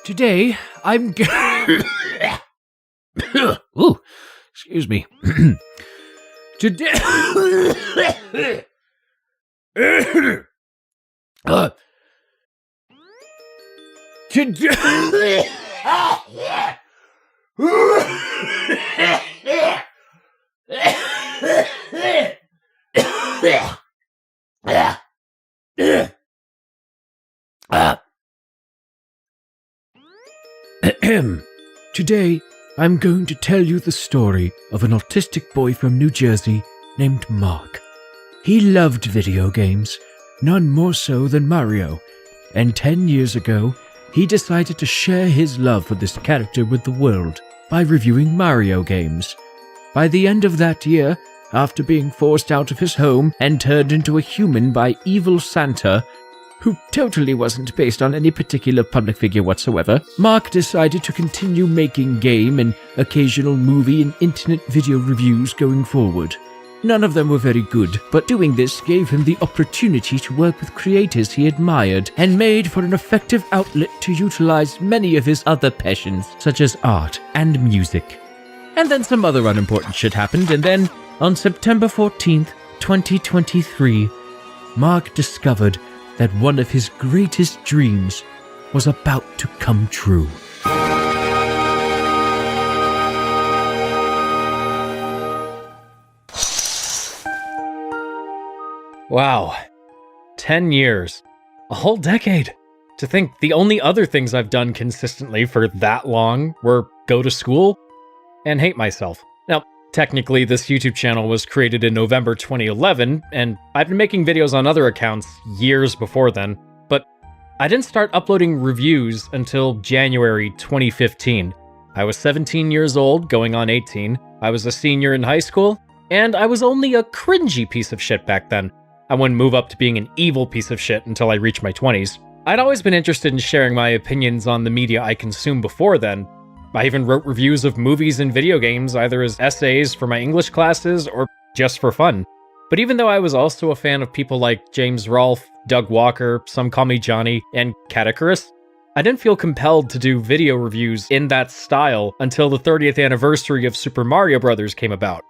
Today, I'm Ooh, excuse me. Today... Today... Today, I'm going to tell you the story of an autistic boy from New Jersey named Marc. He loved video games, none more so than Mario, and 10 years ago, he decided to share his love for this character with the world by reviewing Mario games. By the end of that year, after being forced out of his home and turned into a human by evil Santa, who totally wasn't based on any particular public figure whatsoever, Marc decided to continue making game and occasional movie and internet video reviews going forward. None of them were very good, but doing this gave him the opportunity to work with creators he admired and made for an effective outlet to utilize many of his other passions, such as art and music. And then some other unimportant shit happened, and then, on September 14th, 2023, Marc discovered that one of his greatest dreams was about to come true. Wow. 10 years. A whole decade. To think the only other things I've done consistently for that long were go to school and hate myself. Now, technically, this YouTube channel was created in November 2011, and I've been making videos on other accounts years before then, but I didn't start uploading reviews until January 2015. I was 17 years old, going on 18, I was a senior in high school, and I was only a cringy piece of shit back then. I wouldn't move up to being an evil piece of shit until I reached my 20s. I'd always been interested in sharing my opinions on the media I consumed before then. I even wrote reviews of movies and video games, either as essays for my English classes or just for fun. But even though I was also a fan of people like James Rolfe, Doug Walker, Some Call Me Johnny, and Catacarus, I didn't feel compelled to do video reviews in that style until the 30th anniversary of Super Mario Bros. Came about.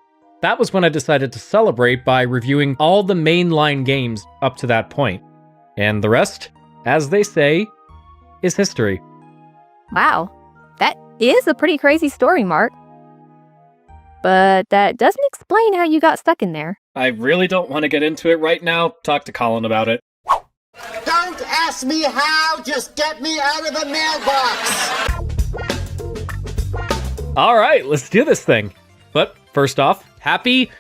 That was when I decided to celebrate by reviewing all the mainline games up to that point. And the rest, as they say, is history. Wow, that is a pretty crazy story, Marc. But that doesn't explain how you got stuck in there. I really don't want to get into it right now. Talk to Colin about it. Don't ask me how, just get me out of the mailbox! Alright, let's do this thing. But first off, happy,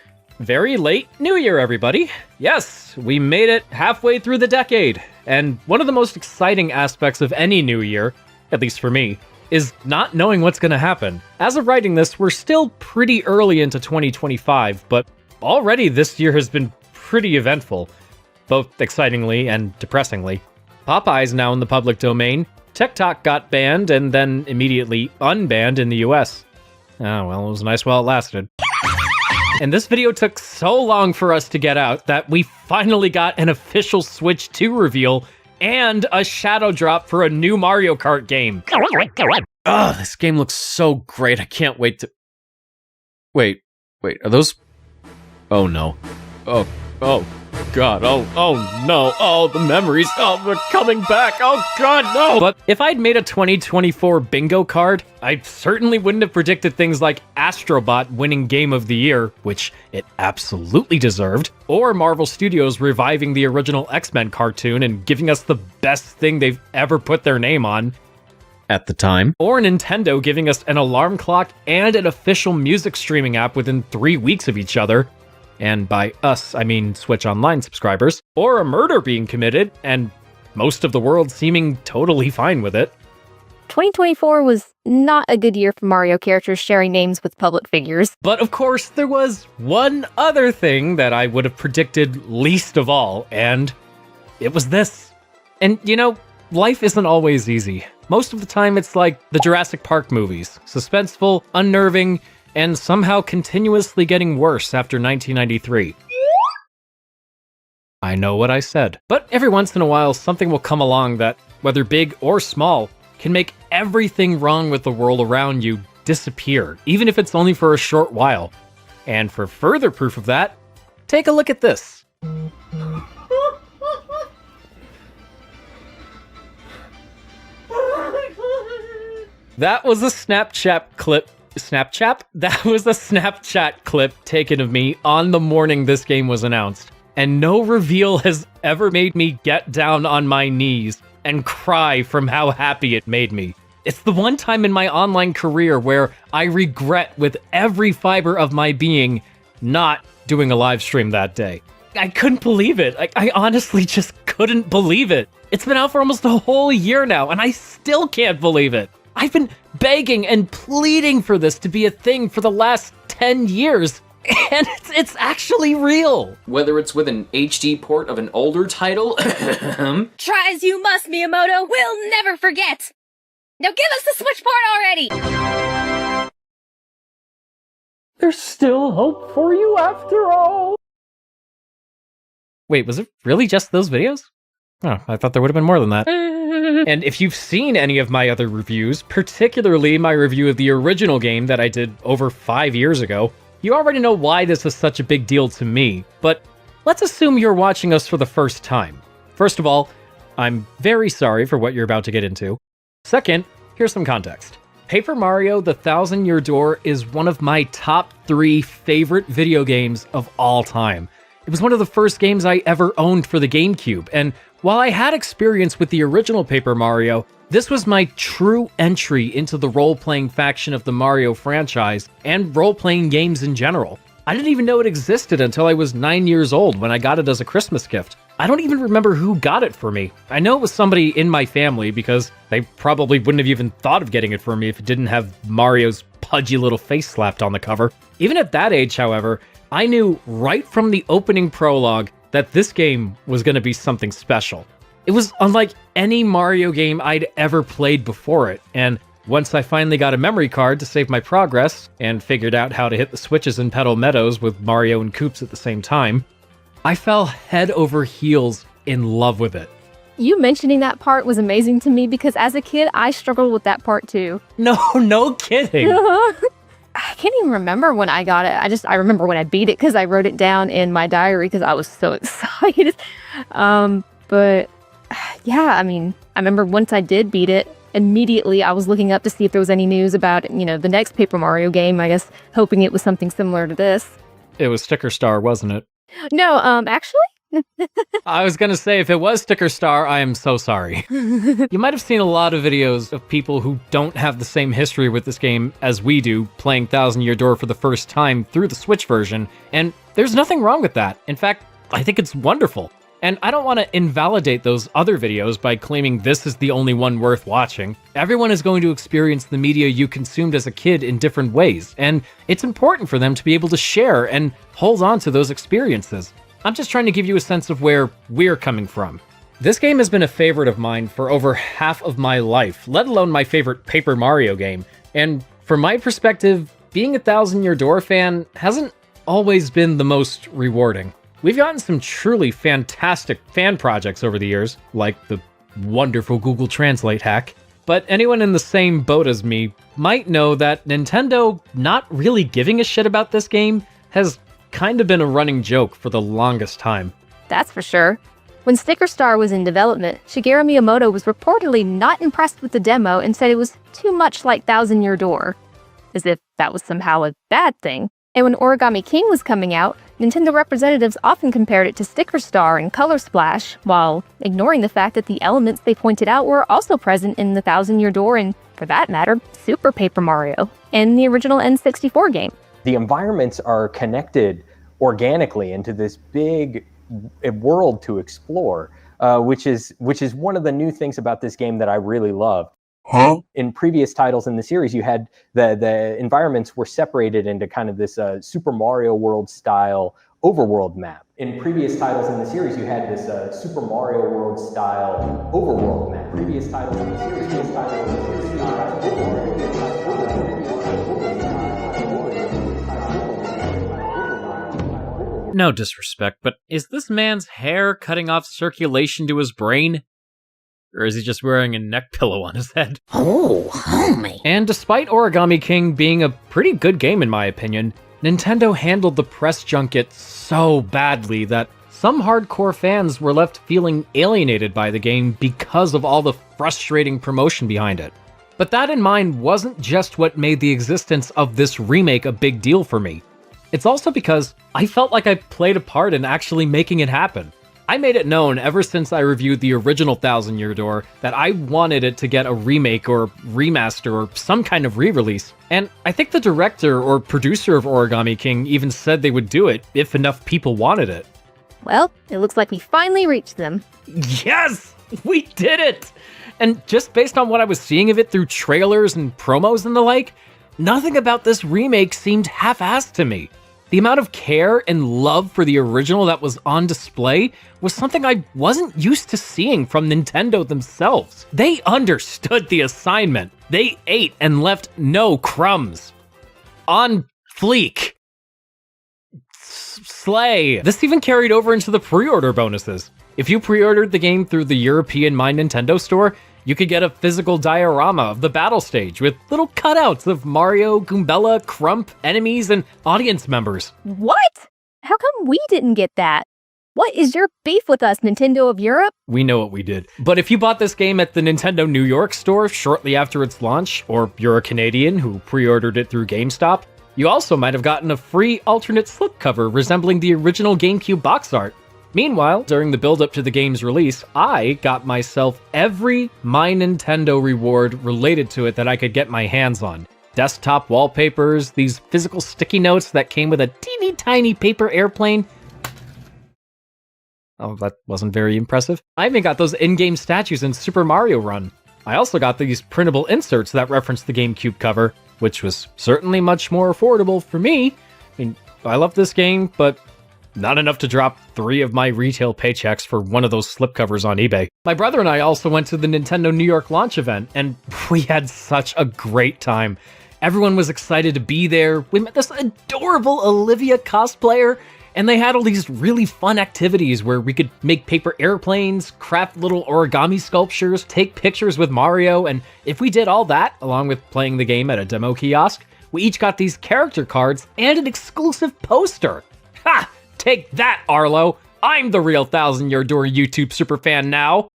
very late New Year, everybody. Yes, we made it halfway through the decade. And one of the most exciting aspects of any new year, at least for me, is not knowing what's going to happen. As of writing this, we're still pretty early into 2025, but already this year has been pretty eventful, both excitingly and depressingly. Popeye's now in the public domain, TikTok got banned and then immediately unbanned in the US. Oh, well, it was nice while it lasted. And this video took so long for us to get out that we finally got an official Switch 2 reveal and a shadow drop for a new Mario Kart game. Oh, this game looks so great. I can't wait to... Wait, are those... Oh, no. Oh, God. Oh, no. Oh, the memories. Oh, they're coming back. Oh, God, no. But if I'd made a 2024 bingo card, I certainly wouldn't have predicted things like Astrobot winning Game of the Year, which it absolutely deserved, or Marvel Studios reviving the original X-Men cartoon and giving us the best thing they've ever put their name on at the time, or Nintendo giving us an alarm clock and an official music streaming app within 3 weeks of each other. And by us, I mean Switch Online subscribers, or a murder being committed, and most of the world seeming totally fine with it. 2024 was not a good year for Mario characters sharing names with public figures. But of course, there was one other thing that I would have predicted least of all, and it was this. And you know, life isn't always easy. Most of the time, it's like the Jurassic Park movies, suspenseful, unnerving, and somehow continuously getting worse after 1993. I know what I said. But every once in a while, something will come along that whether big or small, can make everything wrong with the world around you disappear, even if it's only for a short while. And for further proof of that, take a look at this. That was a Snapchat clip. That was a Snapchat clip taken of me on the morning this game was announced. And no reveal has ever made me get down on my knees and cry from how happy it made me. It's the one time in my online career where I regret with every fiber of my being not doing a live stream that day. I couldn't believe it. I honestly just couldn't believe it. It's been out for almost a whole year now, and I still can't believe it. I've been begging and pleading for this to be a thing for the last 10 years, and it's actually real. Whether it's with an HD port of an older title... Try as you must, Miyamoto, we'll never forget! Now give us the Switch port already! There's still hope for you after all. Wait, was it really just those videos? Oh, I thought there would have been more than that. And if you've seen any of my other reviews, particularly my review of the original game that I did over 5 years ago, you already know why this is such a big deal to me. But let's assume you're watching us for the first time. First of all, I'm very sorry for what you're about to get into. Second, here's some context. Paper Mario: The Thousand-Year Door is one of my top 3 favorite video games of all time. It was one of the first games I ever owned for the GameCube, and while I had experience with the original Paper Mario, this was my true entry into the role-playing faction of the Mario franchise, and role-playing games in general. I didn't even know it existed until I was 9 years old when I got it as a Christmas gift. I don't even remember who got it for me. I know it was somebody in my family because they probably wouldn't have even thought of getting it for me if it didn't have Mario's pudgy little face slapped on the cover. Even at that age, however, I knew right from the opening prologue that this game was going to be something special. It was unlike any Mario game I'd ever played before it, and once I finally got a memory card to save my progress, and figured out how to hit the switches in Petal Meadows with Mario and Koops at the same time, I fell head over heels in love with it. You mentioning that part was amazing to me because as a kid, I struggled with that part too. No kidding. I can't even remember when I got it. I remember when I beat it because I wrote it down in my diary because I was so excited. But yeah, I mean, I remember once I did beat it, immediately I was looking up to see if there was any news about, the next Paper Mario game, I guess, hoping it was something similar to this. It was Sticker Star, wasn't it? No, actually? I was gonna say, if it was Sticker Star, I am so sorry. You might have seen a lot of videos of people who don't have the same history with this game as we do, playing Thousand-Year Door for the first time through the Switch version, and there's nothing wrong with that. In fact, I think it's wonderful. And I don't want to invalidate those other videos by claiming this is the only one worth watching. Everyone is going to experience the media you consumed as a kid in different ways, and it's important for them to be able to share and hold on to those experiences. I'm just trying to give you a sense of where we're coming from. This game has been a favorite of mine for over half of my life, let alone my favorite Paper Mario game. And from my perspective, being a Thousand-Year Door fan hasn't always been the most rewarding. We've gotten some truly fantastic fan projects over the years, like the wonderful Google Translate hack, but anyone in the same boat as me might know that Nintendo not really giving a shit about this game has kind of been a running joke for the longest time. That's for sure. When Sticker Star was in development, Shigeru Miyamoto was reportedly not impressed with the demo and said it was too much like Thousand-Year Door, as if that was somehow a bad thing. And when Origami King was coming out, Nintendo representatives often compared it to Sticker Star and Color Splash, while ignoring the fact that the elements they pointed out were also present in the Thousand-Year Door and, for that matter, Super Paper Mario, and the original N64 game. The environments are connected organically into this big world to explore, which is one of the new things about this game that I really love. In previous titles in the series, you had the environments were separated into kind of this Super Mario World style overworld map. In previous titles in the series, you had this Super Mario World style overworld map. Previous titles in the series, No disrespect, but is this man's hair cutting off circulation to his brain? Or is he just wearing a neck pillow on his head? Oh, homie. And despite Origami King being a pretty good game in my opinion, Nintendo handled the press junket so badly that some hardcore fans were left feeling alienated by the game because of all the frustrating promotion behind it. But that in mind wasn't just what made the existence of this remake a big deal for me. It's also because I felt like I played a part in actually making it happen. I made it known ever since I reviewed the original Thousand Year Door that I wanted it to get a remake or remaster or some kind of re-release. And I think the director or producer of Origami King even said they would do it if enough people wanted it. Well, it looks like we finally reached them. Yes! We did it! And just based on what I was seeing of it through trailers and promos and the like, nothing about this remake seemed half-assed to me. The amount of care and love for the original that was on display was something I wasn't used to seeing from Nintendo themselves. They understood the assignment. They ate and left no crumbs. On fleek. Slay. This even carried over into the pre-order bonuses. If you pre-ordered the game through the European My Nintendo store, you could get a physical diorama of the battle stage with little cutouts of Mario, Goombella, Crump, enemies, and audience members. What? How come we didn't get that? What is your beef with us, Nintendo of Europe? We know what we did. But if you bought this game at the Nintendo New York store shortly after its launch, or you're a Canadian who pre-ordered it through GameStop, you also might have gotten a free alternate slipcover resembling the original GameCube box art. Meanwhile, during the build-up to the game's release, I got myself every My Nintendo reward related to it that I could get my hands on. Desktop wallpapers, these physical sticky notes that came with a teeny tiny paper airplane. Oh, that wasn't very impressive. I even got those in-game statues in Super Mario Run. I also got these printable inserts that referenced the GameCube cover, which was certainly much more affordable for me. I mean, I love this game, but not enough to drop 3 of my retail paychecks for one of those slipcovers on eBay. My brother and I also went to the Nintendo New York launch event, and we had such a great time. Everyone was excited to be there. We met this adorable Olivia cosplayer, and they had all these really fun activities where we could make paper airplanes, craft little origami sculptures, take pictures with Mario, and if we did all that, along with playing the game at a demo kiosk, we each got these character cards and an exclusive poster. Ha! Take that, Arlo! I'm the real Thousand Year Door YouTube superfan now!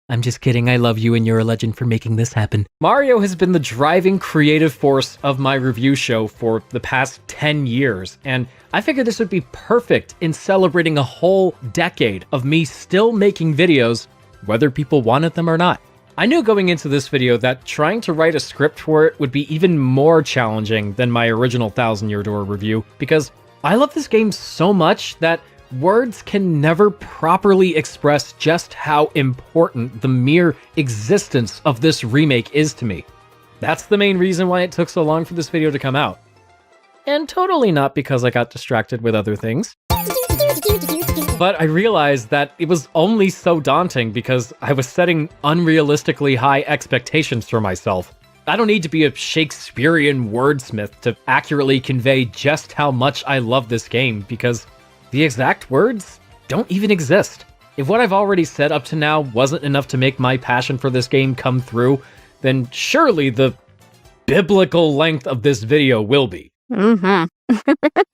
I'm just kidding, I love you and you're a legend for making this happen. Mario has been the driving creative force of my review show for the past 10 years, and I figured this would be perfect in celebrating a whole decade of me still making videos, whether people wanted them or not. I knew going into this video that trying to write a script for it would be even more challenging than my original Thousand Year Door review, because I love this game so much that words can never properly express just how important the mere existence of this remake is to me. That's the main reason why it took so long for this video to come out. And totally not because I got distracted with other things. But I realized that it was only so daunting because I was setting unrealistically high expectations for myself. I don't need to be a Shakespearean wordsmith to accurately convey just how much I love this game, because the exact words don't even exist. If what I've already said up to now wasn't enough to make my passion for this game come through, then surely the biblical length of this video will be.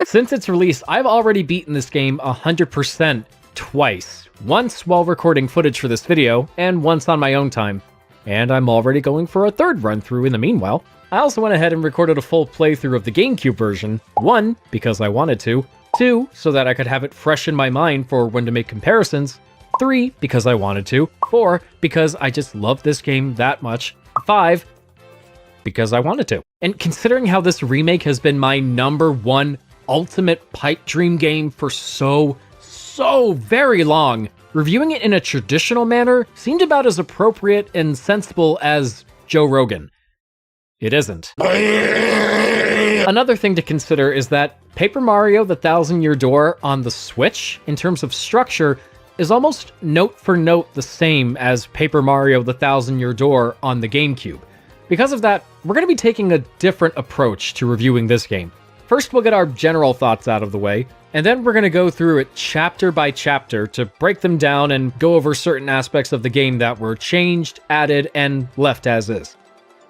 Since its release, I've already beaten this game 100% twice. Once while recording footage for this video, and once on my own time. And I'm already going for a third run-through in the meanwhile. I also went ahead and recorded a full playthrough of the GameCube version. 1, because I wanted to. 2, so that I could have it fresh in my mind for when to make comparisons. 3, because I wanted to. 4, because I just love this game that much. 5, because I wanted to. And considering how this remake has been my #1 ultimate pipe dream game for so very long, reviewing it in a traditional manner seemed about as appropriate and sensible as Joe Rogan. It isn't. Another thing to consider is that Paper Mario: The Thousand Year Door on the Switch, in terms of structure, is almost note for note the same as Paper Mario: The Thousand Year Door on the GameCube. Because of that, we're going to be taking a different approach to reviewing this game. First, we'll get our general thoughts out of the way, And then we're going to go through it chapter by chapter to break them down and go over certain aspects of the game that were changed, added, and left as is.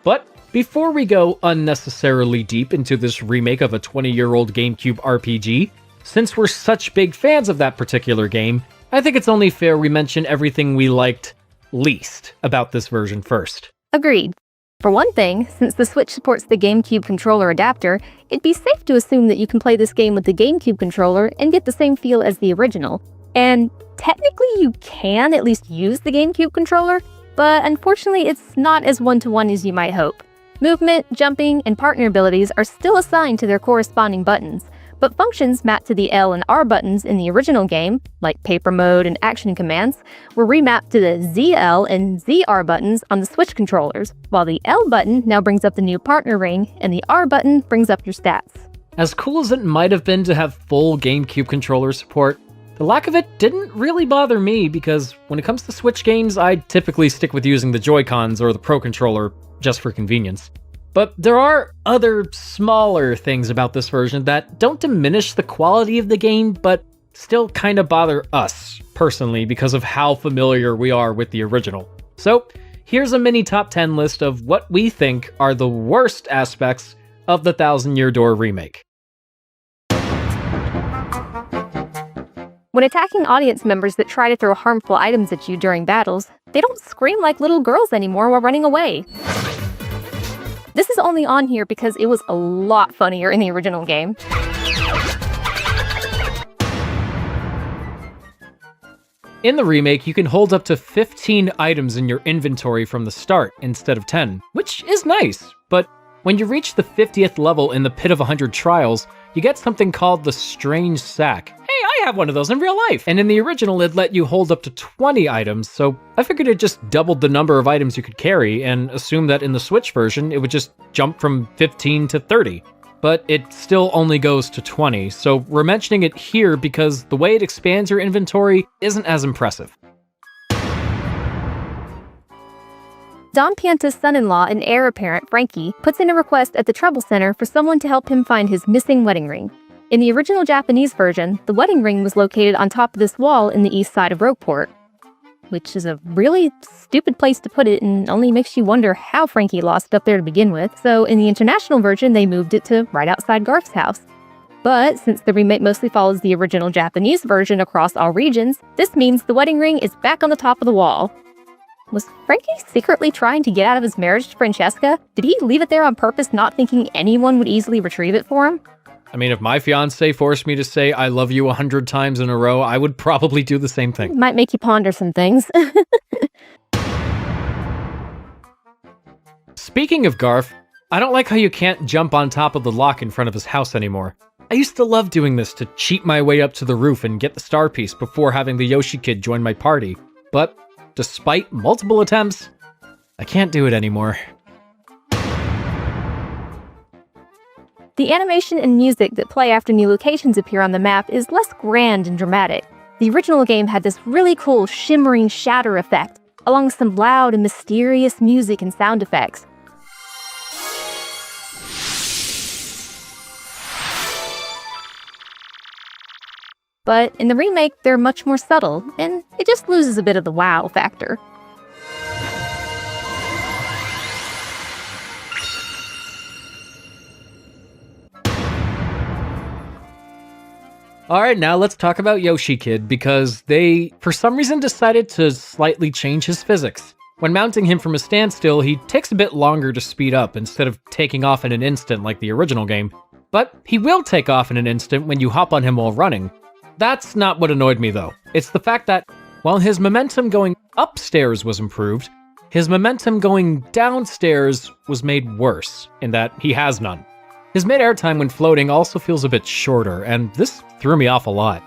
But before we go unnecessarily deep into this remake of a 20-year-old GameCube RPG, since we're such big fans of that particular game, I think it's only fair we mention everything we liked least about this version first. Agreed. For one thing, since the Switch supports the GameCube controller adapter, it'd be safe to assume that you can play this game with the GameCube controller and get the same feel as the original. And technically you can at least use the GameCube controller, but unfortunately it's not as one-to-one as you might hope. Movement, jumping, and partner abilities are still assigned to their corresponding buttons, but functions mapped to the L and R buttons in the original game, like paper mode and action commands, were remapped to the ZL and ZR buttons on the Switch controllers, while the L button now brings up the new partner ring, and the R button brings up your stats. As cool as it might have been to have full GameCube controller support, the lack of it didn't really bother me because when it comes to Switch games, I typically stick with using the Joy-Cons or the Pro Controller just for convenience. But there are other smaller things about this version that don't diminish the quality of the game, but still kind of bother us, personally, because of how familiar we are with the original. So, here's a mini top 10 list of what we think are the worst aspects of the Thousand Year Door remake. When attacking audience members that try to throw harmful items at you during battles, they don't scream like little girls anymore while running away. This is only on here because it was a lot funnier in the original game. In the remake, you can hold up to 15 items in your inventory from the start instead of 10, which is nice, but when you reach the 50th level in the Pit of 100 Trials, you get something called the Strange Sack. Hey, I have one of those in real life! And in the original, it let you hold up to 20 items, so I figured it just doubled the number of items you could carry, and assumed that in the Switch version, it would just jump from 15 to 30. But it still only goes to 20, so we're mentioning it here because the way it expands your inventory isn't as impressive. Don Pianta's son-in-law and heir apparent, Frankie, puts in a request at the Trouble Center for someone to help him find his missing wedding ring. In the original Japanese version, the wedding ring was located on top of this wall in the east side of Rogueport, which is a really stupid place to put it and only makes you wonder how Frankie lost it up there to begin with. So in the international version, they moved it to right outside Garth's house. But since the remake mostly follows the original Japanese version across all regions, this means the wedding ring is back on the top of the wall. Was Frankie secretly trying to get out of his marriage to Francesca? Did he leave it there on purpose, not thinking anyone would easily retrieve it for him? I mean, if my fiance forced me to say I love you 100 times in a row, I would probably do the same thing. Might make you ponder some things. Speaking of Garth, I don't like how you can't jump on top of the lock in front of his house anymore. I used to love doing this to cheat my way up to the roof and get the star piece before having the Yoshi kid join my party, but despite multiple attempts, I can't do it anymore. The animation and music that play after new locations appear on the map is less grand and dramatic. The original game had this really cool shimmering shatter effect, along with some loud and mysterious music and sound effects. But in the remake, they're much more subtle, and it just loses a bit of the wow factor. Alright, now let's talk about Yoshi Kid, because they, for some reason, decided to slightly change his physics. When mounting him from a standstill, he takes a bit longer to speed up instead of taking off in an instant like the original game. But he will take off in an instant when you hop on him while running. That's not what annoyed me though. It's the fact that, while his momentum going upstairs was improved, his momentum going downstairs was made worse, in that he has none. His mid-air time when floating also feels a bit shorter, and this threw me off a lot.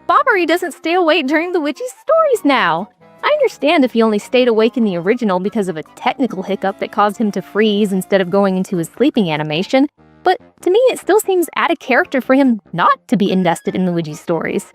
Bobbery doesn't stay awake during the witch's stories now. I understand if he only stayed awake in the original because of a technical hiccup that caused him to freeze instead of going into his sleeping animation, but to me it still seems out of character for him not to be invested in Luigi's stories.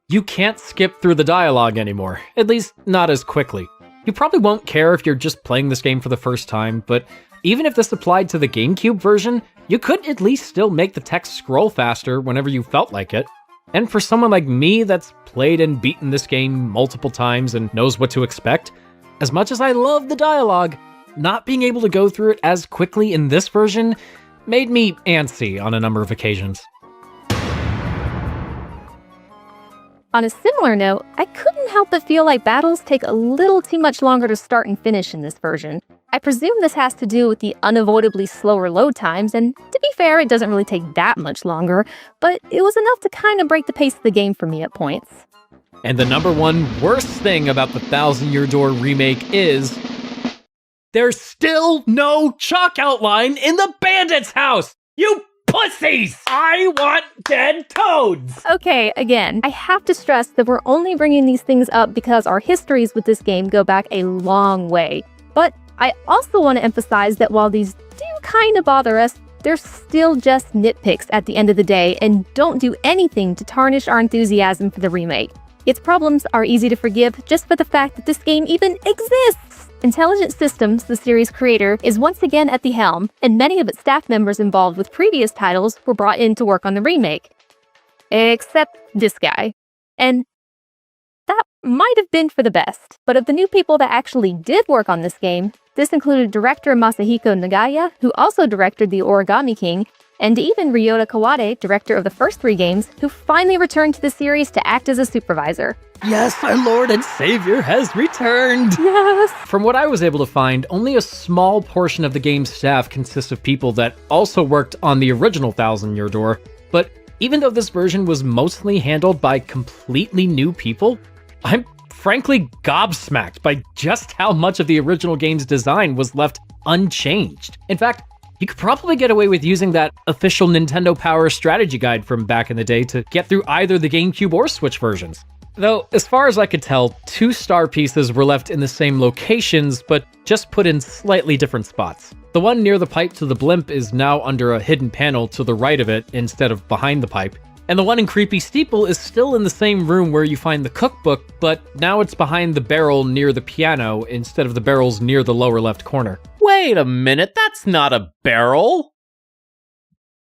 You can't skip through the dialogue anymore, at least not as quickly. You probably won't care if you're just playing this game for the first time, but even if this applied to the GameCube version, you could at least still make the text scroll faster whenever you felt like it. And for someone like me that's played and beaten this game multiple times and knows what to expect, as much as I love the dialogue, not being able to go through it as quickly in this version made me antsy on a number of occasions. On a similar note, I couldn't help but feel like battles take a little too much longer to start and finish in this version. I presume this has to do with the unavoidably slower load times, and to be fair, it doesn't really take that much longer, but it was enough to kind of break the pace of the game for me at points. And the number one worst thing about the Thousand Year Door remake is there's still no chalk outline in the bandit's house! You pussies! I want dead toads! Okay, again, I have to stress that we're only bringing these things up because our histories with this game go back a long way. But I also want to emphasize that while these do kind of bother us, they're still just nitpicks at the end of the day and don't do anything to tarnish our enthusiasm for the remake. Its problems are easy to forgive just for the fact that this game even exists! Intelligent Systems, the series creator, is once again at the helm, and many of its staff members involved with previous titles were brought in to work on the remake. Except this guy. And that might have been for the best. But of the new people that actually did work on this game, this included director Masahiko Nagaya, who also directed The Origami King, and even Ryota Kawade, director of the first 3 games, who finally returned to the series to act as a supervisor. Yes, our Lord and Savior has returned! Yes! From what I was able to find, only a small portion of the game's staff consists of people that also worked on the original Thousand Year Door, but even though this version was mostly handled by completely new people, I'm frankly gobsmacked by just how much of the original game's design was left unchanged. In fact, you could probably get away with using that official Nintendo Power strategy guide from back in the day to get through either the GameCube or Switch versions. Though, as far as I could tell, 2 star pieces were left in the same locations, but just put in slightly different spots. The one near the pipe to the blimp is now under a hidden panel to the right of it instead of behind the pipe. And the one in Creepy Steeple is still in the same room where you find the cookbook, but now it's behind the barrel near the piano instead of the barrels near the lower left corner. Wait a minute, that's not a barrel!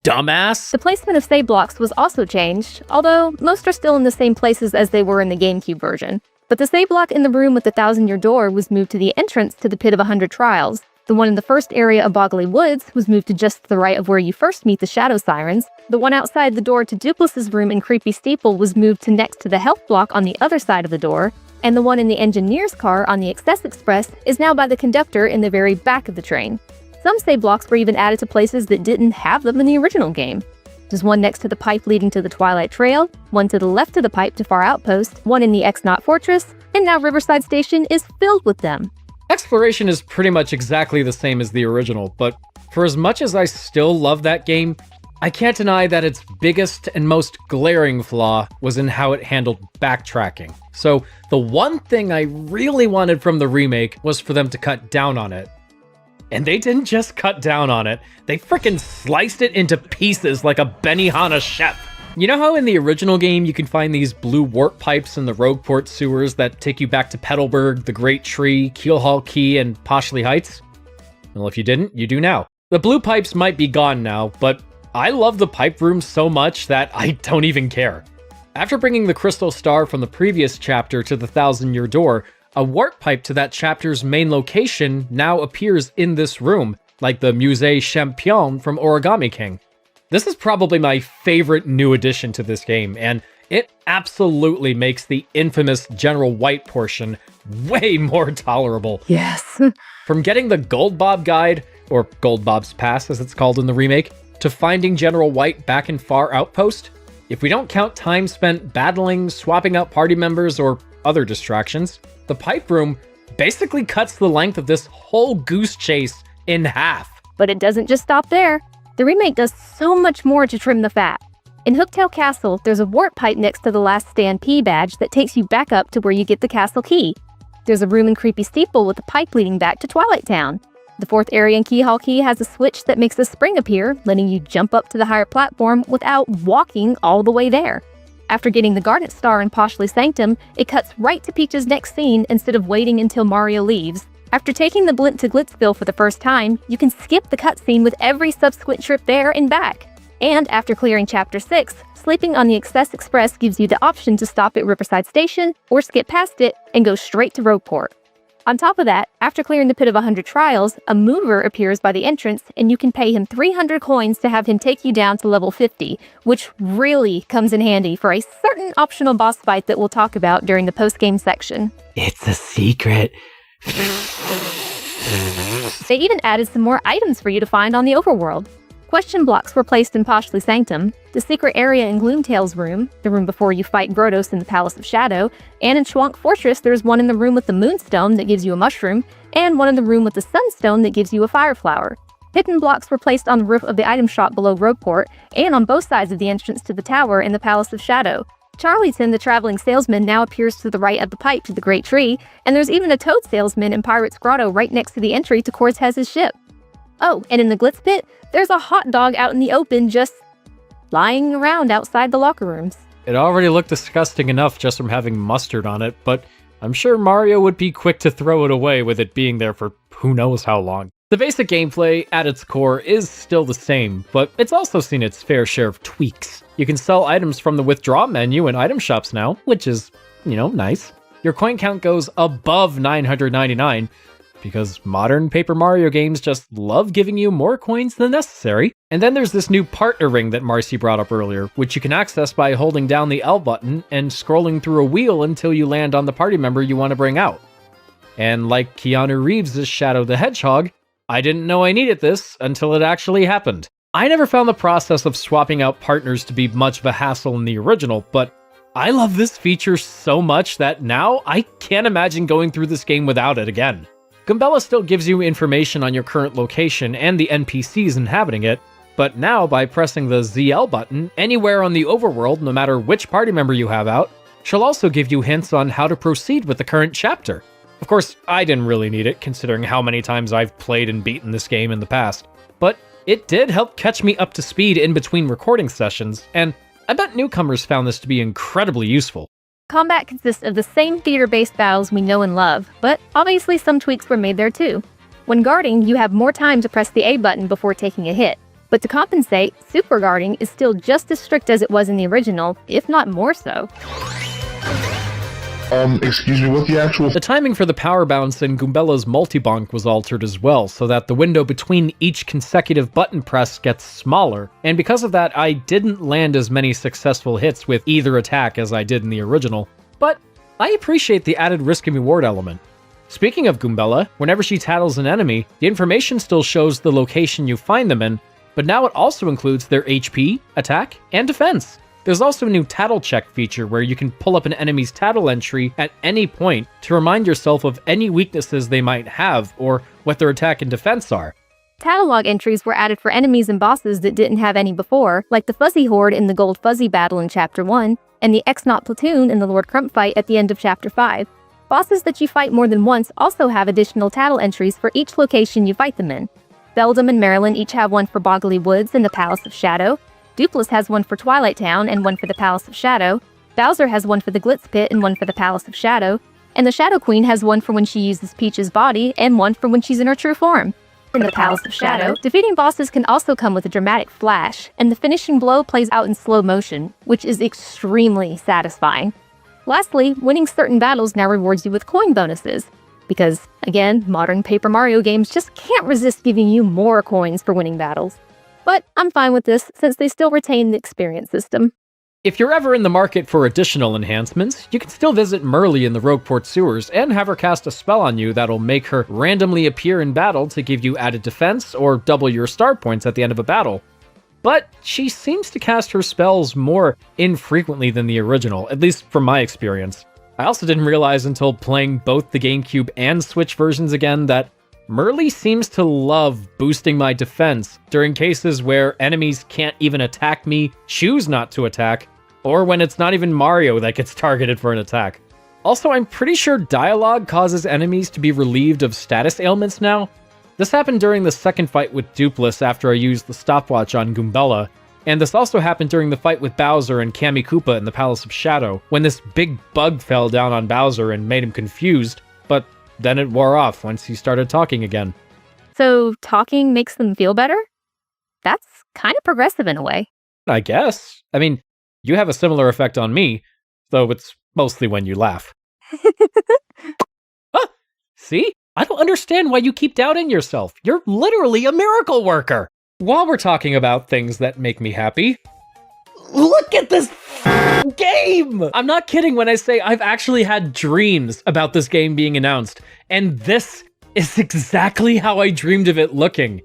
Dumbass! The placement of save blocks was also changed, although most are still in the same places as they were in the GameCube version. But the save block in the room with the Thousand Year Door was moved to the entrance to the Pit of 100 Trials. The one in the first area of Boggly Woods was moved to just the right of where you first meet the Shadow Sirens. The one outside the door to Dupless's room in Creepy Steeple was moved to next to the health block on the other side of the door. And the one in the engineer's car on the Excess Express is now by the conductor in the very back of the train. Some save blocks were even added to places that didn't have them in the original game. There's one next to the pipe leading to the Twilight Trail, one to the left of the pipe to Far Outpost, one in the X-Knot Fortress, and now Riverside Station is filled with them. Exploration is pretty much exactly the same as the original, but for as much as I still love that game, I can't deny that its biggest and most glaring flaw was in how it handled backtracking. So the one thing I really wanted from the remake was for them to cut down on it. And they didn't just cut down on it, they frickin' sliced it into pieces like a Benihana chef. You know how in the original game you can find these blue warp pipes in the Rogueport sewers that take you back to Petalburg, the Great Tree, Keelhaul Key, and Poshley Heights? Well, if you didn't, you do now. The blue pipes might be gone now, but I love the pipe room so much that I don't even care. After bringing the Crystal Star from the previous chapter to the Thousand Year Door, a warp pipe to that chapter's main location now appears in this room, like the Musée Champion from Origami King. This is probably my favorite new addition to this game, and it absolutely makes the infamous General White portion way more tolerable. Yes. From getting the Gold Bob Guide, or Gold Bob's Pass as it's called in the remake, to finding General White back in Far Outpost, if we don't count time spent battling, swapping out party members, or other distractions, the pipe room basically cuts the length of this whole goose chase in half. But it doesn't just stop there. The remake does so much more to trim the fat. In Hooktail Castle, there's a warp pipe next to the Last Stand P badge that takes you back up to where you get the castle key. There's a room in Creepy Steeple with a pipe leading back to Twilight Town. The fourth area in Keelhaul Key has a switch that makes a spring appear, letting you jump up to the higher platform without walking all the way there. After getting the Garnet Star in Poshly Sanctum, it cuts right to Peach's next scene instead of waiting until Mario leaves. After taking the Blint to Glitzville for the first time, you can skip the cutscene with every subsequent trip there and back. And after clearing Chapter 6, sleeping on the Excess Express gives you the option to stop at Riverside Station or skip past it and go straight to Rogueport. On top of that, after clearing the Pit of 100 Trials, a mover appears by the entrance and you can pay him 300 coins to have him take you down to level 50, which really comes in handy for a certain optional boss fight that we'll talk about during the post-game section. It's a secret. They even added some more items for you to find on the overworld. Question blocks were placed in Poshly Sanctum, the secret area in Gloomtail's room, the room before you fight Grotos in the Palace of Shadow, and in Schwank Fortress there's one in the room with the Moonstone that gives you a mushroom, and one in the room with the Sunstone that gives you a fire flower. Hidden blocks were placed on the roof of the item shop below Rogueport, and on both sides of the entrance to the tower in the Palace of Shadow. Charlieton, the traveling salesman, now appears to the right of the pipe to the Great Tree, and there's even a toad salesman in Pirate's Grotto right next to the entry to Cortez's ship. Oh, and in the Glitz Pit, there's a hot dog out in the open just lying around outside the locker rooms. It already looked disgusting enough just from having mustard on it, but I'm sure Mario would be quick to throw it away with it being there for who knows how long. The basic gameplay, at its core, is still the same, but it's also seen its fair share of tweaks. You can sell items from the withdraw menu in item shops now, which is, nice. Your coin count goes above 999, because modern Paper Mario games just love giving you more coins than necessary. And then there's this new partner ring that Marcy brought up earlier, which you can access by holding down the L button and scrolling through a wheel until you land on the party member you want to bring out. And like Keanu Reeves' Shadow the Hedgehog, I didn't know I needed this until it actually happened. I never found the process of swapping out partners to be much of a hassle in the original, but I love this feature so much that now I can't imagine going through this game without it again. Goombella still gives you information on your current location and the NPCs inhabiting it, but now by pressing the ZL button anywhere on the overworld, no matter which party member you have out, she'll also give you hints on how to proceed with the current chapter. Of course, I didn't really need it, considering how many times I've played and beaten this game in the past, but it did help catch me up to speed in between recording sessions, and I bet newcomers found this to be incredibly useful. Combat consists of the same theater-based battles we know and love, but obviously some tweaks were made there too. When guarding, you have more time to press the A button before taking a hit, but to compensate, super guarding is still just as strict as it was in the original, if not more so. Excuse me, what's the actual... The timing for the power bounce in Goombella's multi-bonk was altered as well, so that the window between each consecutive button press gets smaller, and because of that, I didn't land as many successful hits with either attack as I did in the original, but I appreciate the added risk and reward element. Speaking of Goombella, whenever she tattles an enemy, the information still shows the location you find them in, but now it also includes their HP, attack, and defense. There's also a new tattle check feature where you can pull up an enemy's tattle entry at any point to remind yourself of any weaknesses they might have or what their attack and defense are. Tattle log entries were added for enemies and bosses that didn't have any before, like the Fuzzy Horde in the Gold Fuzzy battle in Chapter 1, and the X-Naught Platoon in the Lord Crump fight at the end of Chapter 5. Bosses that you fight more than once also have additional tattle entries for each location you fight them in. Beldam and Marilyn each have one for Boggly Woods and the Palace of Shadow. Dupless has one for Twilight Town and one for the Palace of Shadow. Bowser has one for the Glitz Pit and one for the Palace of Shadow. And the Shadow Queen has one for when she uses Peach's body and one for when she's in her true form. In the Palace of Shadow, defeating bosses can also come with a dramatic flash, and the finishing blow plays out in slow motion, which is extremely satisfying. Lastly, winning certain battles now rewards you with coin bonuses. Because, again, modern Paper Mario games just can't resist giving you more coins for winning battles. But I'm fine with this, since they still retain the experience system. If you're ever in the market for additional enhancements, you can still visit Merly in the Rogueport sewers and have her cast a spell on you that'll make her randomly appear in battle to give you added defense or double your star points at the end of a battle. But she seems to cast her spells more infrequently than the original, at least from my experience. I also didn't realize until playing both the GameCube and Switch versions again that Merly seems to love boosting my defense during cases where enemies can't even attack me, choose not to attack, or when it's not even Mario that gets targeted for an attack. Also, I'm pretty sure dialogue causes enemies to be relieved of status ailments now. This happened during the second fight with Dupless after I used the stopwatch on Goombella, And this also happened during the fight with Bowser and Kammy Koopa in the Palace of Shadow, when this big bug fell down on Bowser and made him confused, but then it wore off once he started talking again. So talking makes them feel better? That's kind of progressive in a way. I guess. I mean, you have a similar effect on me, though it's mostly when you laugh. Ah, see? I don't understand why you keep doubting yourself. You're literally a miracle worker. While we're talking about things that make me happy, look at this game! I'm not kidding when I say I've actually had dreams about this game being announced, and this is exactly how I dreamed of it looking.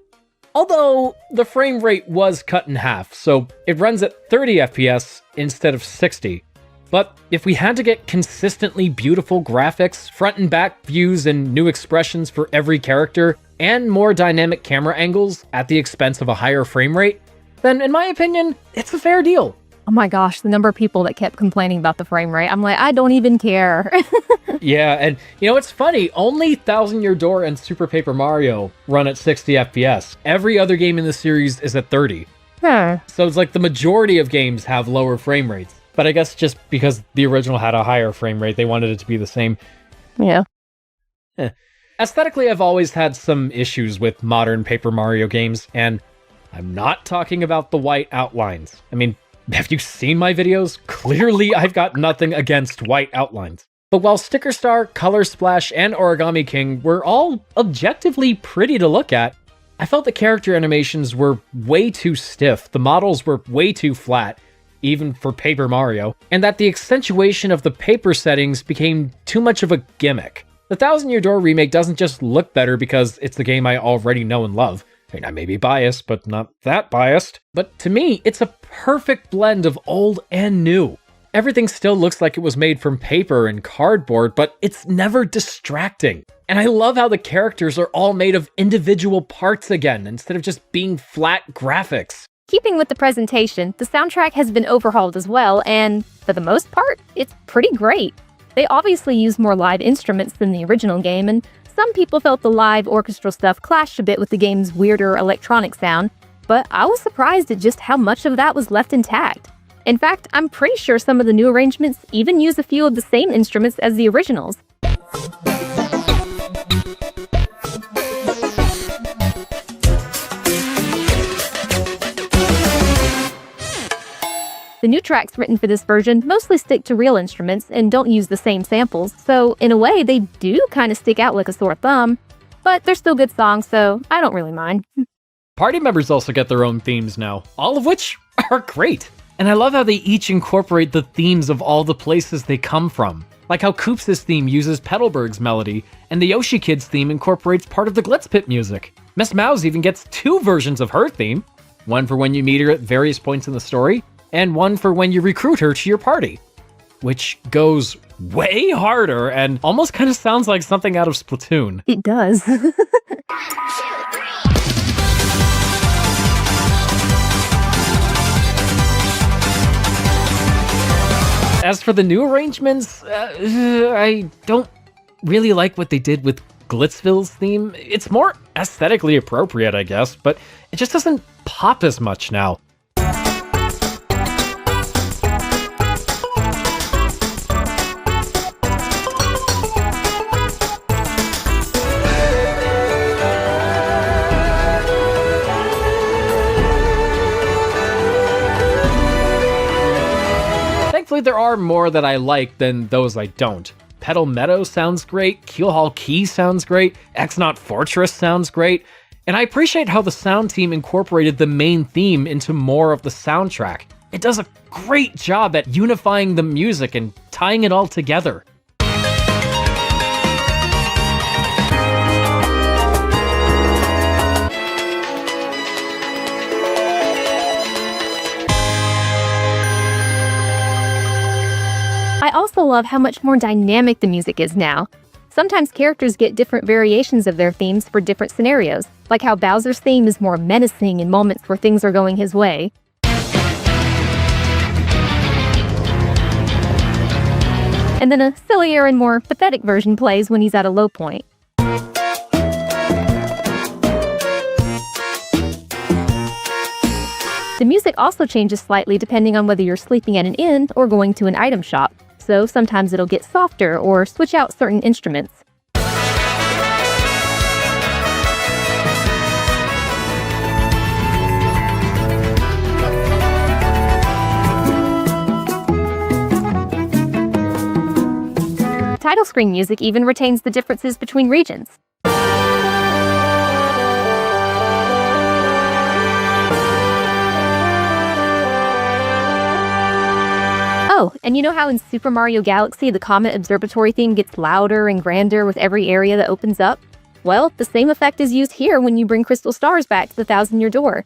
Although, the frame rate was cut in half, so it runs at 30 FPS instead of 60. But if we had to get consistently beautiful graphics, front and back views, and new expressions for every character, and more dynamic camera angles at the expense of a higher frame rate, then in my opinion, it's a fair deal. Oh my gosh, the number of people that kept complaining about the frame rate. I'm like, I don't even care. Yeah, and you know, it's funny, only Thousand Year Door and Super Paper Mario run at 60 FPS. Every other game in the series is at 30. Huh. So it's like the majority of games have lower frame rates. But I guess just because the original had a higher frame rate, they wanted it to be the same. Yeah. Aesthetically, I've always had some issues with modern Paper Mario games, and I'm not talking about the white outlines. I mean, have you seen my videos? Clearly, I've got nothing against white outlines. But while Sticker Star, Color Splash, and Origami King were all objectively pretty to look at, I felt the character animations were way too stiff, the models were way too flat, even for Paper Mario, and that the accentuation of the paper settings became too much of a gimmick. The Thousand Year Door remake doesn't just look better because it's the game I already know and love. I mean, I may be biased, but not that biased. But to me, it's a perfect blend of old and new. Everything still looks like it was made from paper and cardboard, but it's never distracting. And I love how the characters are all made of individual parts again, instead of just being flat graphics. Keeping with the presentation, the soundtrack has been overhauled as well, and for the most part, it's pretty great. They obviously use more live instruments than the original game, and some people felt the live orchestral stuff clashed a bit with the game's weirder electronic sound, but I was surprised at just how much of that was left intact. In fact, I'm pretty sure some of the new arrangements even use a few of the same instruments as the originals. The new tracks written for this version mostly stick to real instruments and don't use the same samples, so in a way they do kind of stick out like a sore thumb, but they're still good songs, so I don't really mind. Party members also get their own themes now, all of which are great. And I love how they each incorporate the themes of all the places they come from. Like how Koops' theme uses Petalburg's melody, and the Yoshi Kid's theme incorporates part of the Glitz Pit music. Miss Mouse even gets two versions of her theme, one for when you meet her at various points in the story, and one for when you recruit her to your party, which goes way harder and almost kind of sounds like something out of Splatoon. It does. As for the new arrangements, I don't really like what they did with Glitzville's theme. It's more aesthetically appropriate, I guess, but it just doesn't pop as much now. Thankfully, there are more that I like than those I don't. Petal Meadow sounds great, Keelhaul Key sounds great, Exnaut Fortress sounds great, and I appreciate how the sound team incorporated the main theme into more of the soundtrack. It does a great job at unifying the music and tying it all together. I also love how much more dynamic the music is now. Sometimes characters get different variations of their themes for different scenarios, like how Bowser's theme is more menacing in moments where things are going his way. And then a sillier and more pathetic version plays when he's at a low point. The music also changes slightly depending on whether you're sleeping at an inn or going to an item shop, so sometimes it'll get softer or switch out certain instruments. Title screen music even retains the differences between regions. Oh, and you know how in Super Mario Galaxy the Comet Observatory theme gets louder and grander with every area that opens up? Well, the same effect is used here when you bring crystal stars back to the Thousand-Year Door.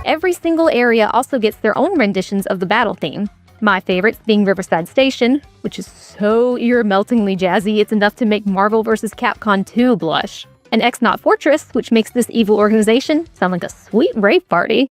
Every single area also gets their own renditions of the battle theme. My favorites being Riverside Station, which is so ear-meltingly jazzy it's enough to make Marvel vs. Capcom 2 blush. And X-Naut Fortress, which makes this evil organization sound like a sweet rave party.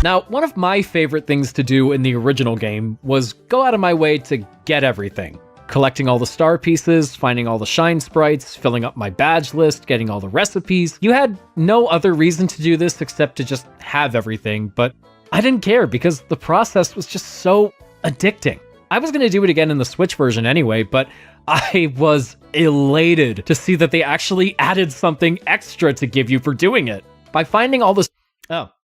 Now, one of my favorite things to do in the original game was go out of my way to get everything. Collecting all the star pieces, finding all the shine sprites, filling up my badge list, getting all the recipes. You had no other reason to do this except to just have everything, but I didn't care because the process was just so addicting. I was going to do it again in the Switch version anyway, but I was elated to see that they actually added something extra to give you for doing it. By finding all the...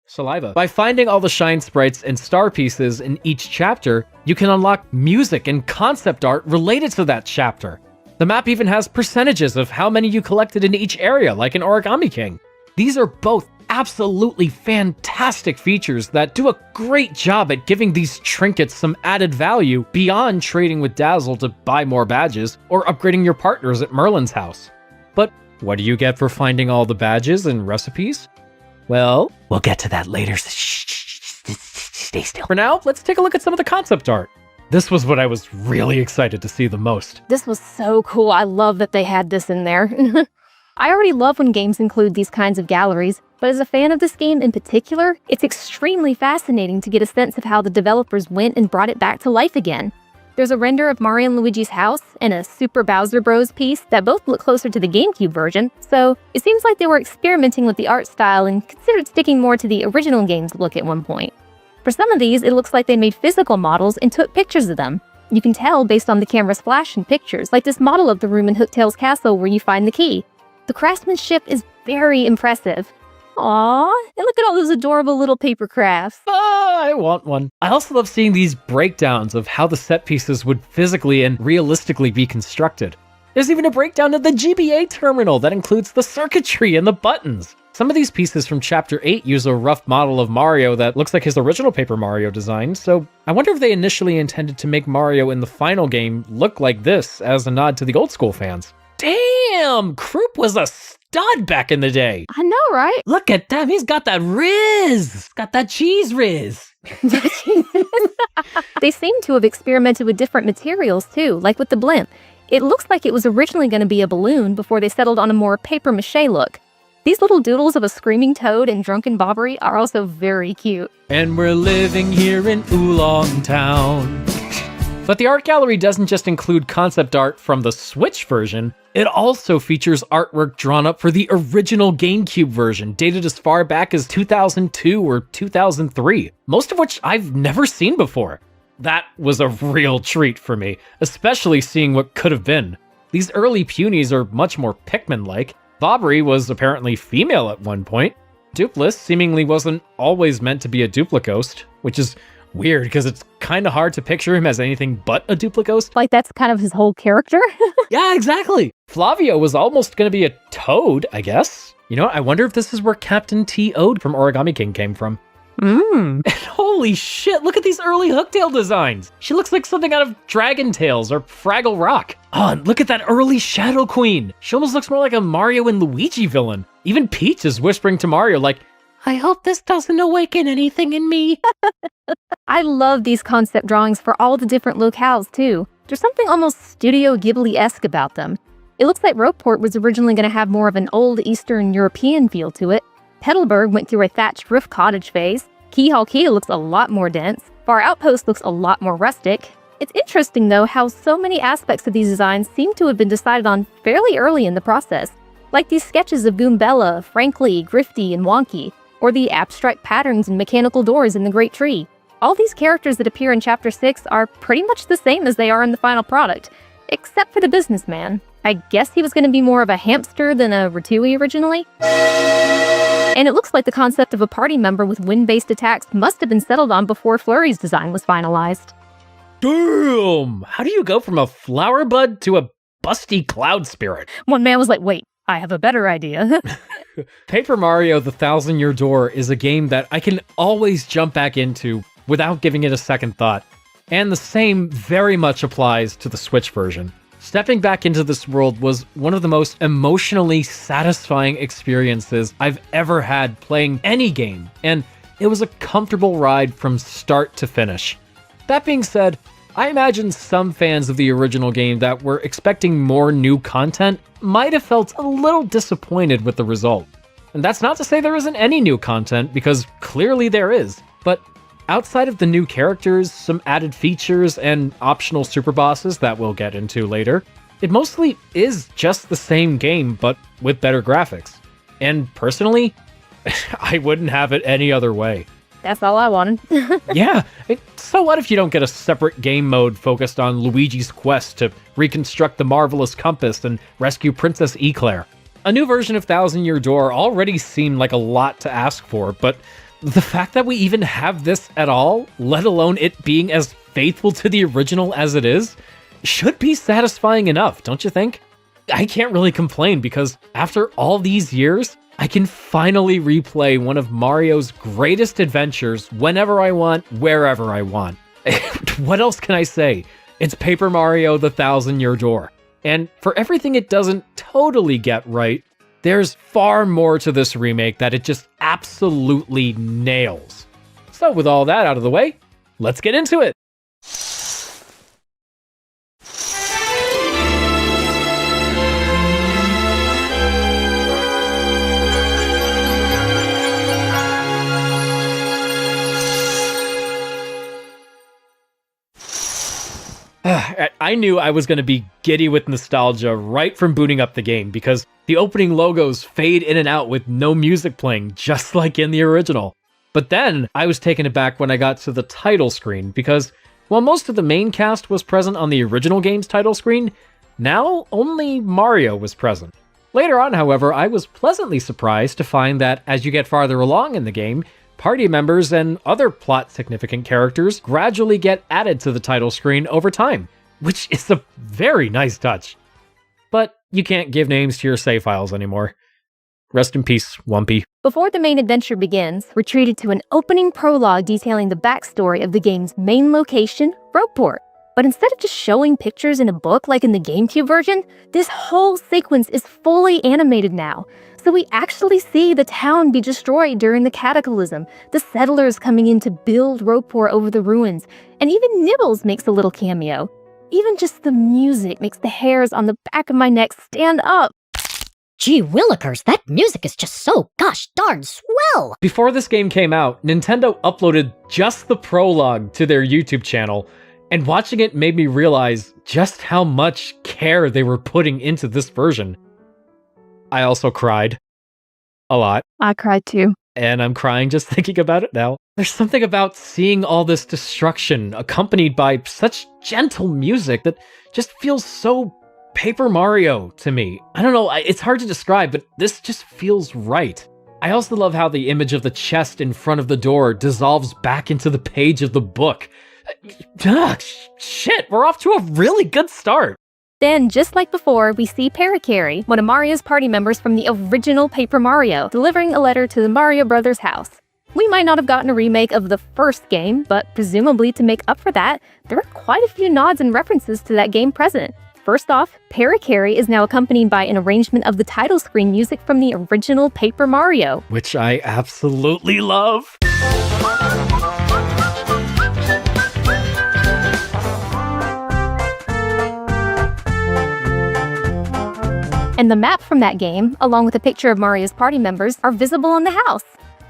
saliva. By finding all the shine sprites and star pieces in each chapter, you can unlock music and concept art related to that chapter. The map even has percentages of how many you collected in each area, like in Origami King. These are both absolutely fantastic features that do a great job at giving these trinkets some added value beyond trading with Dazzle to buy more badges or upgrading your partners at Merlin's house. But what do you get for finding all the badges and recipes? Well, we'll get to that later. Stay still. For now, let's take a look at some of the concept art. This was what I was really excited to see the most. This was so cool. I love that they had this in there. I already love when games include these kinds of galleries, but as a fan of this game in particular, it's extremely fascinating to get a sense of how the developers went and brought it back to life again. There's a render of Mario and Luigi's house and a Super Bowser Bros. Piece that both look closer to the GameCube version, so it seems like they were experimenting with the art style and considered sticking more to the original game's look at one point. For some of these, it looks like they made physical models and took pictures of them. You can tell based on the camera's flash and pictures, like this model of the room in Hooktail's castle where you find the key. The craftsmanship is very impressive. Aww, and look at all those adorable little paper crafts. I want one. I also love seeing these breakdowns of how the set pieces would physically and realistically be constructed. There's even a breakdown of the GBA terminal that includes the circuitry and the buttons. Some of these pieces from Chapter 8 use a rough model of Mario that looks like his original Paper Mario design, so I wonder if they initially intended to make Mario in the final game look like this as a nod to the old school fans. Damn! Croup was a stud back in the day. I know, right? Look at that. He's got that Riz. Got that cheese Riz. They seem to have experimented with different materials too, like with the blimp. It looks like it was originally going to be a balloon before they settled on a more papier-mâché look. These little doodles of a screaming toad and drunken Bobbery are also very cute. And we're living here in Oolong Town. But the art gallery doesn't just include concept art from the Switch version, it also features artwork drawn up for the original GameCube version, dated as far back as 2002 or 2003, most of which I've never seen before. That was a real treat for me, especially seeing what could have been. These early Punies are much more Pikmin-like. Bobbery was apparently female at one point. Dupless seemingly wasn't always meant to be a Duplicose, which is weird because it's kind of hard to picture him as anything but a Duplicose. Like that's kind of his whole character? Yeah, exactly. Flavio was almost going to be a toad, I guess. You know what? I wonder if this is where Captain T. Ode from Origami King came from. Mmm. And holy shit, look at these early Hooktail designs. She looks like something out of Dragon Tales or Fraggle Rock. Oh, and look at that early Shadow Queen. She almost looks more like a Mario and Luigi villain. Even Peach is whispering to Mario like, I hope this doesn't awaken anything in me. I love these concept drawings for all the different locales, too. There's something almost Studio Ghibli-esque about them. It looks like Roadport was originally going to have more of an old Eastern European feel to it. Petalburg went through a thatched roof cottage phase. Keyhall Key looks a lot more dense. Far Outpost looks a lot more rustic. It's interesting, though, how so many aspects of these designs seem to have been decided on fairly early in the process. Like these sketches of Goombella, Frankly, Grifty, and Wonky, or the abstract patterns and mechanical doors in the Great Tree. All these characters that appear in Chapter 6 are pretty much the same as they are in the final product, except for the businessman. I guess he was going to be more of a hamster than a Ratatouille originally. And it looks like the concept of a party member with wind-based attacks must have been settled on before Flurry's design was finalized. Damn! How do you go from a flower bud to a busty cloud spirit? One man was like, wait, I have a better idea. Paper Mario: The Thousand-Year Door is a game that I can always jump back into without giving it a second thought. And the same very much applies to the Switch version. Stepping back into this world was one of the most emotionally satisfying experiences I've ever had playing any game, and it was a comfortable ride from start to finish. That being said, I imagine some fans of the original game that were expecting more new content might have felt a little disappointed with the result. And that's not to say there isn't any new content, because clearly there is, but outside of the new characters, some added features, and optional super bosses that we'll get into later, it mostly is just the same game, but with better graphics. And personally, I wouldn't have it any other way. That's all I wanted. Yeah, so what if you don't get a separate game mode focused on Luigi's quest to reconstruct the Marvelous Compass and rescue Princess Eclair? A new version of Thousand Year Door already seemed like a lot to ask for, but the fact that we even have this at all, let alone it being as faithful to the original as it is, should be satisfying enough, don't you think? I can't really complain because after all these years, I can finally replay one of Mario's greatest adventures whenever I want, wherever I want. What else can I say? It's Paper Mario: The Thousand-Year Door. And for everything it doesn't totally get right, there's far more to this remake that it just absolutely nails. So with all that out of the way, let's get into it! I knew I was going to be giddy with nostalgia right from booting up the game because the opening logos fade in and out with no music playing, just like in the original. But then I was taken aback when I got to the title screen because while most of the main cast was present on the original game's title screen, now only Mario was present. Later on, however, I was pleasantly surprised to find that as you get farther along in the game, party members and other plot-significant characters gradually get added to the title screen over time, which is a very nice touch. But you can't give names to your save files anymore. Rest in peace, Wumpy. Before the main adventure begins, we're treated to an opening prologue detailing the backstory of the game's main location, Roadport. But instead of just showing pictures in a book like in the GameCube version, this whole sequence is fully animated now. So we actually see the town be destroyed during the cataclysm, the settlers coming in to build Roadport over the ruins, and even Nibbles makes a little cameo. Even just the music makes the hairs on the back of my neck stand up. Gee willikers, that music is just so gosh darn swell! Before this game came out, Nintendo uploaded just the prologue to their YouTube channel, and watching it made me realize just how much care they were putting into this version. I also cried. A lot. I cried too. And I'm crying just thinking about it now. There's something about seeing all this destruction accompanied by such gentle music that just feels so Paper Mario to me. I don't know, it's hard to describe, but this just feels right. I also love how the image of the chest in front of the door dissolves back into the page of the book. Shit, we're off to a really good start. Then, just like before, we see Parakarry, one of Mario's party members from the original Paper Mario, delivering a letter to the Mario Brothers house. We might not have gotten a remake of the first game, but presumably to make up for that, there are quite a few nods and references to that game present. First off, Para-Carry is now accompanied by an arrangement of the title screen music from the original Paper Mario, which I absolutely love. And the map from that game, along with a picture of Mario's party members, are visible on the house.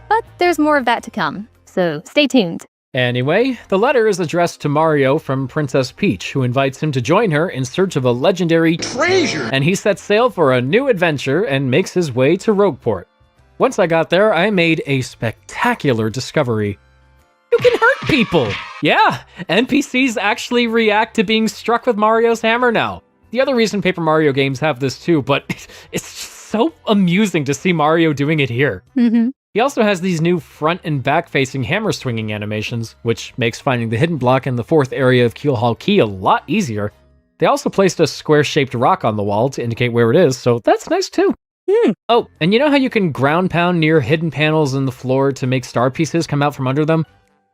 But there's more of that to come, so stay tuned. Anyway, the letter is addressed to Mario from Princess Peach, who invites him to join her in search of a legendary treasure, and he sets sail for a new adventure and makes his way to Rogueport. Once I got there, I made a spectacular discovery. You can hurt people! Yeah, NPCs actually react to being struck with Mario's hammer now. The other reason Paper Mario games have this too, but it's just so amusing to see Mario doing it here. He also has these new front and back facing hammer swinging animations, which makes finding the hidden block in the 4th area of Keelhaul Key a lot easier. They also placed a square-shaped rock on the wall to indicate where it is, so that's nice too. Oh, and you know how you can ground pound near hidden panels in the floor to make star pieces come out from under them?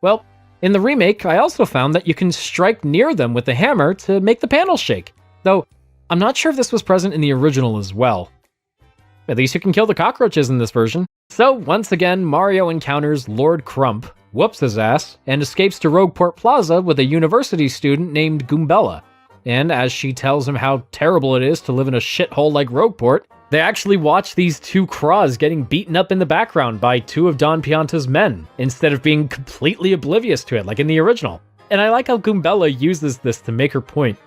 Well, in the remake, I also found that you can strike near them with the hammer to make the panels shake. Though, I'm not sure if this was present in the original as well. At least you can kill the cockroaches in this version. So, once again, Mario encounters Lord Crump, whoops his ass, and escapes to Rogueport Plaza with a university student named Goombella. And as she tells him how terrible it is to live in a shithole like Rogueport, they actually watch these two Craws getting beaten up in the background by 2 of Don Pianta's men, instead of being completely oblivious to it like in the original. And I like how Goombella uses this to make her point.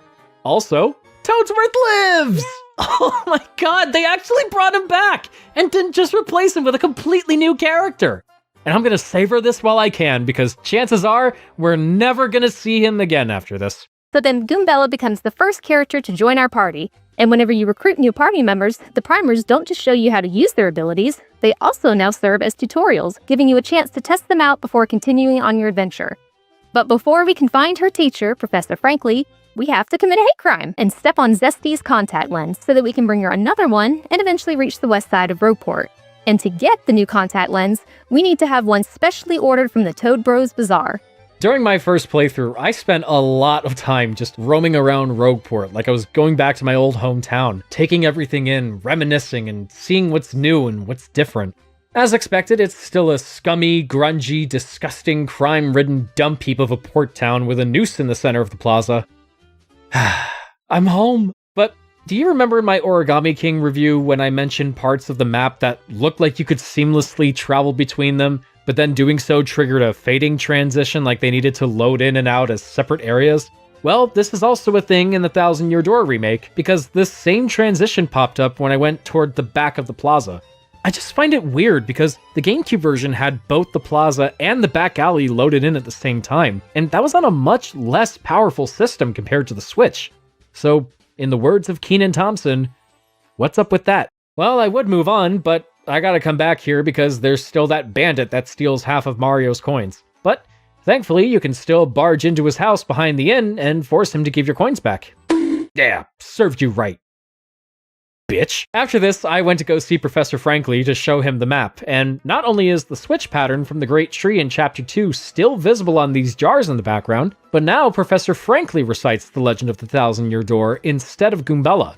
Also, Toadsworth lives! Oh my god, they actually brought him back and didn't just replace him with a completely new character. And I'm gonna savor this while I can because chances are we're never gonna see him again after this. So then Goombella becomes the first character to join our party. And whenever you recruit new party members, the primers don't just show you how to use their abilities, they also now serve as tutorials, giving you a chance to test them out before continuing on your adventure. But before we can find her teacher, Professor Frankly, we have to commit a hate crime and step on Zesty's contact lens so that we can bring her another one and eventually reach the west side of Rogueport. And to get the new contact lens, we need to have one specially ordered from the Toad Bros Bazaar. During my first playthrough, I spent a lot of time just roaming around Rogueport like I was going back to my old hometown, taking everything in, reminiscing, and seeing what's new and what's different. As expected, it's still a scummy, grungy, disgusting, crime-ridden dump heap of a port town with a noose in the center of the plaza. I'm home. But do you remember in my Origami King review when I mentioned parts of the map that looked like you could seamlessly travel between them, but then doing so triggered a fading transition like they needed to load in and out as separate areas? Well, this is also a thing in the Thousand Year Door remake, because this same transition popped up when I went toward the back of the plaza. I just find it weird because the GameCube version had both the plaza and the back alley loaded in at the same time, and that was on a much less powerful system compared to the Switch. So, in the words of Kenan Thompson, what's up with that? Well, I would move on, but I gotta come back here because there's still that bandit that steals half of Mario's coins. But thankfully, you can still barge into his house behind the inn and force him to give your coins back. Yeah, served you right. Bitch. After this, I went to go see Professor Frankly to show him the map, and not only is the switch pattern from the Great Tree in Chapter 2 still visible on these jars in the background, but now Professor Frankly recites the legend of the Thousand Year Door instead of Goombella.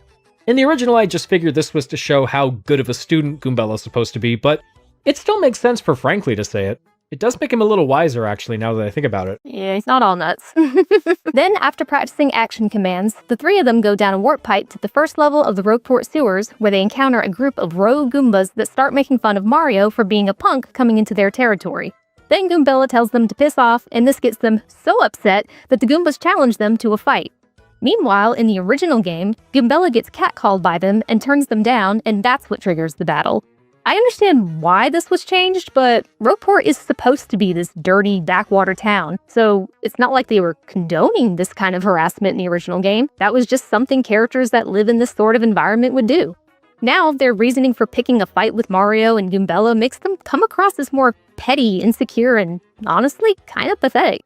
In the original, I just figured this was to show how good of a student Goombella's supposed to be, but it still makes sense for Frankly to say it. It does make him a little wiser, actually, now that I think about it. Yeah, he's not all nuts. Then, after practicing action commands, the 3 of them go down a warp pipe to the first level of the Rogueport sewers, where they encounter a group of rogue Goombas that start making fun of Mario for being a punk coming into their territory. Then Goombella tells them to piss off, and this gets them so upset that the Goombas challenge them to a fight. Meanwhile, in the original game, Goombella gets catcalled by them and turns them down, and that's what triggers the battle. I understand why this was changed, but Rogueport is supposed to be this dirty backwater town, so it's not like they were condoning this kind of harassment in the original game. That was just something characters that live in this sort of environment would do. Now, their reasoning for picking a fight with Mario and Goombella makes them come across as more petty, insecure, and honestly, kind of pathetic.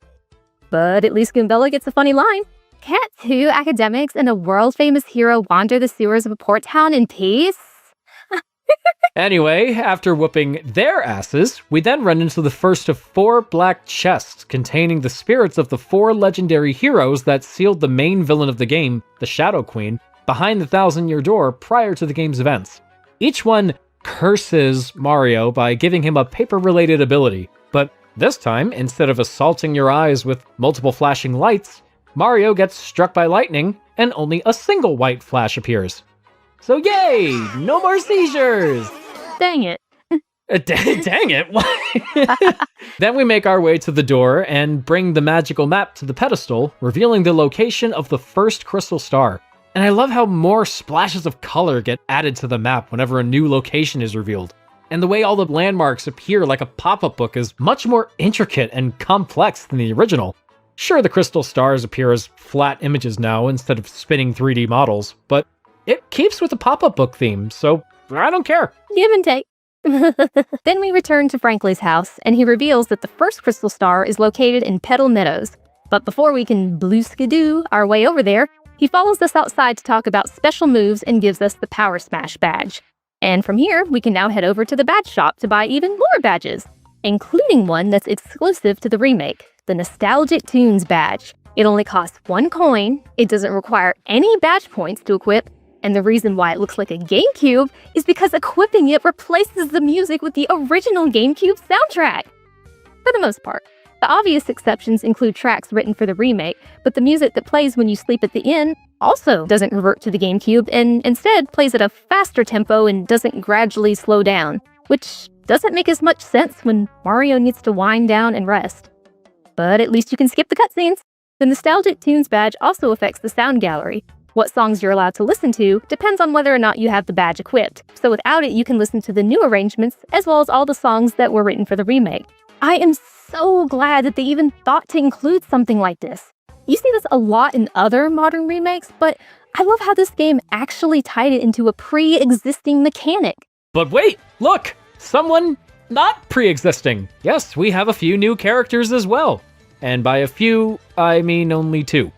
But at least Goombella gets a funny line. Can't 2 academics and a world-famous hero wander the sewers of a port town in peace? Anyway, after whooping their asses, we then run into the first of 4 black chests containing the spirits of the 4 legendary heroes that sealed the main villain of the game, the Shadow Queen, behind the 1,000-year door prior to the game's events. Each one curses Mario by giving him a paper-related ability, but this time, instead of assaulting your eyes with multiple flashing lights, Mario gets struck by lightning and only a single white flash appears. So yay! No more seizures! Dang it. Dang it! Why? Then we make our way to the door and bring the magical map to the pedestal, revealing the location of the first crystal star. And I love how more splashes of color get added to the map whenever a new location is revealed. And the way all the landmarks appear like a pop-up book is much more intricate and complex than the original. Sure, the crystal stars appear as flat images now instead of spinning 3D models, but it keeps with the pop-up book theme, so I don't care. Give and take. Then we return to Frankly's house, and he reveals that the first crystal star is located in Petal Meadows. But before we can blue-skidoo our way over there, he follows us outside to talk about special moves and gives us the Power Smash badge. And from here, we can now head over to the badge shop to buy even more badges, including one that's exclusive to the remake, the Nostalgic Tunes badge. It only costs 1 coin, it doesn't require any badge points to equip, and the reason why it looks like a GameCube is because equipping it replaces the music with the original GameCube soundtrack. For the most part. The obvious exceptions include tracks written for the remake, but the music that plays when you sleep at the inn also doesn't revert to the GameCube and instead plays at a faster tempo and doesn't gradually slow down, which doesn't make as much sense when Mario needs to wind down and rest. But at least you can skip the cutscenes. The Nostalgic Tunes badge also affects the sound gallery. What songs you're allowed to listen to depends on whether or not you have the badge equipped, so without it you can listen to the new arrangements as well as all the songs that were written for the remake. I am so glad that they even thought to include something like this. You see this a lot in other modern remakes, but I love how this game actually tied it into a pre-existing mechanic. But wait, look! Someone not pre-existing. Yes, we have a few new characters as well. And by a few, I mean only 2.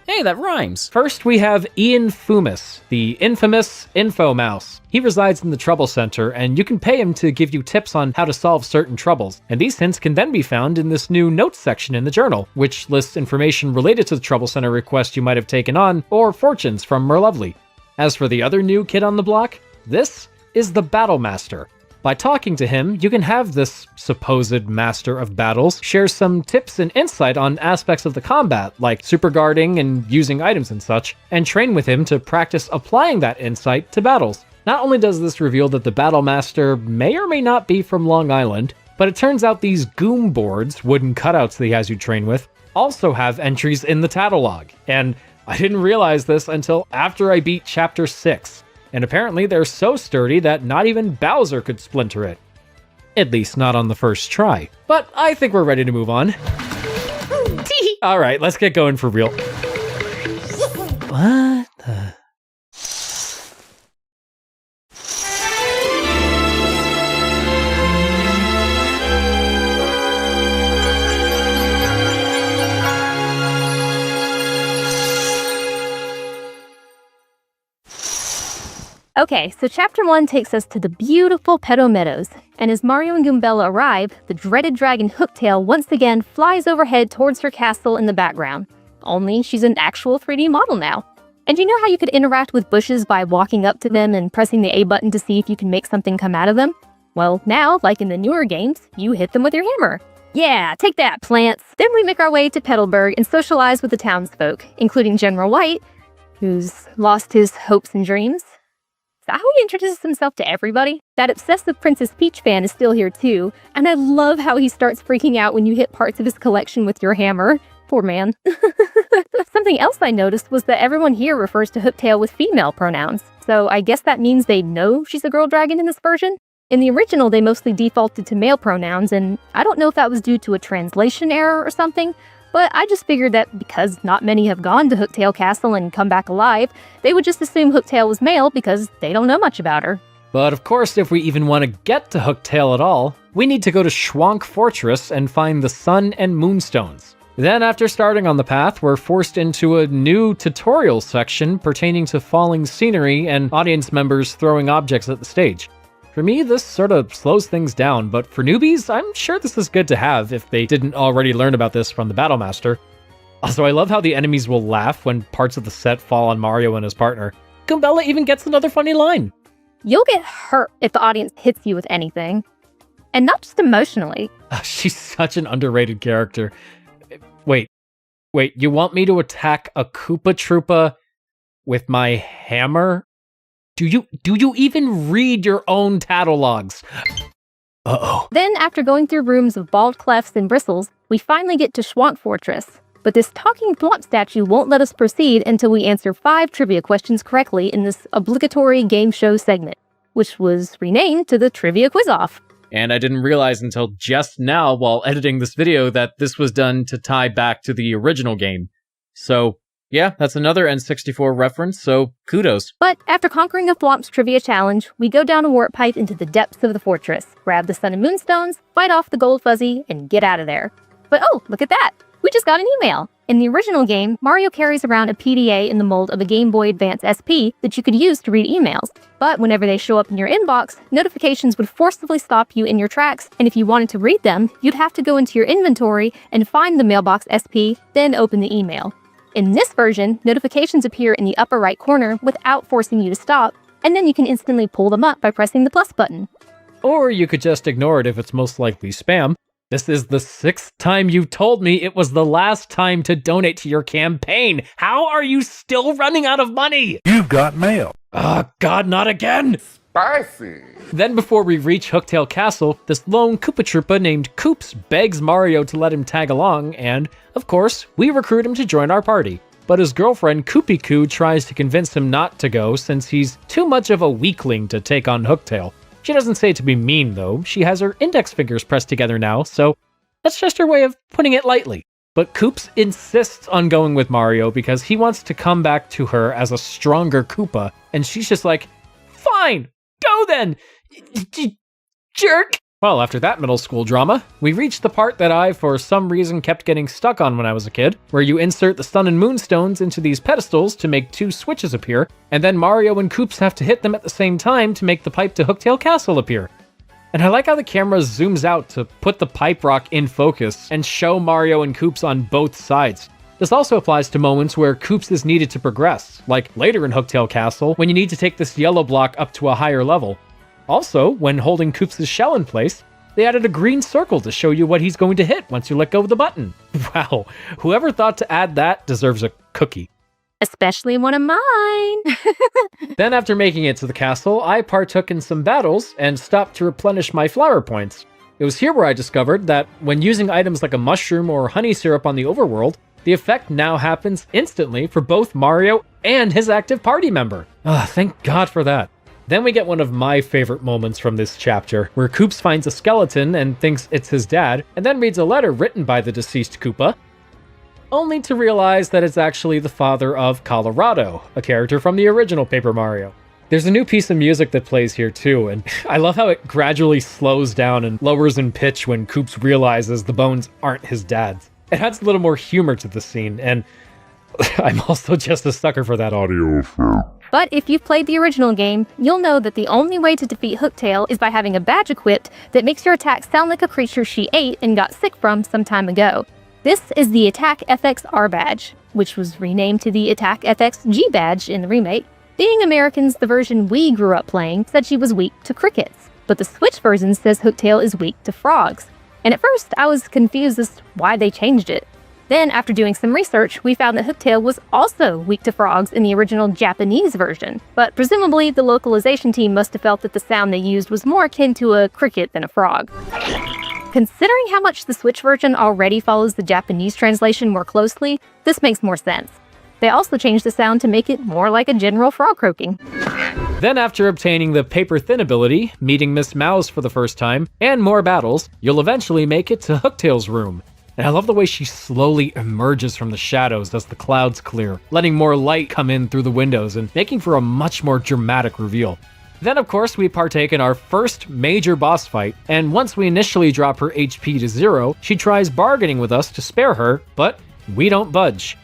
Hey, that rhymes. First, we have Ian Fumis, the infamous Info Mouse. He resides in the Trouble Center, and you can pay him to give you tips on how to solve certain troubles. And these hints can then be found in this new notes section in the journal, which lists information related to the Trouble Center request you might have taken on, or fortunes from Merlovely. As for the other new kid on the block, this is the Battle Master. By talking to him, you can have this supposed master of battles share some tips and insight on aspects of the combat, like super guarding and using items and such, and train with him to practice applying that insight to battles. Not only does this reveal that the Battle Master may or may not be from Long Island, but it turns out these Goom boards, wooden cutouts that he has you train with, also have entries in the Tattlelog. And I didn't realize this until after I beat Chapter 6. And apparently they're so sturdy that not even Bowser could splinter it. At least not on the first try. But I think we're ready to move on. Alright, let's get going for real. What the... Okay, so Chapter 1 takes us to the beautiful Petal Meadows, and as Mario and Goombella arrive, the dreaded dragon Hooktail once again flies overhead towards her castle in the background. Only she's an actual 3D model now. And you know how you could interact with bushes by walking up to them and pressing the A button to see if you can make something come out of them? Well, now, like in the newer games, you hit them with your hammer. Yeah, take that, plants! Then we make our way to Petalburg and socialize with the townsfolk, including General White, who's lost his hopes and dreams. How he introduces himself to everybody. That obsessive Princess Peach fan is still here too, and I love how he starts freaking out when you hit parts of his collection with your hammer. Poor man. Something else I noticed was that everyone here refers to Hooktail with female pronouns, so I guess that means they know she's a girl dragon in this version? In the original, they mostly defaulted to male pronouns, and I don't know if that was due to a translation error or something, but I just figured that because not many have gone to Hooktail Castle and come back alive, they would just assume Hooktail was male because they don't know much about her. But of course, if we even want to get to Hooktail at all, we need to go to Schwank Fortress and find the Sun and Moonstones. Then after starting on the path, we're forced into a new tutorial section pertaining to falling scenery and audience members throwing objects at the stage. For me, this sort of slows things down, but for newbies, I'm sure this is good to have if they didn't already learn about this from the Battlemaster. Also, I love how the enemies will laugh when parts of the set fall on Mario and his partner. Goombella even gets another funny line. You'll get hurt if the audience hits you with anything. And not just emotionally. She's such an underrated character. Wait, you want me to attack a Koopa Troopa with my hammer? Do you even read your own catalogs? Uh-oh. Then, after going through rooms of bald clefts and bristles, we finally get to Schwank Fortress. But this talking Thwomp statue won't let us proceed until we answer 5 trivia questions correctly in this obligatory game show segment, which was renamed to the Trivia Quiz-Off. And I didn't realize until just now while editing this video that this was done to tie back to the original game. So, yeah, that's another N64 reference, so kudos. But after conquering a Thwomp's trivia challenge, we go down a warp pipe into the depths of the fortress, grab the Sun and Moon Stones, fight off the Gold Fuzzy, and get out of there. But oh, look at that! We just got an email! In the original game, Mario carries around a PDA in the mold of a Game Boy Advance SP that you could use to read emails. But whenever they show up in your inbox, notifications would forcibly stop you in your tracks, and if you wanted to read them, you'd have to go into your inventory and find the mailbox SP, then open the email. In this version, notifications appear in the upper right corner without forcing you to stop, and then you can instantly pull them up by pressing the plus button. Or you could just ignore it if it's most likely spam. This is the 6th time you told me it was the last time to donate to your campaign. How are you still running out of money? You've got mail. Oh, God, not again! Spicy. Then before we reach Hooktail Castle, this lone Koopa Troopa named Koops begs Mario to let him tag along, and, of course, we recruit him to join our party. But his girlfriend Koopy Koo tries to convince him not to go since he's too much of a weakling to take on Hooktail. She doesn't say it to be mean, though. She has her index fingers pressed together now, so that's just her way of putting it lightly. But Koops insists on going with Mario because he wants to come back to her as a stronger Koopa, and she's just like, fine, go then, jerk! Well, after that middle school drama, we reached the part that I, for some reason, kept getting stuck on when I was a kid, where you insert the Sun and Moon Stones into these pedestals to make 2 switches appear, and then Mario and Koops have to hit them at the same time to make the pipe to Hooktail Castle appear. And I like how the camera zooms out to put the pipe rock in focus and show Mario and Koops on both sides. This also applies to moments where Koops is needed to progress, like later in Hooktail Castle, when you need to take this yellow block up to a higher level. Also, when holding Koops' shell in place, they added a green circle to show you what he's going to hit once you let go of the button. Wow, whoever thought to add that deserves a cookie. Especially one of mine! Then after making it to the castle, I partook in some battles and stopped to replenish my flower points. It was here where I discovered that when using items like a mushroom or honey syrup on the overworld, the effect now happens instantly for both Mario and his active party member. Thank God for that. Then we get one of my favorite moments from this chapter, where Koops finds a skeleton and thinks it's his dad, and then reads a letter written by the deceased Koopa, only to realize that it's actually the father of Colorado, a character from the original Paper Mario. There's a new piece of music that plays here too, and I love how it gradually slows down and lowers in pitch when Koops realizes the bones aren't his dad's. It adds a little more humor to the scene, and I'm also just a sucker for that audio effect. But if you've played the original game, you'll know that the only way to defeat Hooktail is by having a badge equipped that makes your attack sound like a creature she ate and got sick from some time ago. This is the Attack FX-R badge, which was renamed to the Attack FX-G badge in the remake. Being Americans, the version we grew up playing said she was weak to crickets, but the Switch version says Hooktail is weak to frogs. And at first, I was confused as to why they changed it. Then, after doing some research, we found that Hooktail was also weak to frogs in the original Japanese version, but presumably the localization team must have felt that the sound they used was more akin to a cricket than a frog. Considering how much the Switch version already follows the Japanese translation more closely, this makes more sense. They also changed the sound to make it more like a general frog croaking. Then after obtaining the Paper Thin ability, meeting Miss Mouse for the first time, and more battles, you'll eventually make it to Hooktail's room. And I love the way she slowly emerges from the shadows as the clouds clear, letting more light come in through the windows and making for a much more dramatic reveal. Then of course we partake in our first major boss fight, and once we initially drop her HP to 0, she tries bargaining with us to spare her, but we don't budge.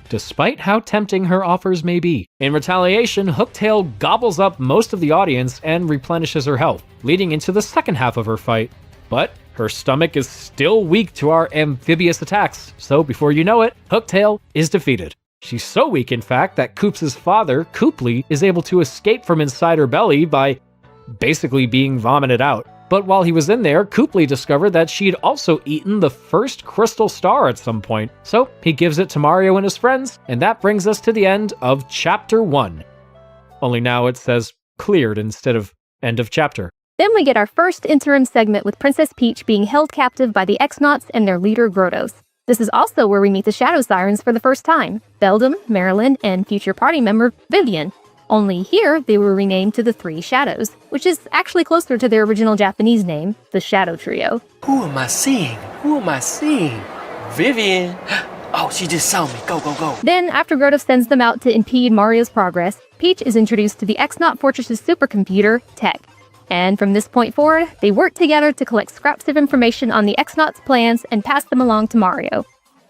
despite how tempting her offers may be. In retaliation, Hooktail gobbles up most of the audience and replenishes her health, leading into the second half of her fight. But her stomach is still weak to our amphibious attacks, so before you know it, Hooktail is defeated. She's so weak, in fact, that Koops' father, Kooply, is able to escape from inside her belly by basically being vomited out. But while he was in there, Kooply discovered that she'd also eaten the first crystal star at some point. So he gives it to Mario and his friends, and that brings us to the end of Chapter 1. Only now it says cleared instead of end of chapter. Then we get our first interim segment with Princess Peach being held captive by the X-Nauts and their leader Grottos. This is also where we meet the Shadow Sirens for the first time, Beldum, Marilyn, and future party member Vivian. Only here, they were renamed to the Three Shadows, which is actually closer to their original Japanese name, the Shadow Trio. Who am I seeing? Who am I seeing? Vivian! Oh, she just saw me. Go, go, go. Then, after Grotto sends them out to impede Mario's progress, Peach is introduced to the X-Naut Fortress's supercomputer, Tech. And from this point forward, they work together to collect scraps of information on the X-Naut's plans and pass them along to Mario.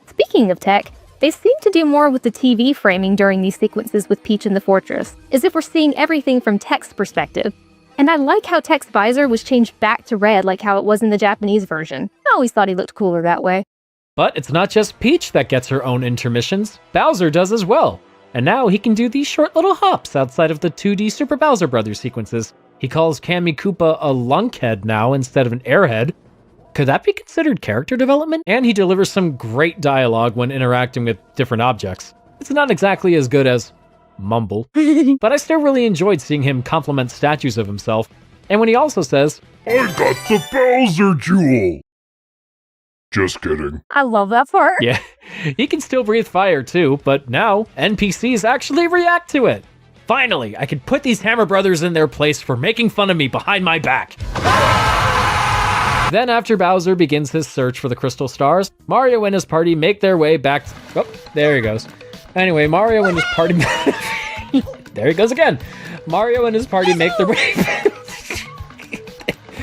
Speaking of Tech, they seem to do more with the TV framing during these sequences with Peach in the fortress, as if we're seeing everything from Tech's perspective. And I like how Tech's visor was changed back to red like how it was in the Japanese version. I always thought he looked cooler that way. But it's not just Peach that gets her own intermissions, Bowser does as well. And now he can do these short little hops outside of the 2D Super Bowser Brothers sequences. He calls Kammy Koopa a lunkhead now instead of an airhead. Could that be considered character development? And he delivers some great dialogue when interacting with different objects. It's not exactly as good as Mumble, but I still really enjoyed seeing him compliment statues of himself. And when he also says, I got the Bowser Jewel! Just kidding. I love that part. Yeah, he can still breathe fire too, but now NPCs actually react to it. Finally, I can put these Hammer Brothers in their place for making fun of me behind my back. Then after Bowser begins his search for the Crystal Stars, Mario and his party make their way back oh, there he goes. Anyway, Mario and his party... there he goes again. Mario and his party make their way...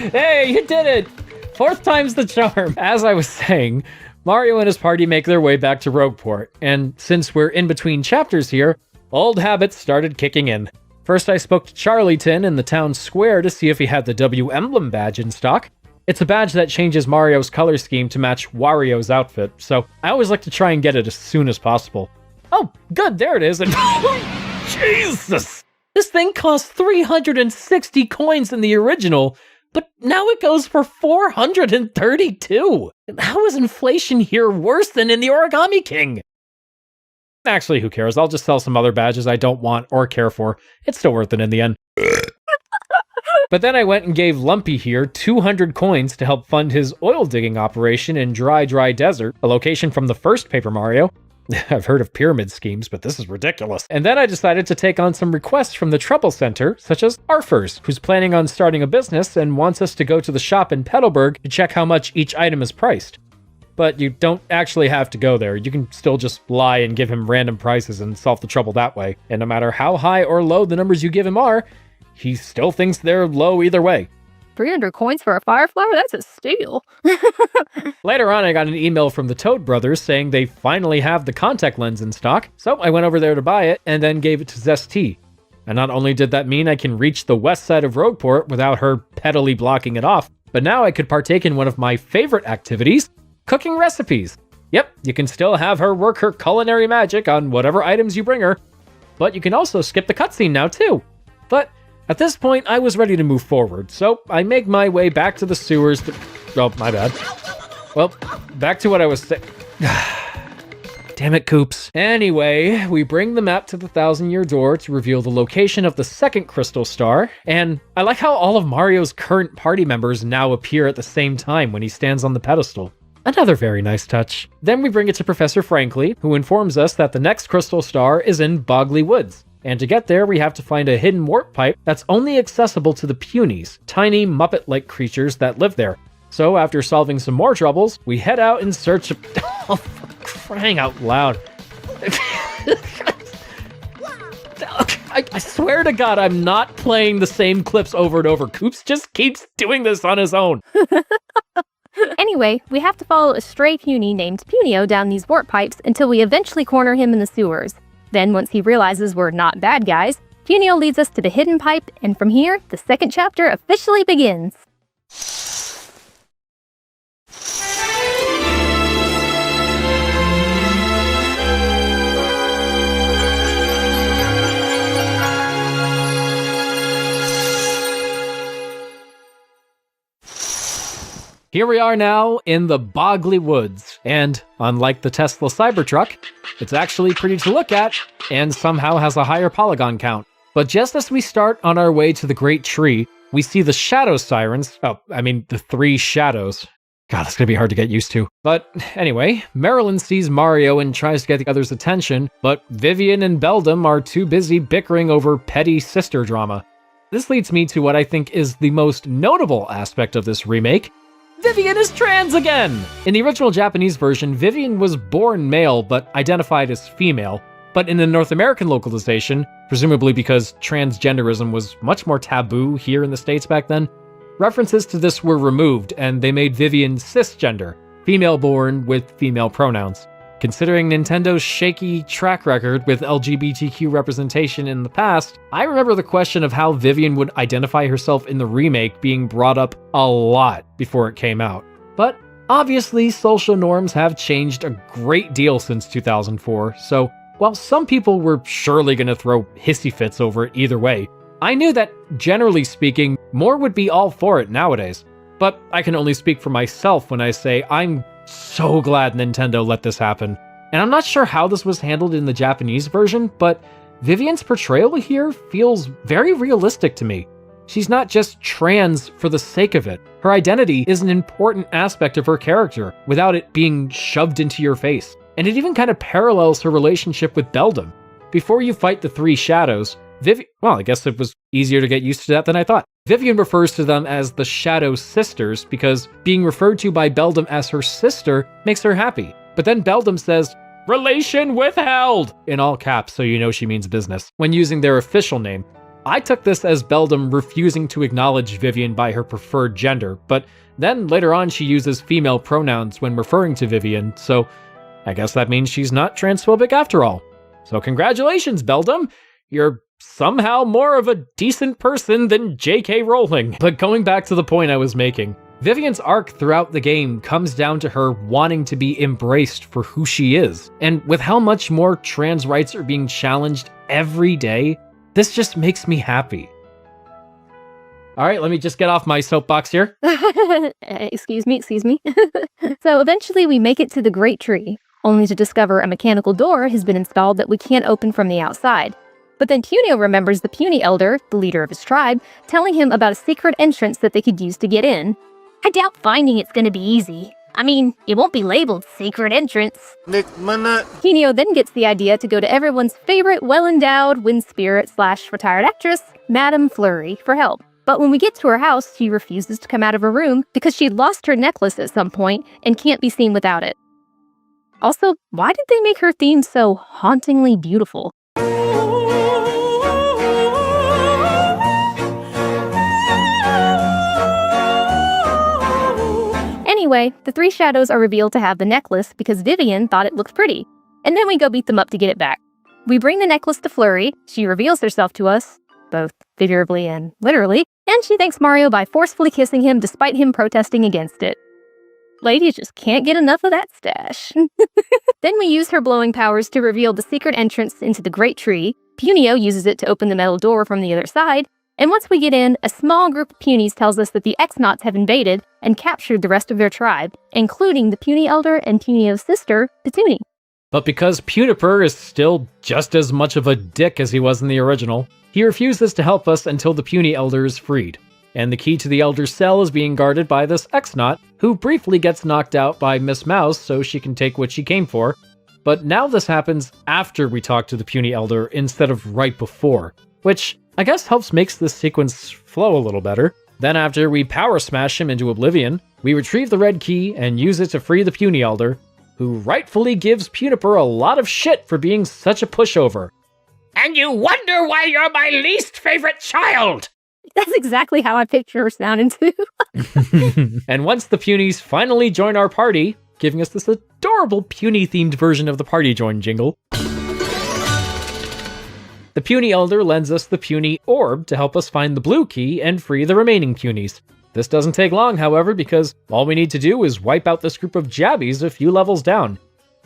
Hey, you did it! 4th time's the charm. As I was saying, Mario and his party make their way back to Rogueport, and since we're in between chapters here, old habits started kicking in. First, I spoke to Charlieton in the town square to see if he had the W Emblem badge in stock. It's a badge that changes Mario's color scheme to match Wario's outfit, so I always like to try and get it as soon as possible. Oh, good, there it is, and Jesus! This thing costs 360 coins in the original, but now it goes for 432! How is inflation here worse than in the Origami King? Actually, who cares? I'll just sell some other badges I don't want or care for. It's still worth it in the end. But then I went and gave Lumpy here 200 coins to help fund his oil digging operation in Dry Desert, a location from the first Paper Mario. I've heard of pyramid schemes, but this is ridiculous. And then I decided to take on some requests from the Trouble Center, such as Arfers, who's planning on starting a business and wants us to go to the shop in Petalburg to check how much each item is priced. But you don't actually have to go there. You can still just lie and give him random prices and solve the trouble that way. And no matter how high or low the numbers you give him are, he still thinks they're low either way. 300 coins for a fire flower? That's a steal. Later on, I got an email from the Toad Brothers saying they finally have the contact lens in stock, so I went over there to buy it and then gave it to Zesty. And not only did that mean I can reach the west side of Rogueport without her pettily blocking it off, but now I could partake in one of my favorite activities, cooking recipes. Yep, you can still have her work her culinary magic on whatever items you bring her, but you can also skip the cutscene now too. But at this point, I was ready to move forward, so I make my way back to the sewers to... Oh, my bad. Well, back to what I was saying. Damn it, Koops. Anyway, we bring the map to the 1,000-year door to reveal the location of the second crystal star, and I like how all of Mario's current party members now appear at the same time when he stands on the pedestal. Another very nice touch. Then we bring it to Professor Frankly, who informs us that the next crystal star is in Bogley Woods. And to get there, we have to find a hidden warp pipe that's only accessible to the Punies, tiny Muppet-like creatures that live there. So after solving some more troubles, we head out in search of... Oh, for crying out loud. I swear to God, I'm not playing the same clips over and over. Koops just keeps doing this on his own. Anyway, we have to follow a stray puny named Punio down these warp pipes until we eventually corner him in the sewers. Then, once he realizes we're not bad guys, Punio leads us to the hidden pipe, and from here, the second chapter officially begins. Here we are now in the Boggly Woods, and unlike the Tesla Cybertruck, it's actually pretty to look at, and somehow has a higher polygon count. But just as we start on our way to the Great Tree, we see the Shadow Sirens, the 3 shadows. God, that's gonna be hard to get used to. But anyway, Marilyn sees Mario and tries to get the others' attention, but Vivian and Beldam are too busy bickering over petty sister drama. This leads me to what I think is the most notable aspect of this remake. Vivian is trans again! In the original Japanese version, Vivian was born male but identified as female. But in the North American localization, presumably because transgenderism was much more taboo here in the States back then, references to this were removed and they made Vivian cisgender, female-born with female pronouns. Considering Nintendo's shaky track record with LGBTQ representation in the past, I remember the question of how Vivian would identify herself in the remake being brought up a lot before it came out. But obviously, social norms have changed a great deal since 2004, so while some people were surely going to throw hissy fits over it either way, I knew that, generally speaking, more would be all for it nowadays. But I can only speak for myself when I say I'm so glad Nintendo let this happen. And I'm not sure how this was handled in the Japanese version, but Vivian's portrayal here feels very realistic to me. She's not just trans for the sake of it. Her identity is an important aspect of her character, without it being shoved into your face. And it even kind of parallels her relationship with Beldam. Before you fight the 3 shadows, well, I guess it was easier to get used to that than I thought. Vivian refers to them as the Shadow Sisters because being referred to by Beldam as her sister makes her happy. But then Beldam says, "Relation withheld!" in all caps, so you know she means business, when using their official name. I took this as Beldam refusing to acknowledge Vivian by her preferred gender, but then later on she uses female pronouns when referring to Vivian, so I guess that means she's not transphobic after all. So congratulations, Beldam! You're somehow more of a decent person than J.K. Rowling. But going back to the point I was making, Vivian's arc throughout the game comes down to her wanting to be embraced for who she is. And with how much more trans rights are being challenged every day, this just makes me happy. Alright, let me just get off my soapbox here. Excuse me. So eventually we make it to the Great Tree, only to discover a mechanical door has been installed that we can't open from the outside. But then Punio remembers the puny elder, the leader of his tribe, telling him about a secret entrance that they could use to get in. I doubt finding it's gonna be easy. I mean, it won't be labeled secret entrance. Punio then gets the idea to go to everyone's favorite well-endowed wind spirit / retired actress, Madame Flurry, for help. But when we get to her house, she refuses to come out of her room because she lost her necklace at some point and can't be seen without it. Also, why did they make her theme so hauntingly beautiful? Anyway, the 3 shadows are revealed to have the necklace because Vivian thought it looked pretty. And then we go beat them up to get it back. We bring the necklace to Flurry, she reveals herself to us, both figuratively and literally, and she thanks Mario by forcefully kissing him despite him protesting against it. Lady just can't get enough of that stash. Then we use her blowing powers to reveal the secret entrance into the Great Tree. Punio uses it to open the metal door from the other side, and once we get in, a small group of punies tells us that the X-Nauts have invaded and captured the rest of their tribe, including the puny elder and Punio's sister, Petuni. But because Puniper is still just as much of a dick as he was in the original, he refuses to help us until the puny elder is freed. And the key to the elder's cell is being guarded by this X-Naut, who briefly gets knocked out by Miss Mouse so she can take what she came for. But now this happens after we talk to the puny elder instead of right before, which I guess helps makes this sequence flow a little better. Then after we power smash him into oblivion, we retrieve the red key and use it to free the puny elder, who rightfully gives Puniper a lot of shit for being such a pushover. And you wonder why you're my least favorite child! That's exactly how I picture her sounding too. And once the Punies finally join our party, giving us this adorable Puny-themed version of the party join jingle, the Puny Elder lends us the Puny Orb to help us find the blue key and free the remaining Punies. This doesn't take long, however, because all we need to do is wipe out this group of Jabbies a few levels down.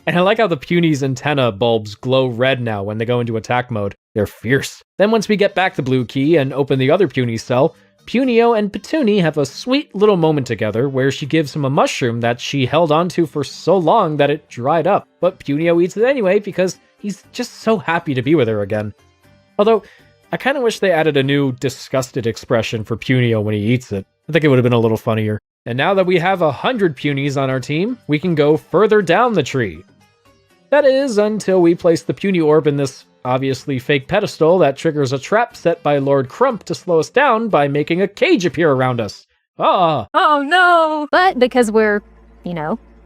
And I like how the Puny's antenna bulbs glow red now when they go into attack mode. They're fierce. Then once we get back the blue key and open the other Puny cell, Punio and Petuni have a sweet little moment together where she gives him a mushroom that she held onto for so long that it dried up. But Punio eats it anyway because he's just so happy to be with her again. Although, I kind of wish they added a new disgusted expression for Punio when he eats it. I think it would have been a little funnier. And now that we have 100 Punies on our team, we can go further down the tree. That is, until we place the Puny Orb in this obviously fake pedestal that triggers a trap set by Lord Crump to slow us down by making a cage appear around us. Ah! Oh no! But because we're,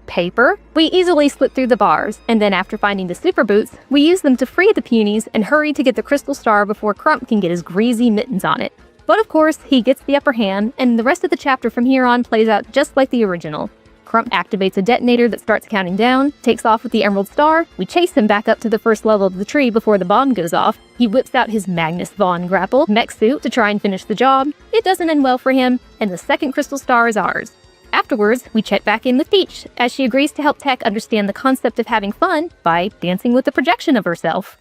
paper, we easily slip through the bars, and then after finding the super boots, we use them to free the Punies and hurry to get the crystal star before Crump can get his greasy mittens on it. But of course, he gets the upper hand, and the rest of the chapter from here on plays out just like the original. Crump activates a detonator that starts counting down, takes off with the Emerald Star, we chase him back up to the first level of the tree before the bomb goes off, he whips out his Magnus Von Grapple mech suit to try and finish the job, it doesn't end well for him, and the second crystal star is ours. Afterwards, we check back in with Peach, as she agrees to help Tech understand the concept of having fun by dancing with the projection of herself.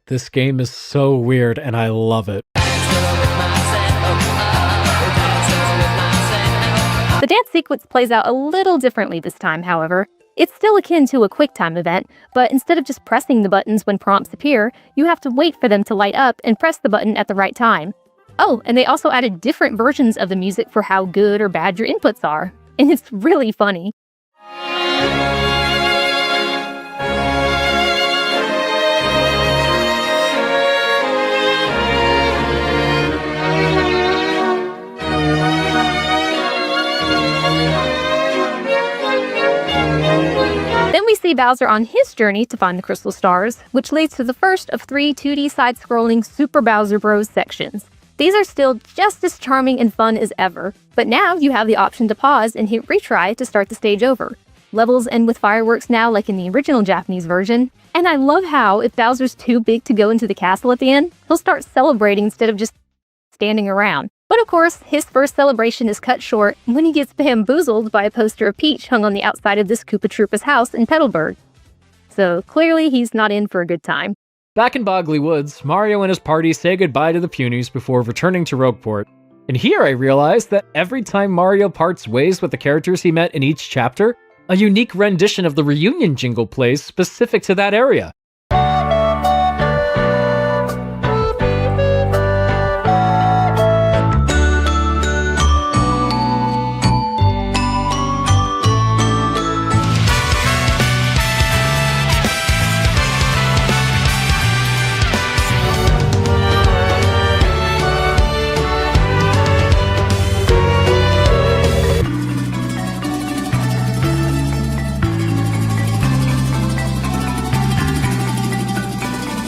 This game is so weird, and I love it. The dance sequence plays out a little differently this time, however. It's still akin to a QuickTime event, but instead of just pressing the buttons when prompts appear, you have to wait for them to light up and press the button at the right time. Oh, and they also added different versions of the music for how good or bad your inputs are. And it's really funny. Then we see Bowser on his journey to find the crystal stars, which leads to the first of 3 2D side-scrolling Super Bowser Bros. Sections. These are still just as charming and fun as ever, but now you have the option to pause and hit retry to start the stage over. Levels end with fireworks now like in the original Japanese version, and I love how, if Bowser's too big to go into the castle at the end, he'll start celebrating instead of just standing around. But of course, his first celebration is cut short when he gets bamboozled by a poster of Peach hung on the outside of this Koopa Troopa's house in Petalburg. So clearly he's not in for a good time. Back in Bogley Woods, Mario and his party say goodbye to the Punies before returning to Rogueport. And here I realized that every time Mario parts ways with the characters he met in each chapter, a unique rendition of the reunion jingle plays specific to that area.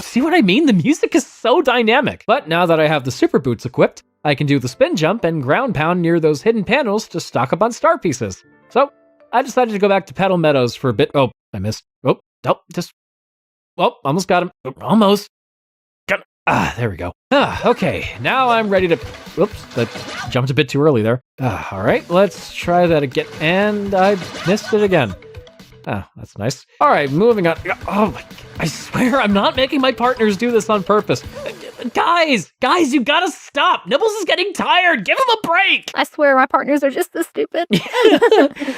See what I mean? The music is so dynamic. But now that I have the super boots equipped, I can do the spin jump and ground pound near those hidden panels to stock up on star pieces. So I decided to go back to Petal Meadows for a bit. Oh, I missed. Oh, almost got him. Almost. There we go. Okay, now I'm ready to... Whoops, that jumped a bit too early there. All right, let's try that again. And I missed it again. That's nice. All right, moving on. Oh my, I swear I'm not making my partners do this on purpose. Guys, you gotta stop. Nibbles is getting tired. Give him a break. I swear my partners are just this stupid.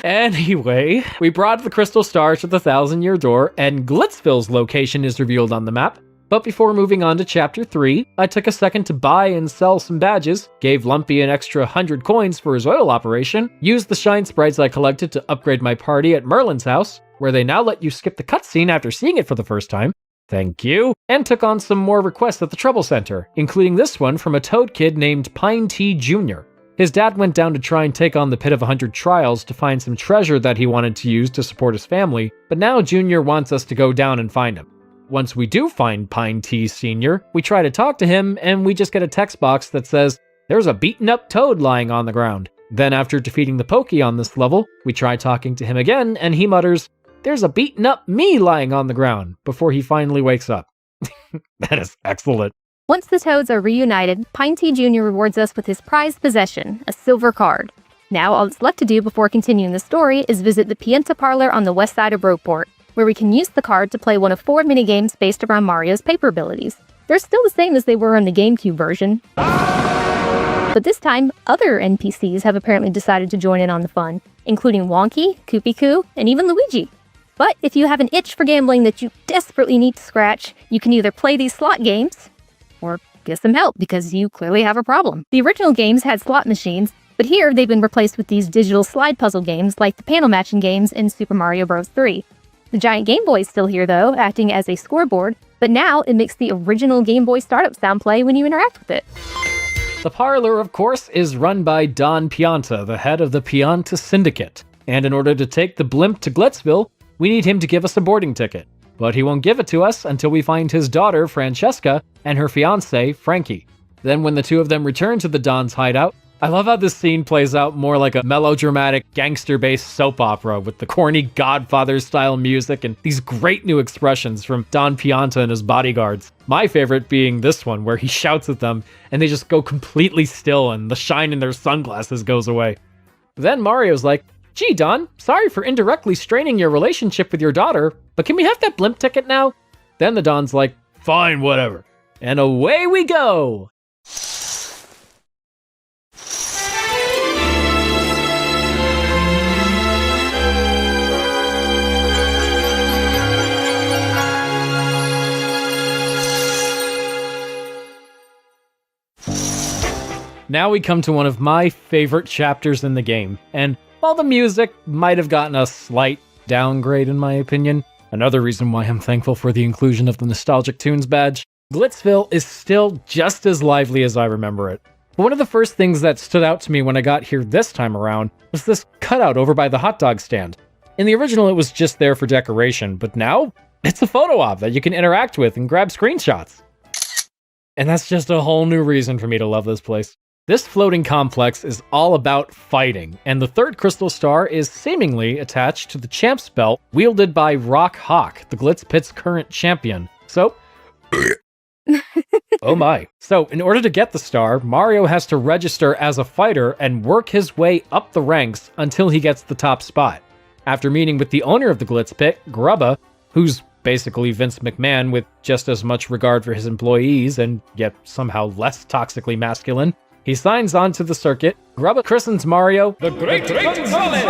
Anyway, we brought the crystal stars to the 1,000-year door, and Glitzville's location is revealed on the map. But before moving on to Chapter 3, I took a second to buy and sell some badges, gave Lumpy an extra 100 coins for his oil operation, used the shine sprites I collected to upgrade my party at Merlin's house, where they now let you skip the cutscene after seeing it for the first time. Thank you. And took on some more requests at the Trouble Center, including this one from a Toad kid named Pine T Jr. His dad went down to try and take on the Pit of 100 Trials to find some treasure that he wanted to use to support his family, but now Jr. wants us to go down and find him. Once we do find Pine T Sr., we try to talk to him, and we just get a text box that says, there's a beaten up Toad lying on the ground. Then after defeating the Pokey on this level, we try talking to him again, and he mutters, there's a beaten up me lying on the ground, before he finally wakes up. That is excellent. Once the Toads are reunited, Pine Tea Jr. rewards us with his prized possession, a silver card. Now all that's left to do before continuing the story is visit the Pienta Parlor on the west side of Rogueport, where we can use the card to play one of 4 minigames based around Mario's paper abilities. They're still the same as they were in the GameCube version. But this time, other NPCs have apparently decided to join in on the fun, including Wonky, Koopy-Koo, and even Luigi. But if you have an itch for gambling that you desperately need to scratch, you can either play these slot games, or get some help because you clearly have a problem. The original games had slot machines, but here they've been replaced with these digital slide puzzle games like the panel matching games in Super Mario Bros. 3. The giant Game Boy is still here though, acting as a scoreboard, but now it makes the original Game Boy startup sound play when you interact with it. The parlor, of course, is run by Don Pianta, the head of the Pianta Syndicate. And in order to take the blimp to Glitzville, we need him to give us a boarding ticket. But he won't give it to us until we find his daughter, Francesca, and her fiancé, Frankie. Then when the two of them return to the Don's hideout, I love how this scene plays out more like a melodramatic, gangster-based soap opera with the corny Godfather-style music and these great new expressions from Don Pianta and his bodyguards. My favorite being this one, where he shouts at them and they just go completely still and the shine in their sunglasses goes away. Then Mario's like, gee, Don, sorry for indirectly straining your relationship with your daughter, but can we have that blimp ticket now? Then the Don's like, fine, whatever. And away we go! Now we come to one of my favorite chapters in the game, and while the music might have gotten a slight downgrade in my opinion, another reason why I'm thankful for the inclusion of the Nostalgic Tunes badge, Glitzville is still just as lively as I remember it. But one of the first things that stood out to me when I got here this time around was this cutout over by the hot dog stand. In the original it was just there for decoration, but now it's a photo op that you can interact with and grab screenshots. And that's just a whole new reason for me to love this place. This floating complex is all about fighting, and the third crystal star is seemingly attached to the champ's belt wielded by Rock Hawk, the Glitz Pit's current champion. So, oh my. So, in order to get the star, Mario has to register as a fighter and work his way up the ranks until he gets the top spot. After meeting with the owner of the Glitz Pit, Grubba, who's basically Vince McMahon with just as much regard for his employees and yet somehow less toxically masculine, he signs on to the circuit, Grubba christens Mario the Great Gonzalez,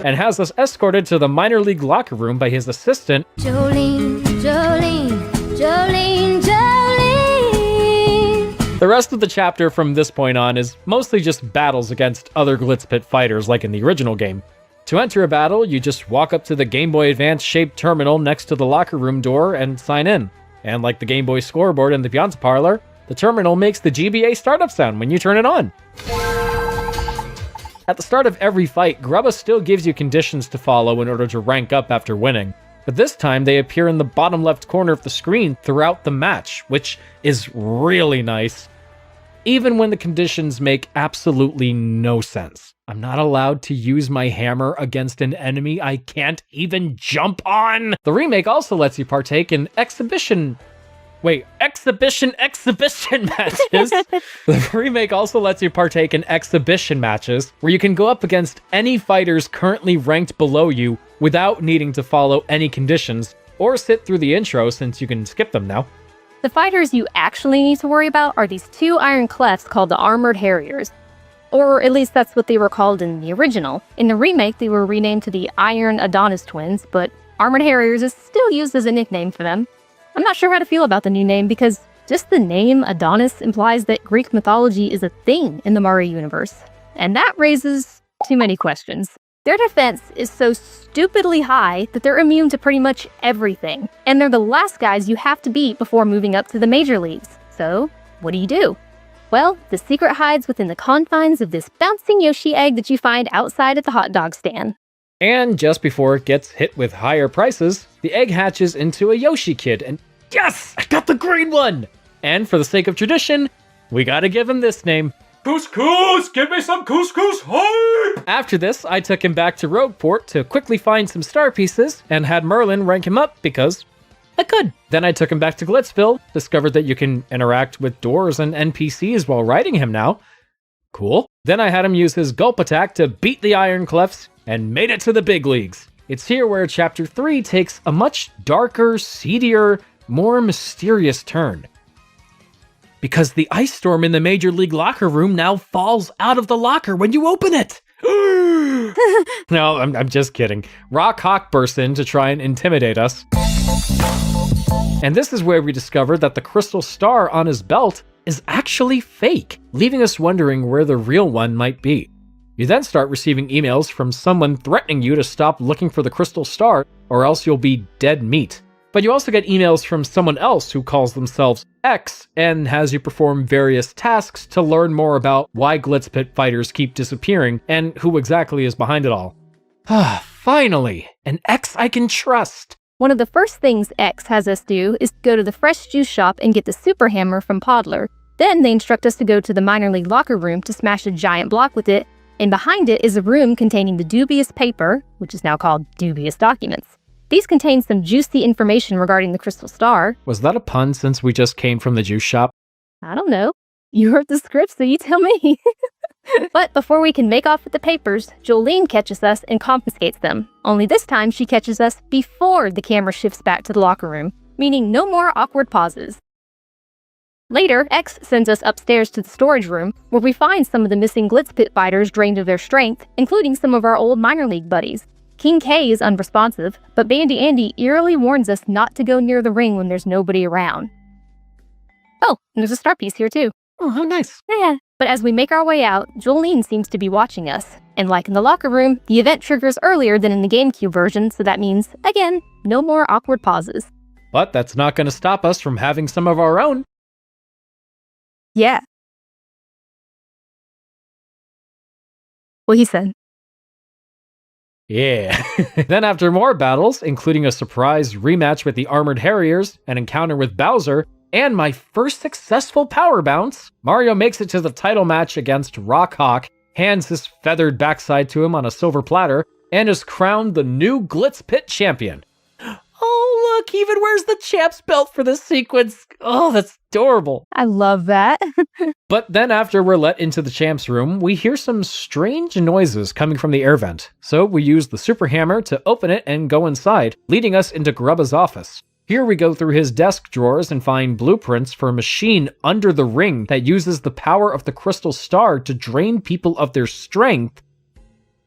and has us escorted to the minor league locker room by his assistant, Jolene, Jolene, Jolene, Jolene. The rest of the chapter from this point on is mostly just battles against other Glitz Pit fighters like in the original game. To enter a battle, you just walk up to the Game Boy Advance shaped terminal next to the locker room door and sign in. And like the Game Boy scoreboard in the Pianta Parlor, the terminal makes the GBA startup sound when you turn it on. At the start of every fight, Grubba still gives you conditions to follow in order to rank up after winning. But this time they appear in the bottom left corner of the screen throughout the match, which is really nice. Even when the conditions make absolutely no sense. I'm not allowed to use my hammer against an enemy I can't even jump on! The remake also lets you partake in exhibition matches. The remake also lets you partake in exhibition matches, where you can go up against any fighters currently ranked below you without needing to follow any conditions, or sit through the intro since you can skip them now. The fighters you actually need to worry about are these 2 iron clefs called the Armored Harriers. Or at least that's what they were called in the original. In the remake, they were renamed to the Iron Adonis Twins, but Armored Harriers is still used as a nickname for them. I'm not sure how to feel about the new name because just the name Adonis implies that Greek mythology is a thing in the Mario universe. And that raises too many questions. Their defense is so stupidly high that they're immune to pretty much everything. And they're the last guys you have to beat before moving up to the major leagues. So, what do? Well, the secret hides within the confines of this bouncing Yoshi egg that you find outside at the hot dog stand. And just before it gets hit with higher prices, the egg hatches into a Yoshi kid, and yes! I got the green one! And for the sake of tradition, we gotta give him this name, Couscous! Give me some couscous hype! After this, I took him back to Rogueport to quickly find some star pieces and had Merlin rank him up because I could. Then I took him back to Glitzville, discovered that you can interact with doors and NPCs while riding him now. Cool. Then I had him use his Gulp attack to beat the Iron Clefs and made it to the big leagues. It's here where Chapter 3 takes a much darker, seedier, more mysterious turn. Because the ice storm in the Major League locker room now falls out of the locker when you open it. No, I'm just kidding. Rock Hawk bursts in to try and intimidate us. And this is where we discover that the crystal star on his belt is actually fake, leaving us wondering where the real one might be. You then start receiving emails from someone threatening you to stop looking for the crystal star, or else you'll be dead meat. But you also get emails from someone else who calls themselves X and has you perform various tasks to learn more about why Glitz Pit fighters keep disappearing and who exactly is behind it all. Finally, an X I can trust. One of the first things X has us do is go to the fresh juice shop and get the super hammer from Podler. Then they instruct us to go to the minor league locker room to smash a giant block with it, and behind it is a room containing the dubious paper, which is now called dubious documents. These contain some juicy information regarding the crystal star. Was that a pun since we just came from the juice shop? I don't know. You wrote the script, so you tell me. But before we can make off with the papers, Jolene catches us and confiscates them. Only this time she catches us before the camera shifts back to the locker room, meaning no more awkward pauses. Later, X sends us upstairs to the storage room, where we find some of the missing Glitz Pit fighters drained of their strength, including some of our old minor league buddies. King K is unresponsive, but Bandy Andy eerily warns us not to go near the ring when there's nobody around. Oh, and there's a star piece here too. Oh, how nice. Yeah. But as we make our way out, Jolene seems to be watching us. And like in the locker room, the event triggers earlier than in the GameCube version, so that means, again, no more awkward pauses. But that's not going to stop us from having some of our own. Yeah. What he said. Yeah. Then after more battles, including a surprise rematch with the Armored Harriers, an encounter with Bowser, and my first successful power bounce, Mario makes it to the title match against Rock Hawk, hands his feathered backside to him on a silver platter, and is crowned the new Glitz Pit champion. Oh, look, he even wears the champ's belt for this sequence. Oh, that's adorable. I love that. But then after we're let into the champ's room, we hear some strange noises coming from the air vent. So we use the super hammer to open it and go inside, leading us into Grubba's office. Here we go through his desk drawers and find blueprints for a machine under the ring that uses the power of the crystal star to drain people of their strength,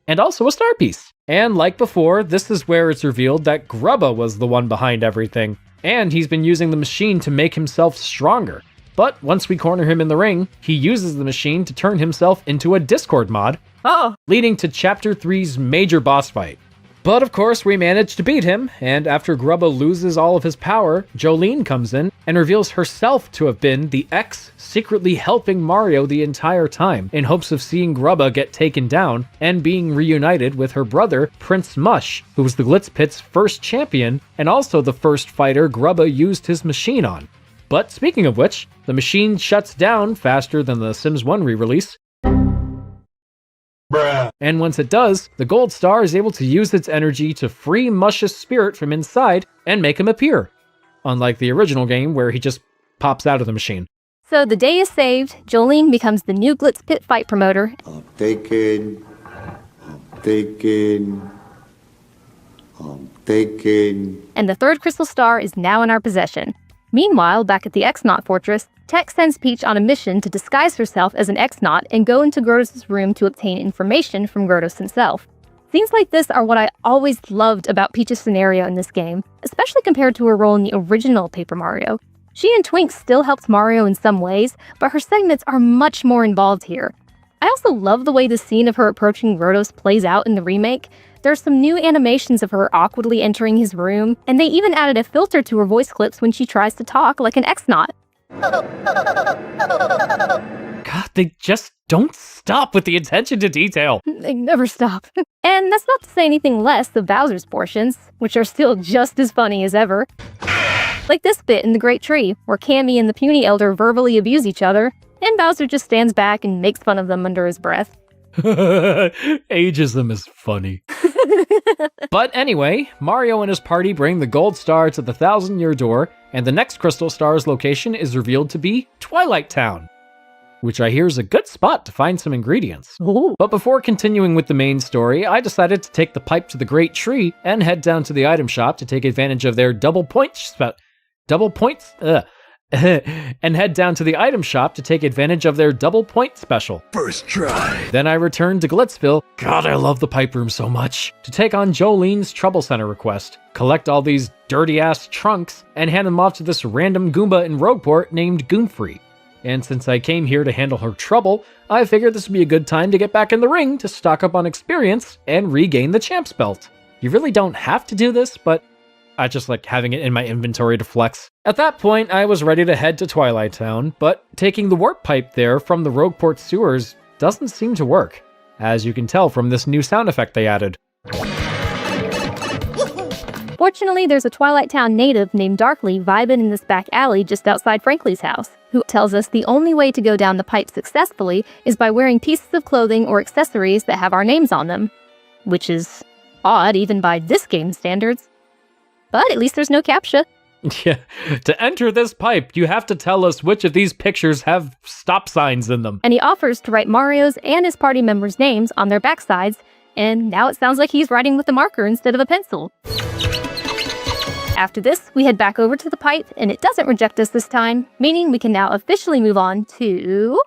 and also a star piece. And like before, this is where it's revealed that Grubba was the one behind everything, and he's been using the machine to make himself stronger. But once we corner him in the ring, he uses the machine to turn himself into a Discord mod, leading to Chapter 3's major boss fight. But of course, we manage to beat him, and after Grubba loses all of his power, Jolene comes in and reveals herself to have been the X secretly helping Mario the entire time, in hopes of seeing Grubba get taken down and being reunited with her brother, Prince Mush, who was the Glitz Pit's first champion, and also the first fighter Grubba used his machine on. But speaking of which, the machine shuts down faster than the Sims 1 re-release. Bruh. And once it does, the gold star is able to use its energy to free Mush's spirit from inside and make him appear. Unlike the original game where he just pops out of the machine. So the day is saved, Jolene becomes the new Glitz Pit fight promoter. I'm thinking. And the third crystal star is now in our possession. Meanwhile, back at the X-Naut Fortress, Tech sends Peach on a mission to disguise herself as an X-Naut and go into Grotos' room to obtain information from Grotos himself. Scenes like this are what I always loved about Peach's scenario in this game, especially compared to her role in the original Paper Mario. She and Twink still helped Mario in some ways, but her segments are much more involved here. I also love the way the scene of her approaching Grotos plays out in the remake. There's some new animations of her awkwardly entering his room, and they even added a filter to her voice clips when she tries to talk like an X-Naut. God, they just don't stop with the attention to detail. They never stop. And that's not to say anything less of Bowser's portions, which are still just as funny as ever. Like this bit in The Great Tree, where Cammy and the Puny Elder verbally abuse each other, and Bowser just stands back and makes fun of them under his breath. Ageism is funny. But anyway, Mario and his party bring the gold star to the 1,000-year door, and the next crystal star's location is revealed to be Twilight Town, which I hear is a good spot to find some ingredients. Ooh. But before continuing with the main story, I decided to take the pipe to the Great Tree and head down to the item shop to take advantage of their and head down to the item shop to take advantage of their double point special. First try. Then I returned to Glitzville, God I love the pipe room so much, to take on Jolene's Trouble Center request, collect all these dirty ass trunks, and hand them off to this random Goomba in Rogueport named Goomfree. And since I came here to handle her trouble, I figured this would be a good time to get back in the ring to stock up on experience and regain the champ's belt. You really don't have to do this, but I just like having it in my inventory to flex. At that point, I was ready to head to Twilight Town, but taking the warp pipe there from the Rogueport sewers doesn't seem to work, as you can tell from this new sound effect they added. Fortunately, there's a Twilight Town native named Darkly vibing in this back alley just outside Frankly's house, who tells us the only way to go down the pipe successfully is by wearing pieces of clothing or accessories that have our names on them. Which is odd even by this game's standards. But at least there's no CAPTCHA. Yeah, to enter this pipe, you have to tell us which of these pictures have stop signs in them. And he offers to write Mario's and his party members' names on their backsides, and now it sounds like he's writing with a marker instead of a pencil. After this, we head back over to the pipe, and it doesn't reject us this time, meaning we can now officially move on to...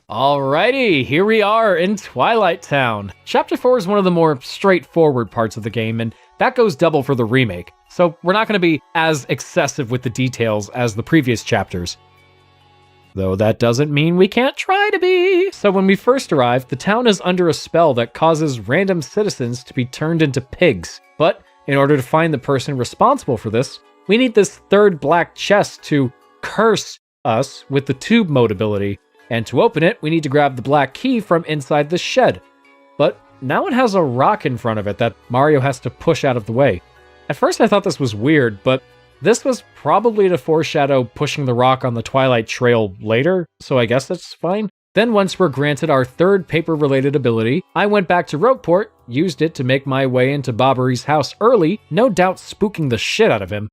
Alrighty, here we are in Twilight Town. Chapter 4 is one of the more straightforward parts of the game, and that goes double for the remake, so we're not going to be as excessive with the details as the previous chapters. Though that doesn't mean we can't try to be. So when we first arrive, the town is under a spell that causes random citizens to be turned into pigs. But in order to find the person responsible for this, we need this third black chest to curse us with the tube mode ability. And to open it, we need to grab the black key from inside the shed. But now it has a rock in front of it that Mario has to push out of the way. At first I thought this was weird, but this was probably to foreshadow pushing the rock on the Twilight Trail later, so I guess that's fine. Then once we're granted our third paper-related ability, I went back to Rogueport, used it to make my way into Bobbery's house early, no doubt spooking the shit out of him,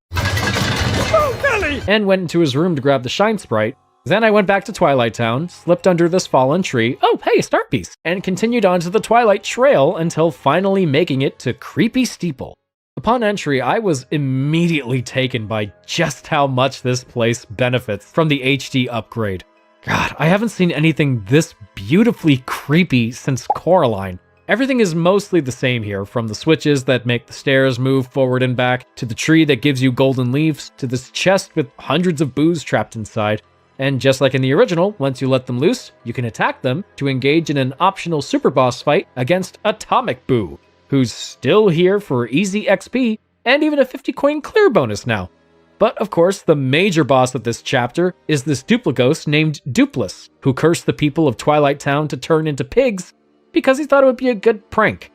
and went into his room to grab the Shine Sprite. Then I went back to Twilight Town, slipped under this fallen tree, oh hey, start piece, and continued on to the Twilight Trail until finally making it to Creepy Steeple. Upon entry, I was immediately taken by just how much this place benefits from the HD upgrade. God, I haven't seen anything this beautifully creepy since Coraline. Everything is mostly the same here, from the switches that make the stairs move forward and back, to the tree that gives you golden leaves, to this chest with hundreds of boos trapped inside. And just like in the original, once you let them loose, you can attack them to engage in an optional super boss fight against Atomic Boo, who's still here for easy XP and even a 50 coin clear bonus now. But of course, the major boss of this chapter is this Duplighost named Dupless, who cursed the people of Twilight Town to turn into pigs because he thought it would be a good prank.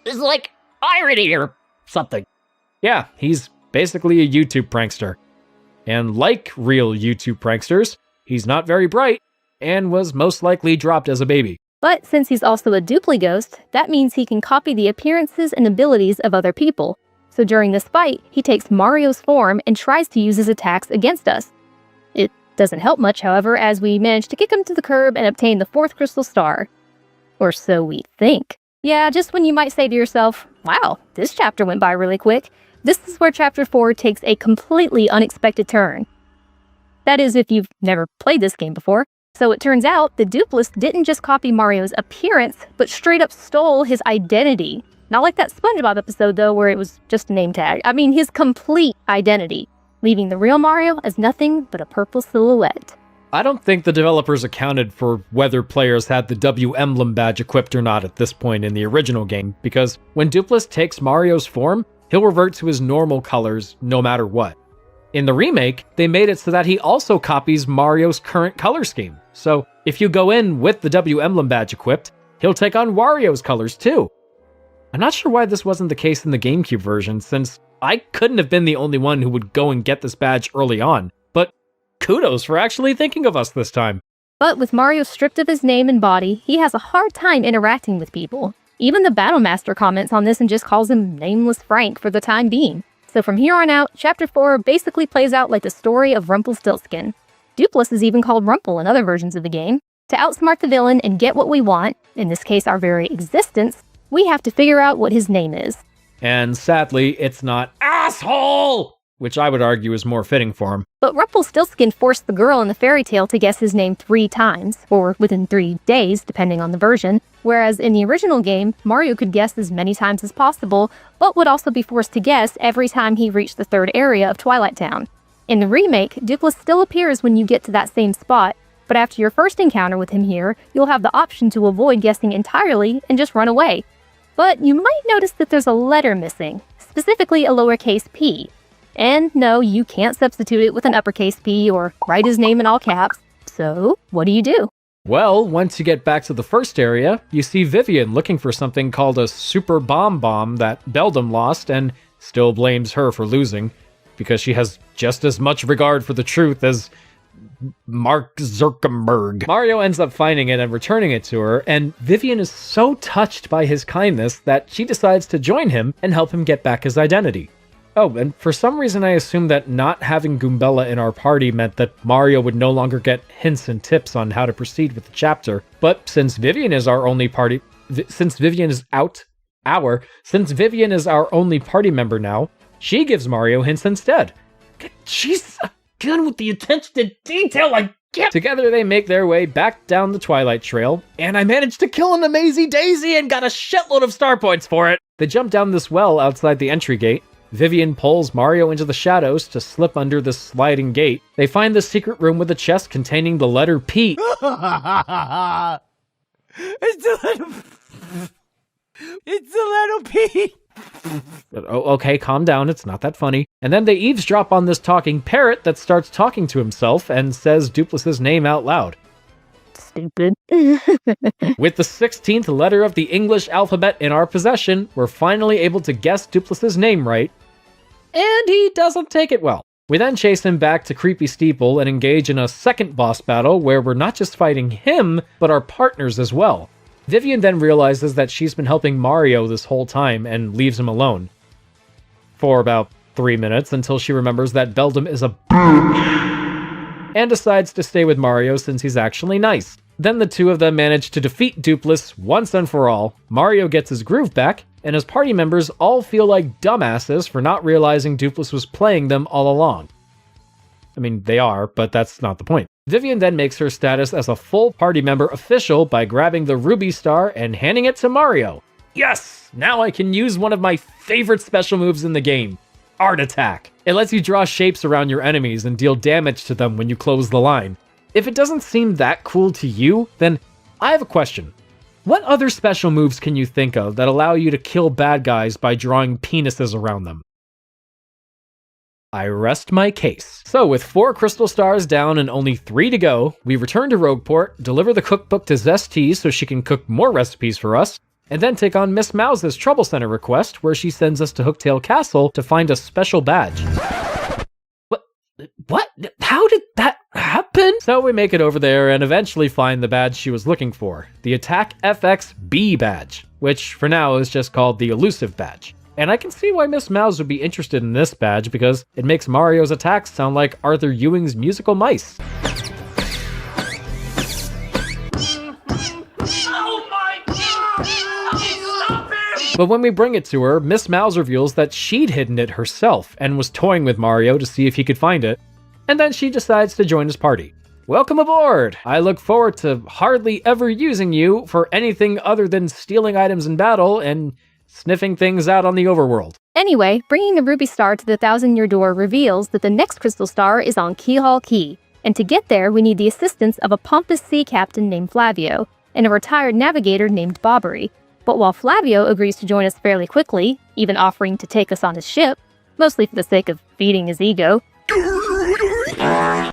It's like irony or something. Yeah, he's basically a YouTube prankster. And like real YouTube pranksters, he's not very bright, and was most likely dropped as a baby. But since he's also a Duplighost, that means he can copy the appearances and abilities of other people. So during this fight, he takes Mario's form and tries to use his attacks against us. It doesn't help much, however, as we manage to kick him to the curb and obtain the 4th crystal star. Or so we think. Yeah, just when you might say to yourself, wow, this chapter went by really quick, this is where Chapter 4 takes a completely unexpected turn. That is, if you've never played this game before. So it turns out the Dupless didn't just copy Mario's appearance, but straight up stole his identity. Not like that SpongeBob episode, though, where it was just a name tag. I mean, his complete identity, leaving the real Mario as nothing but a purple silhouette. I don't think the developers accounted for whether players had the W emblem badge equipped or not at this point in the original game, because when Dupless takes Mario's form, he'll revert to his normal colors no matter what. In the remake, they made it so that he also copies Mario's current color scheme. So if you go in with the W emblem badge equipped, he'll take on Wario's colors too. I'm not sure why this wasn't the case in the GameCube version, since I couldn't have been the only one who would go and get this badge early on, but kudos for actually thinking of us this time. But with Mario stripped of his name and body, he has a hard time interacting with people. Even the Battlemaster comments on this and just calls him Nameless Frank for the time being. So from here on out, Chapter 4 basically plays out like the story of Rumpelstiltskin. Dupless is even called Rumple in other versions of the game. To outsmart the villain and get what we want, in this case our very existence, we have to figure out what his name is. And sadly, it's not asshole, which I would argue is more fitting for him. But Rumpelstiltskin forced the girl in the fairy tale to guess his name 3 times, or within 3 days, depending on the version, whereas in the original game, Mario could guess as many times as possible, but would also be forced to guess every time he reached the 3rd area of Twilight Town. In the remake, Dupless still appears when you get to that same spot, but after your first encounter with him here, you'll have the option to avoid guessing entirely and just run away. But you might notice that there's a letter missing, specifically a lowercase p. And no, you can't substitute it with an uppercase P or write his name in all caps. So, what do? Well, once you get back to the first area, you see Vivian looking for something called a super bomb that Beldum lost and still blames her for losing, because she has just as much regard for the truth as Mark Zuckerberg. Mario ends up finding it and returning it to her, and Vivian is so touched by his kindness that she decides to join him and help him get back his identity. Oh, and for some reason I assumed that not having Goombella in our party meant that Mario would no longer get hints and tips on how to proceed with the chapter. But since Vivian is our only party... Since Vivian is our only party member now, she gives Mario hints instead. She's good with the attention to detail I get! Together they make their way back down the Twilight Trail, and I managed to kill an Amazy Daisy and got a shitload of star points for it! They jump down this well outside the entry gate. Vivian pulls Mario into the shadows to slip under the sliding gate. They find the secret room with a chest containing the letter P. It's a little P. Okay, calm down, it's not that funny. And then they eavesdrop on this talking parrot that starts talking to himself and says Dupless's name out loud. Stupid. With the 16th letter of the English alphabet in our possession, we're finally able to guess Dupless's name right. And he doesn't take it well. We then chase him back to Creepy Steeple and engage in a second boss battle where we're not just fighting him, but our partners as well. Vivian then realizes that she's been helping Mario this whole time and leaves him alone. For about 3 minutes until she remembers that Beldum is a and decides to stay with Mario since he's actually nice. Then the two of them manage to defeat Dupless once and for all. Mario gets his groove back, and his party members all feel like dumbasses for not realizing Dupless was playing them all along. I mean, they are, but that's not the point. Vivian then makes her status as a full party member official by grabbing the Ruby Star and handing it to Mario. Yes! Now I can use one of my favorite special moves in the game. Art Attack. It lets you draw shapes around your enemies and deal damage to them when you close the line. If it doesn't seem that cool to you, then I have a question. What other special moves can you think of that allow you to kill bad guys by drawing penises around them? I rest my case. So with 4 crystal stars down and only 3 to go, we return to Rogueport, deliver the cookbook to Zesty so she can cook more recipes for us, and then take on Miss Mouse's Trouble Center request where she sends us to Hooktail Castle to find a special badge. What? How did that happen? So we make it over there and eventually find the badge she was looking for, the Attack FX B badge, which for now is just called the Elusive badge. And I can see why Miss Mouse would be interested in this badge because it makes Mario's attacks sound like Arthur Ewing's musical mice. But when we bring it to her, Miss Mouse reveals that she'd hidden it herself and was toying with Mario to see if he could find it, and then she decides to join his party. Welcome aboard! I look forward to hardly ever using you for anything other than stealing items in battle and sniffing things out on the overworld. Anyway, bringing the Ruby Star to the Thousand-Year Door reveals that the next crystal star is on Keyhall Key, and to get there we need the assistance of a pompous sea captain named Flavio, and a retired navigator named Bobbery. But while Flavio agrees to join us fairly quickly, even offering to take us on his ship, mostly for the sake of feeding his ego,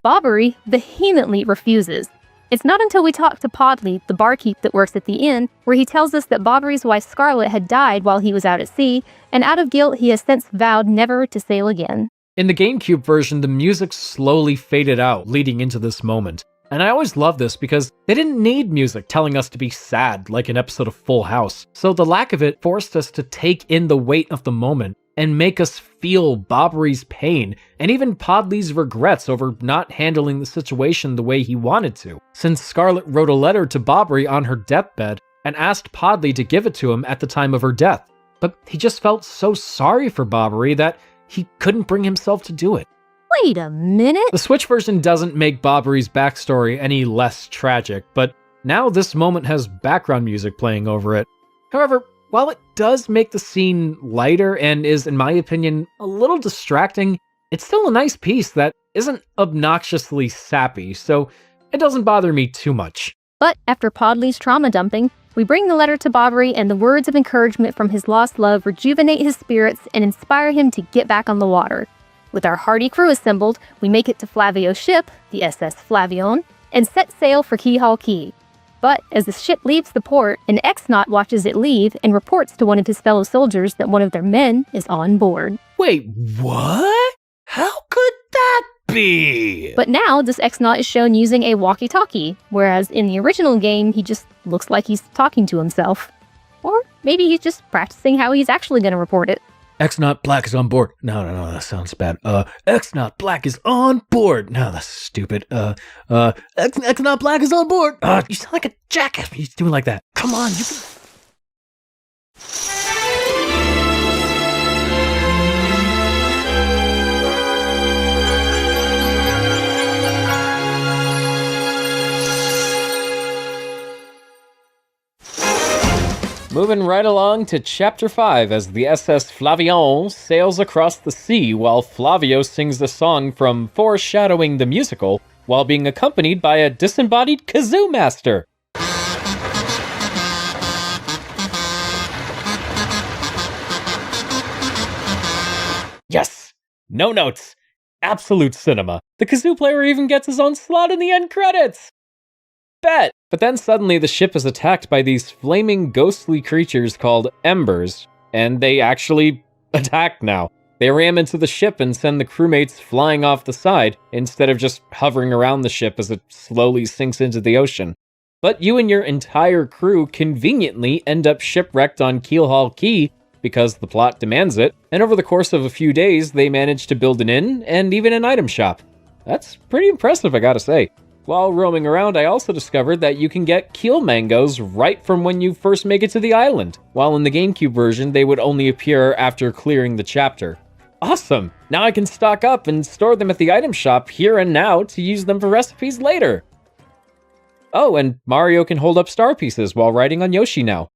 Bobbery vehemently refuses. It's not until we talk to Podley, the barkeep that works at the inn, where he tells us that Bobbery's wife Scarlet had died while he was out at sea, and out of guilt he has since vowed never to sail again. In the GameCube version, the music slowly faded out leading into this moment. And I always love this because they didn't need music telling us to be sad like an episode of Full House. So the lack of it forced us to take in the weight of the moment and make us feel Bobbery's pain and even Podley's regrets over not handling the situation the way he wanted to. Since Scarlet wrote a letter to Bobbery on her deathbed and asked Podley to give it to him at the time of her death. But he just felt so sorry for Bobbery that he couldn't bring himself to do it. Wait a minute. The Switch version doesn't make Bobbery's backstory any less tragic, but now this moment has background music playing over it. However, while it does make the scene lighter and is, in my opinion, a little distracting, it's still a nice piece that isn't obnoxiously sappy, so it doesn't bother me too much. But after Podley's trauma dumping, we bring the letter to Bobbery, and the words of encouragement from his lost love rejuvenate his spirits and inspire him to get back on the water. With our hardy crew assembled, we make it to Flavio's ship, the SS Flavion, and set sail for Keyhall Key. But as the ship leaves the port, an ex-naut watches it leave and reports to one of his fellow soldiers that one of their men is on board. Wait, what? How could that be? But now, this ex-naut is shown using a walkie-talkie, whereas in the original game, he just looks like he's talking to himself. Or maybe he's just practicing how he's actually going to report it. Ex-Naut Black is on board. No, that sounds bad. Ex-Naut Black is on board. No, that's stupid. Ex-Naut Black is on board. You sound like a jackass. He's doing like that. Come on, you can... Moving right along to Chapter 5 as the SS Flavion sails across the sea while Flavio sings the song from Foreshadowing the Musical while being accompanied by a disembodied kazoo master. Yes! No notes! Absolute cinema. The kazoo player even gets his own slot in the end credits! Bet! But then suddenly the ship is attacked by these flaming ghostly creatures called embers, and they actually attack now. They ram into the ship and send the crewmates flying off the side, instead of just hovering around the ship as it slowly sinks into the ocean. But you and your entire crew conveniently end up shipwrecked on Keelhaul Key because the plot demands it, and over the course of a few days they manage to build an inn and even an item shop. That's pretty impressive, I gotta say. While roaming around, I also discovered that you can get keel mangoes right from when you first make it to the island, while in the GameCube version, they would only appear after clearing the chapter. Awesome! Now I can stock up and store them at the item shop here and now to use them for recipes later! Oh, and Mario can hold up star pieces while riding on Yoshi now.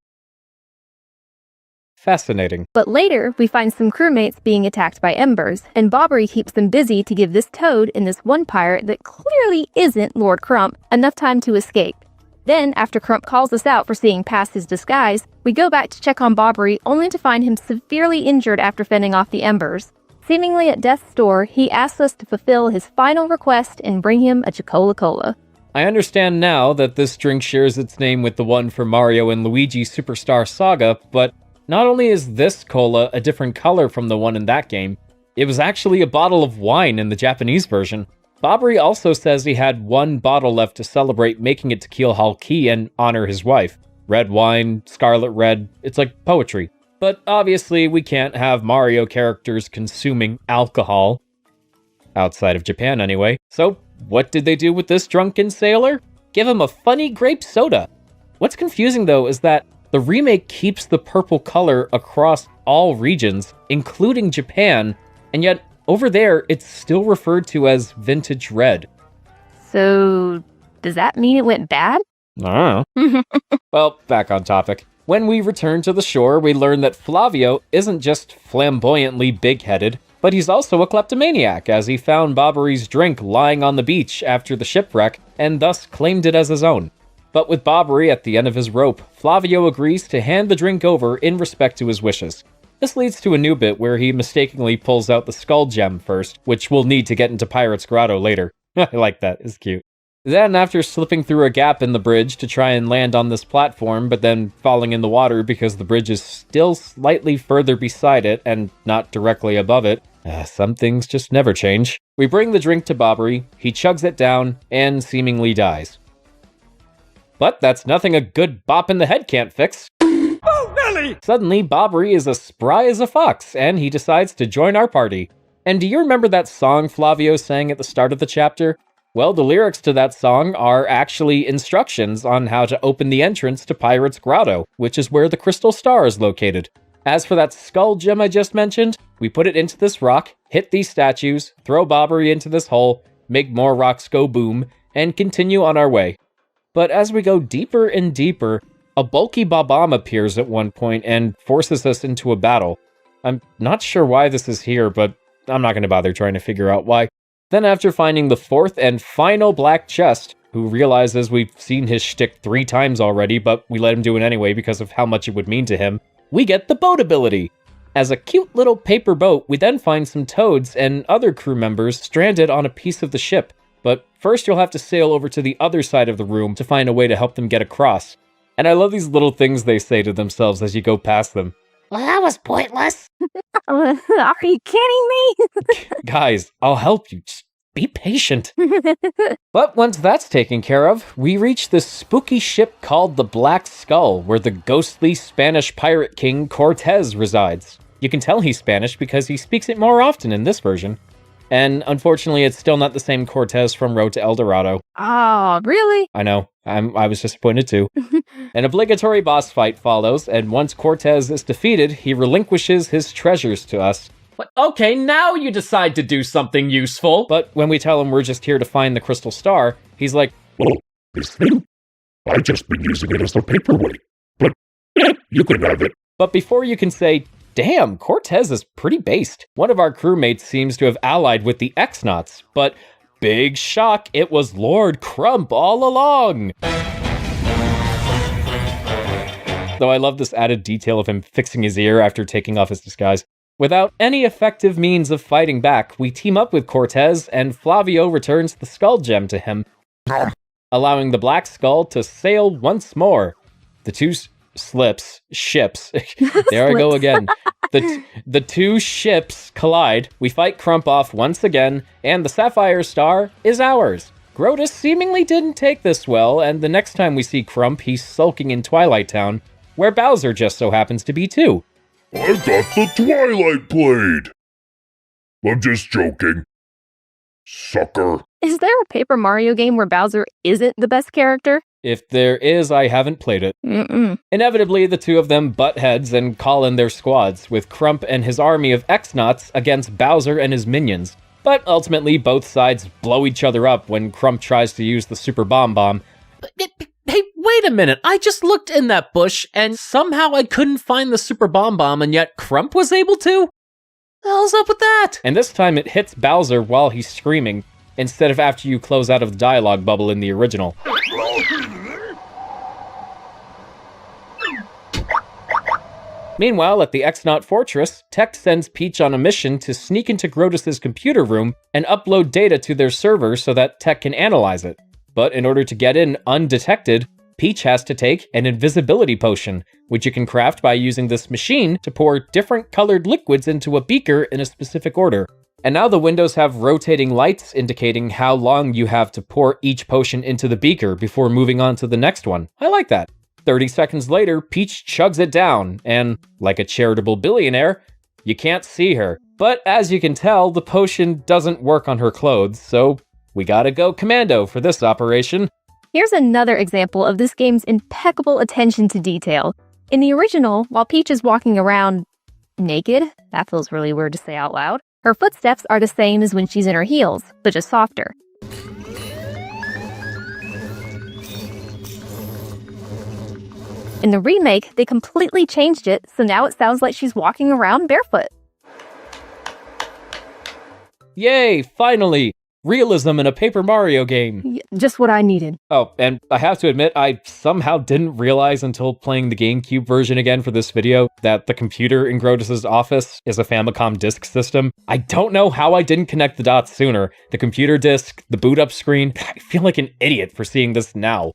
Fascinating. But later, we find some crewmates being attacked by embers, and Bobbery keeps them busy to give this toad and this one pirate that clearly isn't Lord Crump enough time to escape. Then, after Crump calls us out for seeing past his disguise, we go back to check on Bobbery only to find him severely injured after fending off the embers. Seemingly at death's door, he asks us to fulfill his final request and bring him a Chocola Cola. I understand now that this drink shares its name with the one for Mario and Luigi Superstar Saga, but not only is this cola a different color from the one in that game, it was actually a bottle of wine in the Japanese version. Bobbery also says he had one bottle left to celebrate making it to Keelhaul Key and honor his wife. Red wine, scarlet red, it's like poetry. But obviously we can't have Mario characters consuming alcohol. Outside of Japan anyway. So what did they do with this drunken sailor? Give him a funny grape soda. What's confusing though is that the remake keeps the purple color across all regions, including Japan, and yet over there it's still referred to as vintage red. So, does that mean it went bad? I don't know. Well, back on topic. When we return to the shore, we learn that Flavio isn't just flamboyantly big-headed, but he's also a kleptomaniac, as he found Bobbery's drink lying on the beach after the shipwreck, and thus claimed it as his own. But with Bobbery at the end of his rope, Flavio agrees to hand the drink over in respect to his wishes. This leads to a new bit where he mistakenly pulls out the skull gem first, which we'll need to get into Pirate's Grotto later. I like that, it's cute. Then, after slipping through a gap in the bridge to try and land on this platform, but then falling in the water because the bridge is still slightly further beside it and not directly above it, some things just never change. We bring the drink to Bobbery, he chugs it down, and seemingly dies. But that's nothing a good bop in the head can't fix. Oh, Nelly! Suddenly, Bobbery is as spry as a fox, and he decides to join our party. And do you remember that song Flavio sang at the start of the chapter? Well, the lyrics to that song are actually instructions on how to open the entrance to Pirate's Grotto, which is where the crystal star is located. As for that skull gem I just mentioned, we put it into this rock, hit these statues, throw Bobbery into this hole, make more rocks go boom, and continue on our way. But as we go deeper and deeper, a bulky Bob-omb appears at one point and forces us into a battle. I'm not sure why this is here, but I'm not going to bother trying to figure out why. Then after finding the fourth and final black chest, who realizes we've seen his shtick 3 times already, but we let him do it anyway because of how much it would mean to him, we get the boat ability. As a cute little paper boat, we then find some toads and other crew members stranded on a piece of the ship. But first you'll have to sail over to the other side of the room to find a way to help them get across. And I love these little things they say to themselves as you go past them. Well, that was pointless. Are you kidding me? Guys, I'll help you. Just be patient. But once that's taken care of, we reach this spooky ship called the Black Skull, where the ghostly Spanish pirate king Cortez resides. You can tell he's Spanish because he speaks it more often in this version. And unfortunately, it's still not the same Cortez from Road to El Dorado. Oh, really? I know. I was disappointed too. An obligatory boss fight follows, and once Cortez is defeated, he relinquishes his treasures to us. But okay, now you decide to do something useful. But when we tell him we're just here to find the crystal star, he's like, Well, this thing, I've just been using it as a paperweight. But you can have it. But before you can say, damn, Cortez is pretty based, one of our crewmates seems to have allied with the X-Nauts, but big shock, it was Lord Crump all along! Though I love this added detail of him fixing his ear after taking off his disguise. Without any effective means of fighting back, we team up with Cortez, and Flavio returns the skull gem to him, allowing the Black Skull to sail once more. The two ships. There I go again. The two ships collide, we fight Crump off once again, and the Sapphire Star is ours. Grotus seemingly didn't take this well, and the next time we see Crump, he's sulking in Twilight Town, where Bowser just so happens to be too. I got the Twilight Blade. I'm just joking. Sucker. Is there a Paper Mario game where Bowser isn't the best character? If there is, I haven't played it. Inevitably, the two of them butt heads and call in their squads, with Crump and his army of X-Nauts against Bowser and his minions. But ultimately, both sides blow each other up when Crump tries to use the Super Bomb. Hey, wait a minute, I just looked in that bush, and somehow I couldn't find the Super Bomb, and yet Crump was able to? What the hell's up with that? And this time it hits Bowser while he's screaming, instead of after you close out of the dialogue bubble in the original. Meanwhile, at the X-Naut Fortress, Tech sends Peach on a mission to sneak into Grotus's computer room and upload data to their server so that Tech can analyze it. But in order to get in undetected, Peach has to take an invisibility potion, which you can craft by using this machine to pour different colored liquids into a beaker in a specific order. And now the windows have rotating lights indicating how long you have to pour each potion into the beaker before moving on to the next one. I like that. 30 seconds later, Peach chugs it down, and like a charitable billionaire, you can't see her. But as you can tell, the potion doesn't work on her clothes, so we gotta go commando for this operation. Here's another example of this game's impeccable attention to detail. In the original, while Peach is walking around naked, that feels really weird to say out loud, her footsteps are the same as when she's in her heels, but just softer. In the remake, they completely changed it, so now it sounds like she's walking around barefoot. Yay, finally! Realism in a Paper Mario game. Just what I needed. Oh, and I have to admit, I somehow didn't realize until playing the GameCube version again for this video that the computer in Grodus' office is a Famicom disk system. I don't know how I didn't connect the dots sooner. The computer disk, the boot up screen. I feel like an idiot for seeing this now.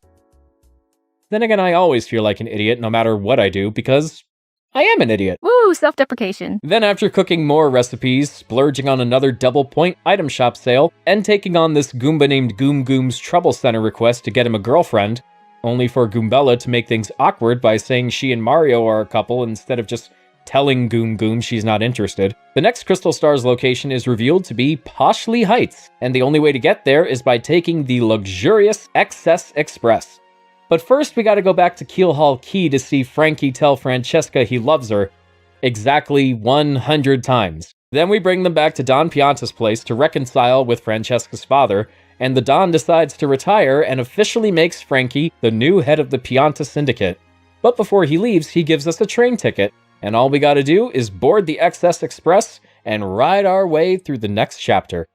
Then again, I always feel like an idiot no matter what I do because I am an idiot. Woo, self-deprecation. Then after cooking more recipes, splurging on another double point item shop sale, and taking on this Goomba named Goom Goom's Trouble Center request to get him a girlfriend, only for Goombella to make things awkward by saying she and Mario are a couple instead of just telling Goom Goom she's not interested, the next Crystal Stars location is revealed to be Poshley Heights, and the only way to get there is by taking the luxurious XS Express. But first, we gotta go back to Keelhaul Key to see Frankie tell Francesca he loves her exactly 100 times. Then we bring them back to Don Pianta's place to reconcile with Francesca's father, and the Don decides to retire and officially makes Frankie the new head of the Pianta Syndicate. But before he leaves, he gives us a train ticket, and all we gotta do is board the XS Express and ride our way through the next chapter.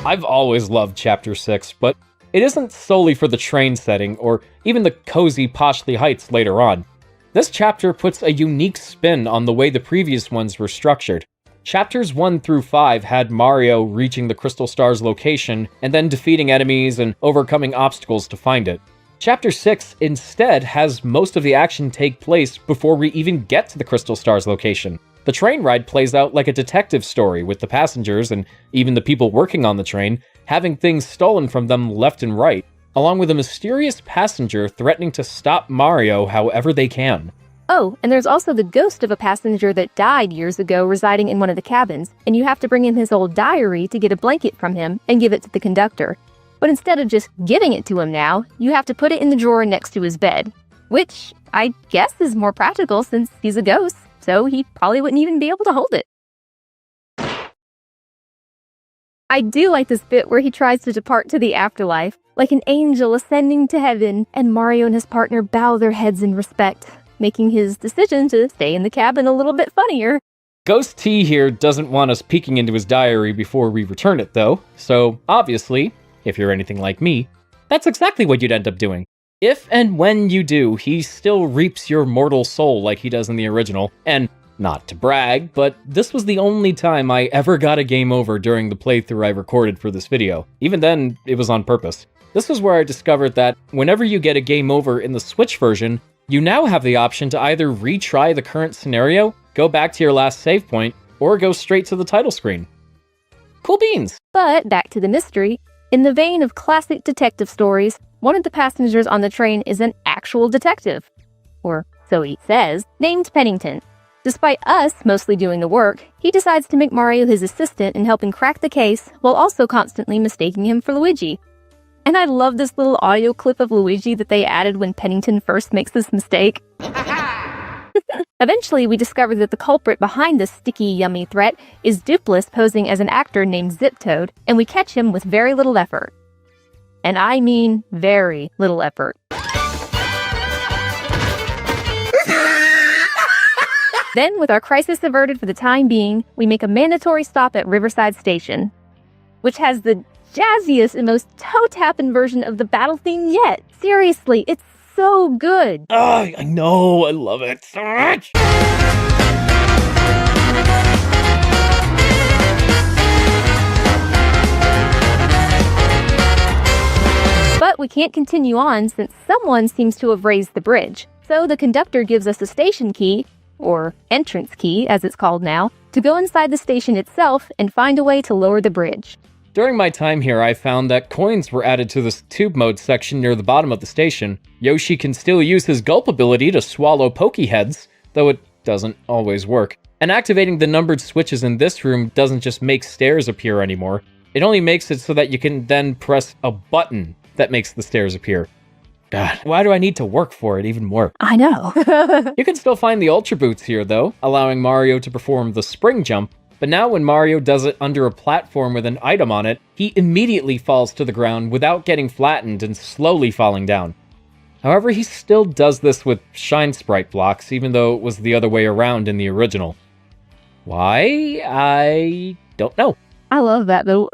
I've always loved Chapter 6, but it isn't solely for the train setting or even the cozy Poshley Heights later on. This chapter puts a unique spin on the way the previous ones were structured. Chapters 1 through 5 had Mario reaching the Crystal Stars location and then defeating enemies and overcoming obstacles to find it. Chapter 6 instead has most of the action take place before we even get to the Crystal Stars location. The train ride plays out like a detective story, with the passengers, and even the people working on the train, having things stolen from them left and right, along with a mysterious passenger threatening to stop Mario however they can. Oh, and there's also the ghost of a passenger that died years ago residing in one of the cabins, and you have to bring in his old diary to get a blanket from him and give it to the conductor. But instead of just giving it to him now, you have to put it in the drawer next to his bed, which I guess is more practical since he's a ghost. So he probably wouldn't even be able to hold it. I do like this bit where he tries to depart to the afterlife, like an angel ascending to heaven, and Mario and his partner bow their heads in respect, making his decision to stay in the cabin a little bit funnier. Ghost T here doesn't want us peeking into his diary before we return it though, so obviously, if you're anything like me, that's exactly what you'd end up doing. If and when you do, he still reaps your mortal soul like he does in the original, and not to brag, but this was the only time I ever got a game over during the playthrough I recorded for this video. Even then, it was on purpose. This was where I discovered that whenever you get a game over in the Switch version, you now have the option to either retry the current scenario, go back to your last save point, or go straight to the title screen. Cool beans! But back to the mystery. In the vein of classic detective stories, one of the passengers on the train is an actual detective, or so he says, named Pennington. Despite us mostly doing the work, he decides to make Mario his assistant in helping crack the case, while also constantly mistaking him for Luigi. And I love this little audio clip of Luigi that they added when Pennington first makes this mistake. Eventually, we discover that the culprit behind this sticky, yummy threat is Dupless posing as an actor named Ziptoad, and we catch him with very little effort. And I mean very little effort. Then, with our crisis averted for the time being, we make a mandatory stop at Riverside Station, which has the jazziest and most toe-tapping version of the battle theme yet. Seriously, it's so good. I know, I love it so much! But we can't continue on since someone seems to have raised the bridge. So the conductor gives us a station key, or entrance key as it's called now, to go inside the station itself and find a way to lower the bridge. During my time here, I found that coins were added to this tube mode section near the bottom of the station. Yoshi can still use his gulp ability to swallow pokey heads, though it doesn't always work. And activating the numbered switches in this room doesn't just make stairs appear anymore. It only makes it so that you can then press a button that makes the stairs appear. God, why do I need to work for it even more? I know. You can still find the Ultra Boots here though, allowing Mario to perform the spring jump, But now when Mario does it under a platform with an item on it, he immediately falls to the ground without getting flattened and slowly falling down. However, he still does this with Shine Sprite blocks, even though it was the other way around in the original. Why? I don't know. I love that though.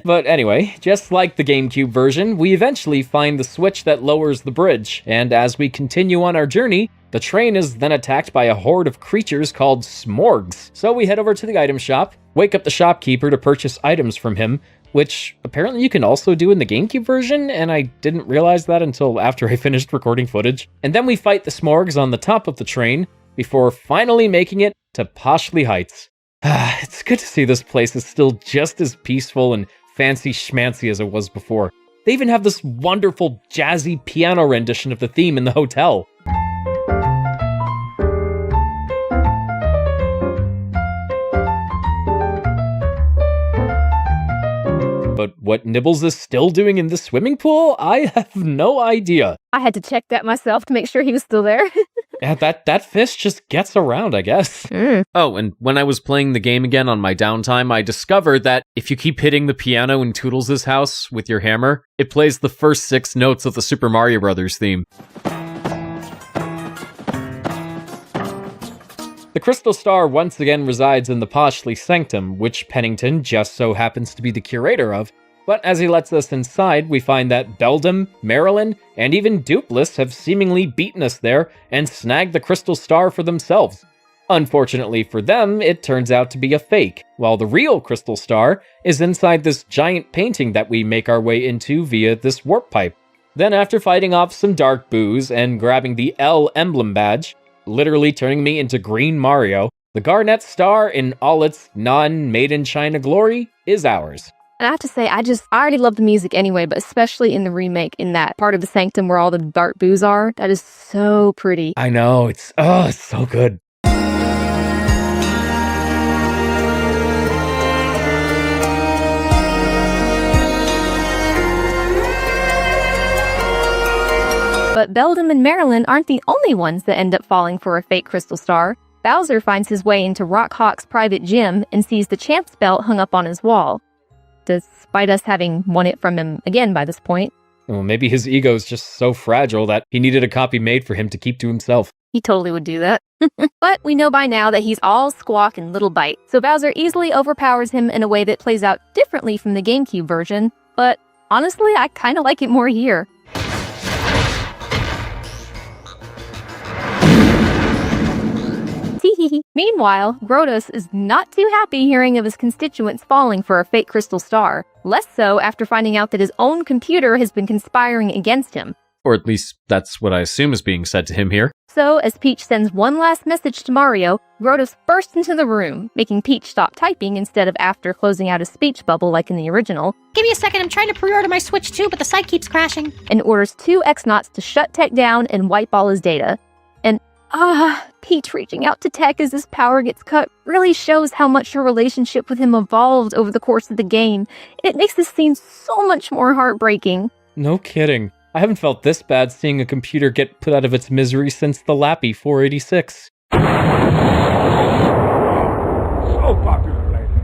But anyway, just like the GameCube version, we eventually find the switch that lowers the bridge, and as we continue on our journey, the train is then attacked by a horde of creatures called Smorgs. So we head over to the item shop, wake up the shopkeeper to purchase items from him, which apparently you can also do in the GameCube version, and I didn't realize that until after I finished recording footage. And then we fight the Smorgs on the top of the train, before finally making it to Poshley Heights. It's good to see this place is still just as peaceful and fancy schmancy as it was before. They even have this wonderful jazzy piano rendition of the theme in the hotel. But what Nibbles is still doing in the swimming pool, I have no idea. I had to check that myself to make sure he was still there. Yeah, that fish just gets around, I guess. Oh, and when I was playing the game again on my downtime, I discovered that if you keep hitting the piano in Toodles' house with your hammer, it plays the first 6 notes of the Super Mario Bros. Theme. The Crystal Star once again resides in the Poshley Sanctum, which Pennington just so happens to be the curator of. But as he lets us inside, we find that Beldam, Marilyn, and even Dupless have seemingly beaten us there and snagged the Crystal Star for themselves. Unfortunately for them, it turns out to be a fake, while the real Crystal Star is inside this giant painting that we make our way into via this warp pipe. Then after fighting off some dark boos and grabbing the L emblem badge, literally turning me into Green Mario, the Garnet Star in all its non-made-in-China glory is ours. And I have to say, I already love the music anyway, but especially in the remake, in that part of the sanctum where all the dark boos are, that is so pretty. I know, it's so good. But Beldam and Marilyn aren't the only ones that end up falling for a fake Crystal Star. Bowser finds his way into Rock Hawk's private gym and sees the champ's belt hung up on his wall, despite us having won it from him again by this point. Well, maybe his ego's just so fragile that he needed a copy made for him to keep to himself. He totally would do that. But we know by now that he's all squawk and little bite, so Bowser easily overpowers him in a way that plays out differently from the GameCube version, but honestly, I kinda like it more here. Meanwhile, Grotus is not too happy hearing of his constituents falling for a fake Crystal Star. Less so after finding out that his own computer has been conspiring against him. Or at least that's what I assume is being said to him here. So, as Peach sends one last message to Mario, Grotus bursts into the room, making Peach stop typing instead of after closing out his speech bubble like in the original. Give me a second, I'm trying to pre-order my Switch too, but the site keeps crashing. And orders 2 X-Nauts to shut Tech down and wipe all his data. And Peach reaching out to Tech as his power gets cut really shows how much her relationship with him evolved over the course of the game. It makes this scene so much more heartbreaking. No kidding. I haven't felt this bad seeing a computer get put out of its misery since the Lappy 486. So popular lately.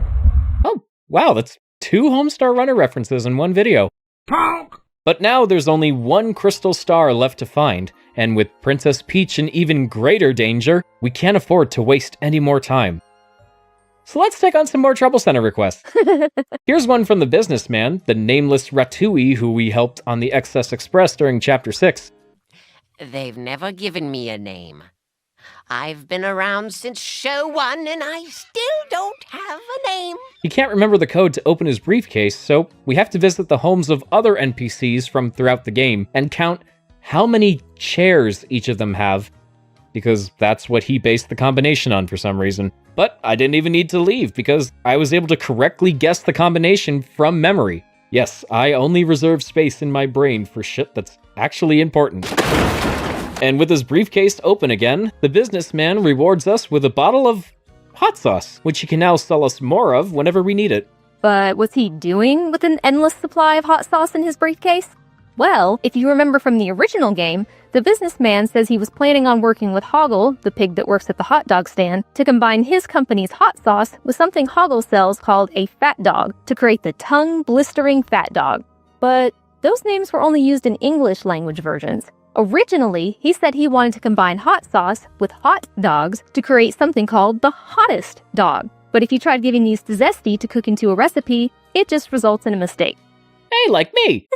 Oh, wow, that's 2 Homestar Runner references in one video. Punk! But now there's only one Crystal Star left to find, and with Princess Peach in even greater danger, we can't afford to waste any more time. So let's take on some more Trouble Center requests. Here's one from the businessman, the nameless Ratui who we helped on the Excess Express during Chapter 6. They've never given me a name. I've been around since show 1 and I still don't have a name. He can't remember the code to open his briefcase, so we have to visit the homes of other NPCs from throughout the game and count how many chairs each of them have, because that's what he based the combination on for some reason. But I didn't even need to leave because I was able to correctly guess the combination from memory. Yes, I only reserve space in my brain for shit that's actually important. And with his briefcase open again, the businessman rewards us with a bottle of hot sauce, which he can now sell us more of whenever we need it. But what's he doing with an endless supply of hot sauce in his briefcase? Well, if you remember from the original game, the businessman says he was planning on working with Hoggle, the pig that works at the hot dog stand, to combine his company's hot sauce with something Hoggle sells called a fat dog to create the tongue-blistering fat dog. But those names were only used in English language versions. Originally, he said he wanted to combine hot sauce with hot dogs to create something called the hottest dog. But if you tried giving these to Zesty to cook into a recipe, it just results in a mistake. Hey, like me!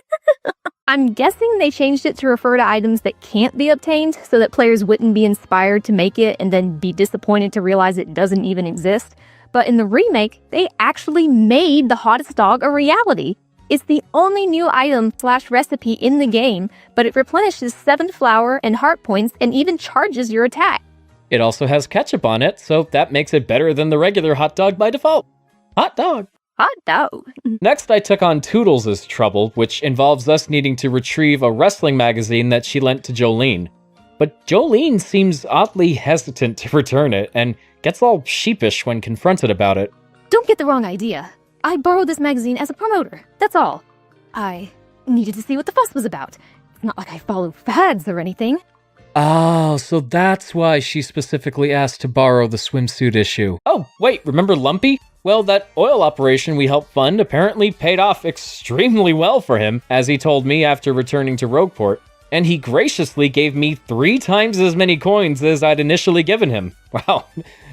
I'm guessing they changed it to refer to items that can't be obtained so that players wouldn't be inspired to make it and then be disappointed to realize it doesn't even exist. But in the remake, they actually made the hottest dog a reality. It's the only new item/recipe in the game, but it replenishes 7 flour and heart points and even charges your attack. It also has ketchup on it, so that makes it better than the regular hot dog by default. Hot dog! Hot dog! Next, I took on Toodles' trouble, which involves us needing to retrieve a wrestling magazine that she lent to Jolene. But Jolene seems oddly hesitant to return it, and gets all sheepish when confronted about it. Don't get the wrong idea. I borrowed this magazine as a promoter, that's all. I needed to see what the fuss was about. It's not like I follow fads or anything. Oh, so that's why she specifically asked to borrow the swimsuit issue. Oh, wait, remember Lumpy? Well, that oil operation we helped fund apparently paid off extremely well for him, as he told me after returning to Rogueport. And he graciously gave me 3 times as many coins as I'd initially given him. Wow,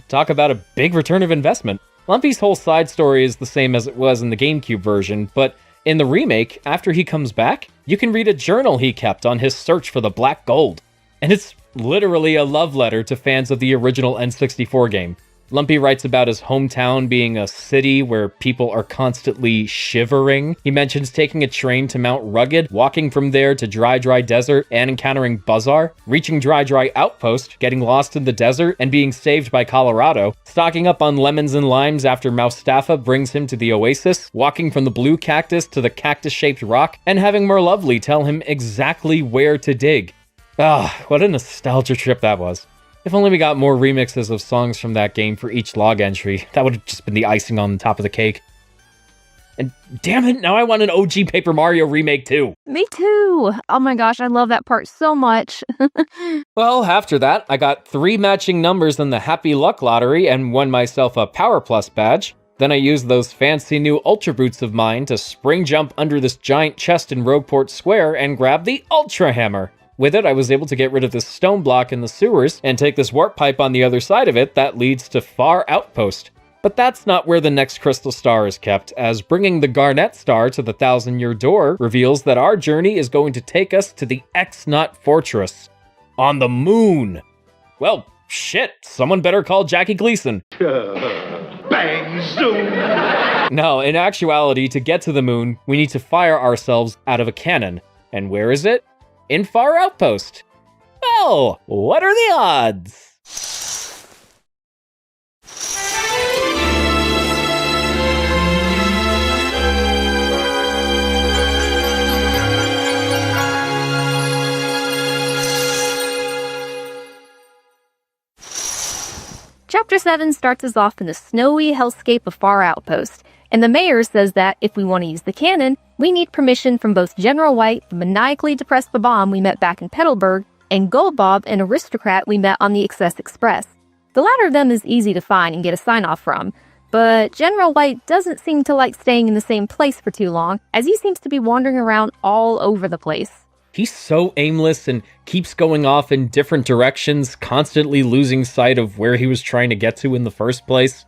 talk about a big return of investment. Lumpy's whole side story is the same as it was in the GameCube version, but in the remake, after he comes back, you can read a journal he kept on his search for the black gold. And it's literally a love letter to fans of the original N64 game. Lumpy writes about his hometown being a city where people are constantly shivering. He mentions taking a train to Mount Rugged, walking from there to Dry Desert, and encountering Buzzar, reaching Dry Outpost, getting lost in the desert, and being saved by Colorado, stocking up on lemons and limes after Moustafa brings him to the oasis, walking from the blue cactus to the cactus-shaped rock, and having Merlovely tell him exactly where to dig. Ah, what a nostalgia trip that was. If only we got more remixes of songs from that game for each log entry. That would have just been the icing on the top of the cake. And damn it, now I want an OG Paper Mario remake too. Me too. Oh my gosh, I love that part so much. Well, after that, I got 3 matching numbers in the Happy Luck Lottery and won myself a Power Plus badge. Then I used those fancy new Ultra Boots of mine to spring jump under this giant chest in Rogueport Square and grab the Ultra Hammer. With it, I was able to get rid of this stone block in the sewers and take this warp pipe on the other side of it that leads to Far Outpost. But that's not where the next crystal star is kept, as bringing the Garnet Star to the 1,000-Year Door reveals that our journey is going to take us to the X-Nut Fortress. On the moon! Well, shit, someone better call Jackie Gleason. Bang zoom! No, in actuality, to get to the moon, we need to fire ourselves out of a cannon. And where is it? In Far Outpost. Well, what are the odds? Chapter 7 starts us off in the snowy hellscape of Far Outpost, and the mayor says that if we want to use the cannon, we need permission from both General White, the maniacally depressed Babam we met back in Petalburg, and Gold Bob, an aristocrat we met on the Excess Express. The latter of them is easy to find and get a sign-off from, but General White doesn't seem to like staying in the same place for too long, as he seems to be wandering around all over the place. He's so aimless and keeps going off in different directions, constantly losing sight of where he was trying to get to in the first place.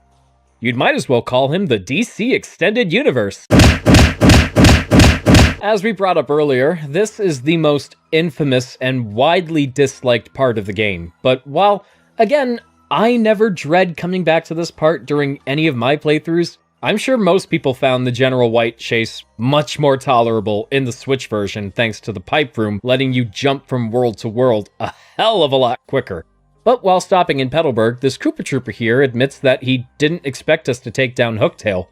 You'd might as well call him the DC Extended Universe. As we brought up earlier, this is the most infamous and widely disliked part of the game. But while, again, I never dread coming back to this part during any of my playthroughs, I'm sure most people found the General White chase much more tolerable in the Switch version thanks to the pipe room letting you jump from world to world a hell of a lot quicker. But while stopping in Petalburg, this Koopa Trooper here admits that he didn't expect us to take down Hooktail.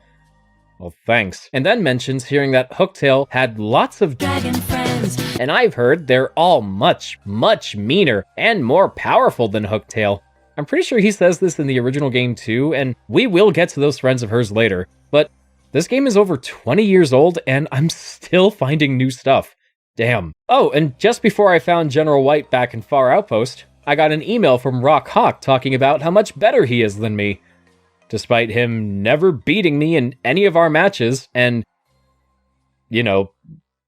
Well, thanks. And then mentions hearing that Hooktail had lots of dragon friends. And I've heard they're all much, much meaner and more powerful than Hooktail. I'm pretty sure he says this in the original game too, and we will get to those friends of hers later. But this game is over 20 years old, and I'm still finding new stuff. Damn. Oh, and just before I found General White back in Far Outpost, I got an email from Rock Hawk talking about how much better he is than me, despite him never beating me in any of our matches, and, you know,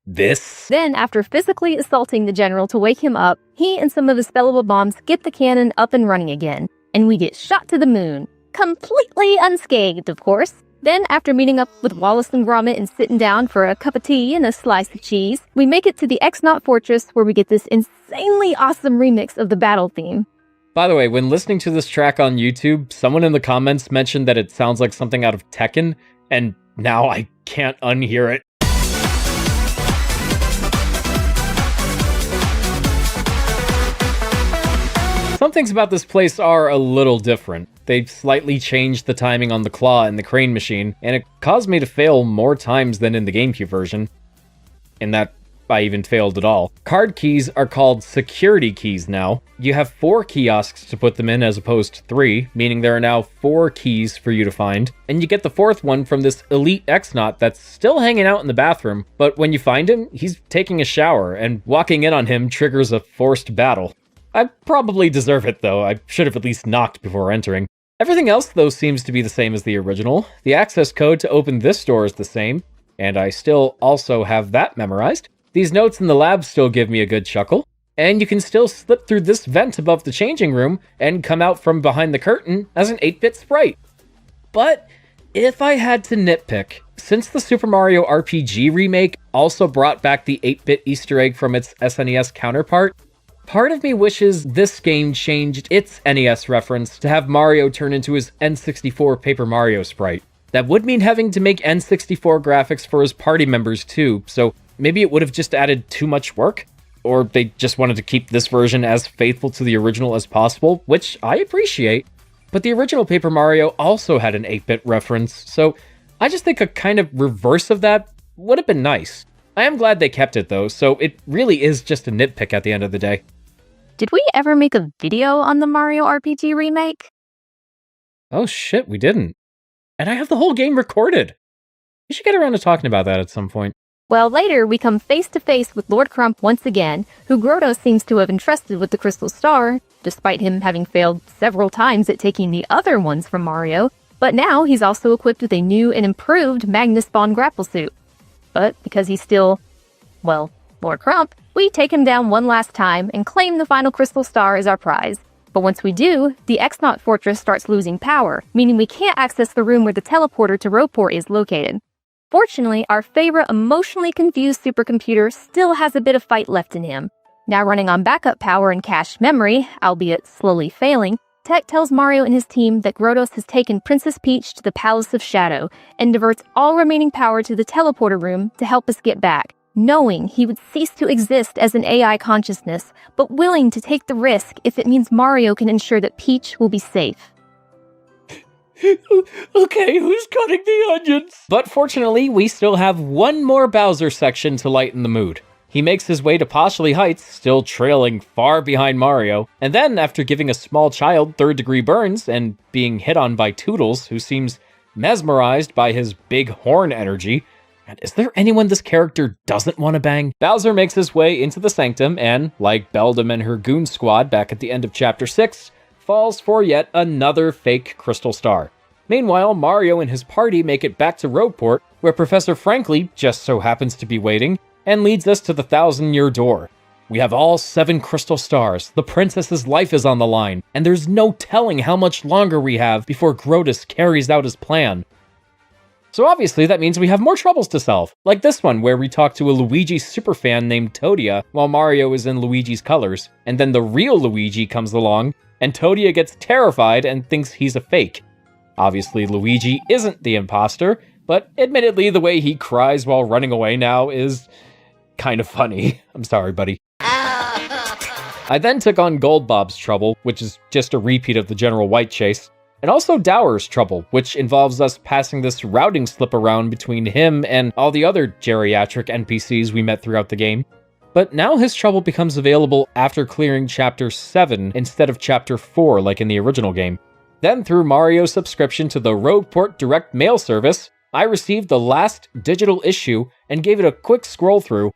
this. Then, after physically assaulting the general to wake him up, he and some of his spellable bombs get the cannon up and running again, and we get shot to the moon. Completely unscathed, of course. Then, after meeting up with Wallace and Gromit and sitting down for a cup of tea and a slice of cheese, we make it to the X-Naut Fortress where we get this insanely awesome remix of the battle theme. By the way, when listening to this track on YouTube, someone in the comments mentioned that it sounds like something out of Tekken, and now I can't unhear it. Some things about this place are a little different. They've slightly changed the timing on the claw and the crane machine, and it caused me to fail more times than in the GameCube version. In that, I even failed at all. Card keys are called security keys now. You have 4 kiosks to put them in as opposed to 3, meaning there are now 4 keys for you to find. And you get the 4th one from this elite X-Naut that's still hanging out in the bathroom, but when you find him, he's taking a shower, and walking in on him triggers a forced battle. I probably deserve it, though. I should have at least knocked before entering. Everything else, though, seems to be the same as the original. The access code to open this door is the same, and I still also have that memorized. These notes in the lab still give me a good chuckle, and you can still slip through this vent above the changing room and come out from behind the curtain as an 8-bit sprite. But if I had to nitpick, since the Super Mario RPG remake also brought back the 8-bit Easter egg from its SNES counterpart, part of me wishes this game changed its NES reference to have Mario turn into his N64 Paper Mario sprite. That would mean having to make N64 graphics for his party members too, so maybe it would have just added too much work? Or they just wanted to keep this version as faithful to the original as possible, which I appreciate. But the original Paper Mario also had an 8-bit reference, so I just think a kind of reverse of that would have been nice. I am glad they kept it though, so it really is just a nitpick at the end of the day. Did we ever make a video on the Mario RPG remake? Oh shit, we didn't. And I have the whole game recorded. We should get around to talking about that at some point. Well, later we come face to face with Lord Crump once again, who Grotto seems to have entrusted with the Crystal Star, despite him having failed several times at taking the other ones from Mario, but now he's also equipped with a new and improved Magnus Bond grapple suit. But because he's still, well, Lord Crump, we take him down one last time and claim the final Crystal Star as our prize. But once we do, the X-Naut Fortress starts losing power, meaning we can't access the room where the teleporter to Roport is located. Fortunately, our favorite emotionally confused supercomputer still has a bit of fight left in him. Now running on backup power and cached memory, albeit slowly failing, Tech tells Mario and his team that Grottos has taken Princess Peach to the Palace of Shadow and diverts all remaining power to the teleporter room to help us get back, knowing he would cease to exist as an AI consciousness, but willing to take the risk if it means Mario can ensure that Peach will be safe. Okay, who's cutting the onions? But fortunately, we still have one more Bowser section to lighten the mood. He makes his way to Poshley Heights, still trailing far behind Mario, and then, after giving a small child third-degree burns and being hit on by Toodles, who seems mesmerized by his big horn energy, and is there anyone this character doesn't want to bang? Bowser makes his way into the Sanctum and, like Beldam and her goon squad back at the end of Chapter 6, falls for yet another fake Crystal Star. Meanwhile, Mario and his party make it back to Roport, where Professor Frankly just so happens to be waiting, and leads us to the 1,000-year door. We have all 7 Crystal Stars, the princess's life is on the line, and there's no telling how much longer we have before Grottos carries out his plan. So obviously that means we have more troubles to solve, like this one where we talk to a Luigi superfan named Todia while Mario is in Luigi's colors, and then the real Luigi comes along, and Todia gets terrified and thinks he's a fake. Obviously Luigi isn't the imposter, but admittedly the way he cries while running away now is kind of funny. I'm sorry, buddy. I then took on Goldbob's trouble, which is just a repeat of the General White chase, and also Dower's trouble, which involves us passing this routing slip around between him and all the other geriatric NPCs we met throughout the game. But now his trouble becomes available after clearing Chapter 7 instead of Chapter 4 like in the original game. Then through Mario's subscription to the Rogueport Direct Mail service, I received the last digital issue and gave it a quick scroll through.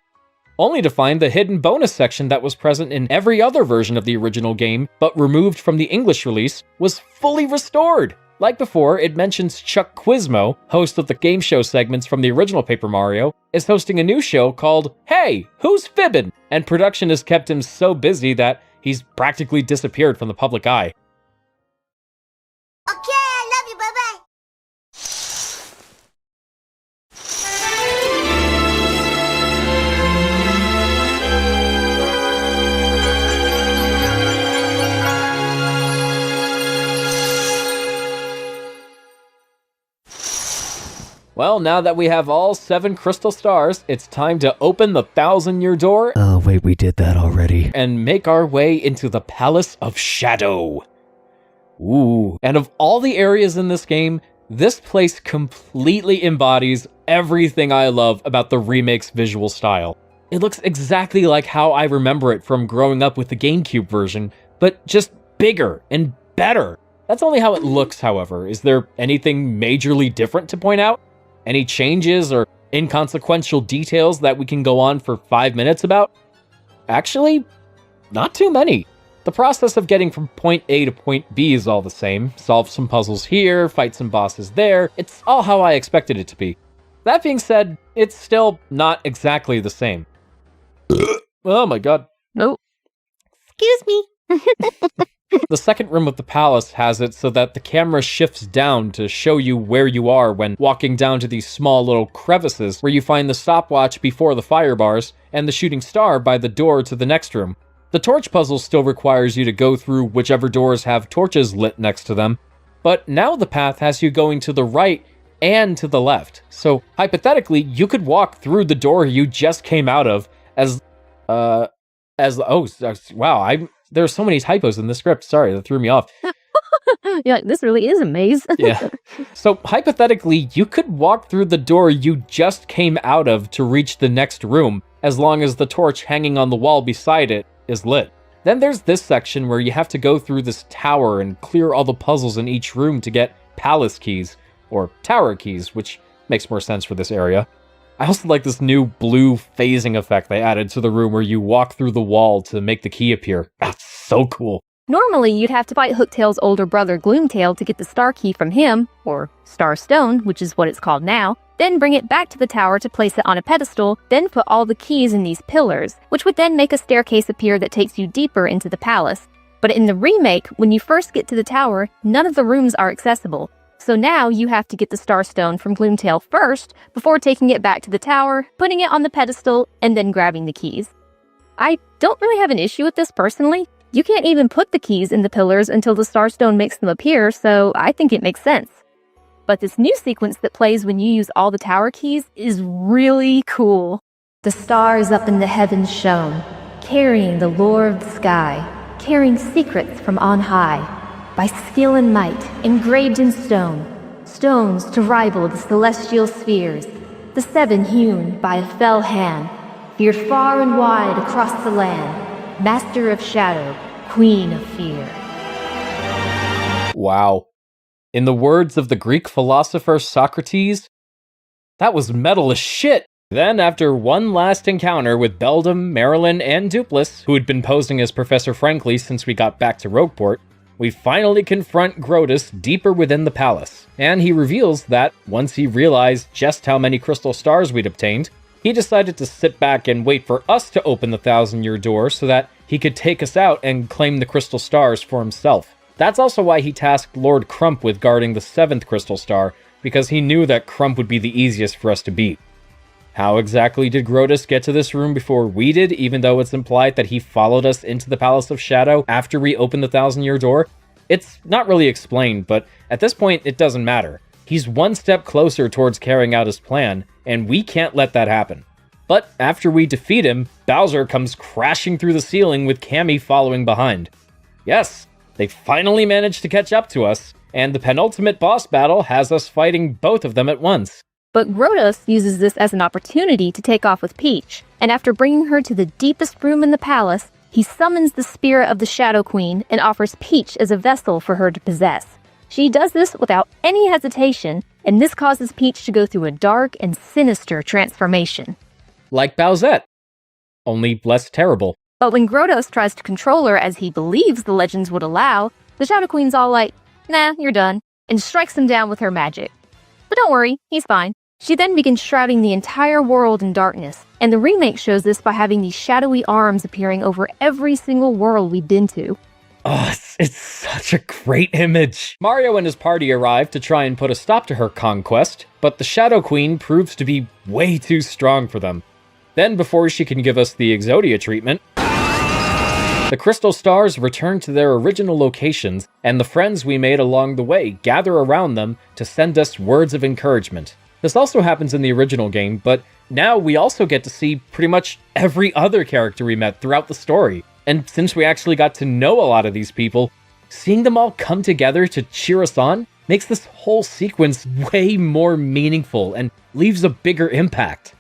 only to find the hidden bonus section that was present in every other version of the original game, but removed from the English release, was fully restored. Like before, it mentions Chuck Quizmo, host of the game show segments from the original Paper Mario, is hosting a new show called Hey, Who's Fibbin'? And production has kept him so busy that he's practically disappeared from the public eye. Okay, I love you, bye-bye. Well, now that we have all 7 crystal stars, it's time to open the 1,000-year door. Oh, wait, we did that already. And make our way into the Palace of Shadow. Ooh. And of all the areas in this game, this place completely embodies everything I love about the remake's visual style. It looks exactly like how I remember it from growing up with the GameCube version, but just bigger and better. That's only how it looks, however. Is there anything majorly different to point out? Any changes or inconsequential details that we can go on for 5 minutes about? Actually, not too many. The process of getting from point A to point B is all the same. Solve some puzzles here, fight some bosses there. It's all how I expected it to be. That being said, it's still not exactly the same. Oh my god. Nope. Excuse me. The second room of the palace has it so that the camera shifts down to show you where you are when walking down to these small little crevices where you find the stopwatch before the fire bars and the shooting star by the door to the next room. The torch puzzle still requires you to go through whichever doors have torches lit next to them, but now the path has you going to the right and to the left. So hypothetically, you could walk through the door you just came out of wow, there are so many typos in the script. Sorry, that threw me off. Yeah, this really is a maze. Yeah. So hypothetically, you could walk through the door you just came out of to reach the next room, as long as the torch hanging on the wall beside it is lit. Then there's this section where you have to go through this tower and clear all the puzzles in each room to get palace keys, or tower keys, which makes more sense for this area. I also like this new blue phasing effect they added to the room where you walk through the wall to make the key appear. That's so cool. Normally, you'd have to fight Hooktail's older brother Gloomtail to get the star key from him, or Star Stone, which is what it's called now, then bring it back to the tower to place it on a pedestal, then put all the keys in these pillars, which would then make a staircase appear that takes you deeper into the palace. But in the remake, when you first get to the tower, none of the rooms are accessible. So now you have to get the Star Stone from Gloomtail first, before taking it back to the tower, putting it on the pedestal, and then grabbing the keys. I don't really have an issue with this personally. You can't even put the keys in the pillars until the Star Stone makes them appear, so I think it makes sense. But this new sequence that plays when you use all the tower keys is really cool. The stars up in the heavens shone, carrying the lore of the sky, carrying secrets from on high. By skill and might, engraved in stone, stones to rival the celestial spheres, the 7 hewn by a fell hand, feared far and wide across the land, master of shadow, queen of fear. Wow. In the words of the Greek philosopher Socrates, that was metal as shit. Then, after one last encounter with Beldam, Marilyn, and Dupless, who had been posing as Professor Frankly since we got back to Rogueport, we finally confront Grotus deeper within the palace, and he reveals that, once he realized just how many crystal stars we'd obtained, he decided to sit back and wait for us to open the 1,000-year door so that he could take us out and claim the crystal stars for himself. That's also why he tasked Lord Crump with guarding the 7th crystal star, because he knew that Crump would be the easiest for us to beat. How exactly did Grotus get to this room before we did, even though it's implied that he followed us into the Palace of Shadow after we opened the 1,000-year door? It's not really explained, but at this point, it doesn't matter. He's one step closer towards carrying out his plan, and we can't let that happen. But after we defeat him, Bowser comes crashing through the ceiling with Cammy following behind. Yes, they finally managed to catch up to us, and the penultimate boss battle has us fighting both of them at once. But Grotus uses this as an opportunity to take off with Peach, and after bringing her to the deepest room in the palace, he summons the spirit of the Shadow Queen and offers Peach as a vessel for her to possess. She does this without any hesitation, and this causes Peach to go through a dark and sinister transformation. Like Bowsette. only less terrible. But when Grotos tries to control her as he believes the legends would allow, the Shadow Queen's all like, "Nah, you're done," and strikes him down with her magic. But don't worry, he's fine. She then begins shrouding the entire world in darkness, and the remake shows this by having these shadowy arms appearing over every single world we've been to. Oh, it's such a great image. Mario and his party arrive to try and put a stop to her conquest, but the Shadow Queen proves to be way too strong for them. Then, before she can give us the Exodia treatment, the crystal stars return to their original locations, and the friends we made along the way gather around them to send us words of encouragement. This also happens in the original game, but now we also get to see pretty much every other character we met throughout the story. And since we actually got to know a lot of these people, seeing them all come together to cheer us on makes this whole sequence way more meaningful and leaves a bigger impact.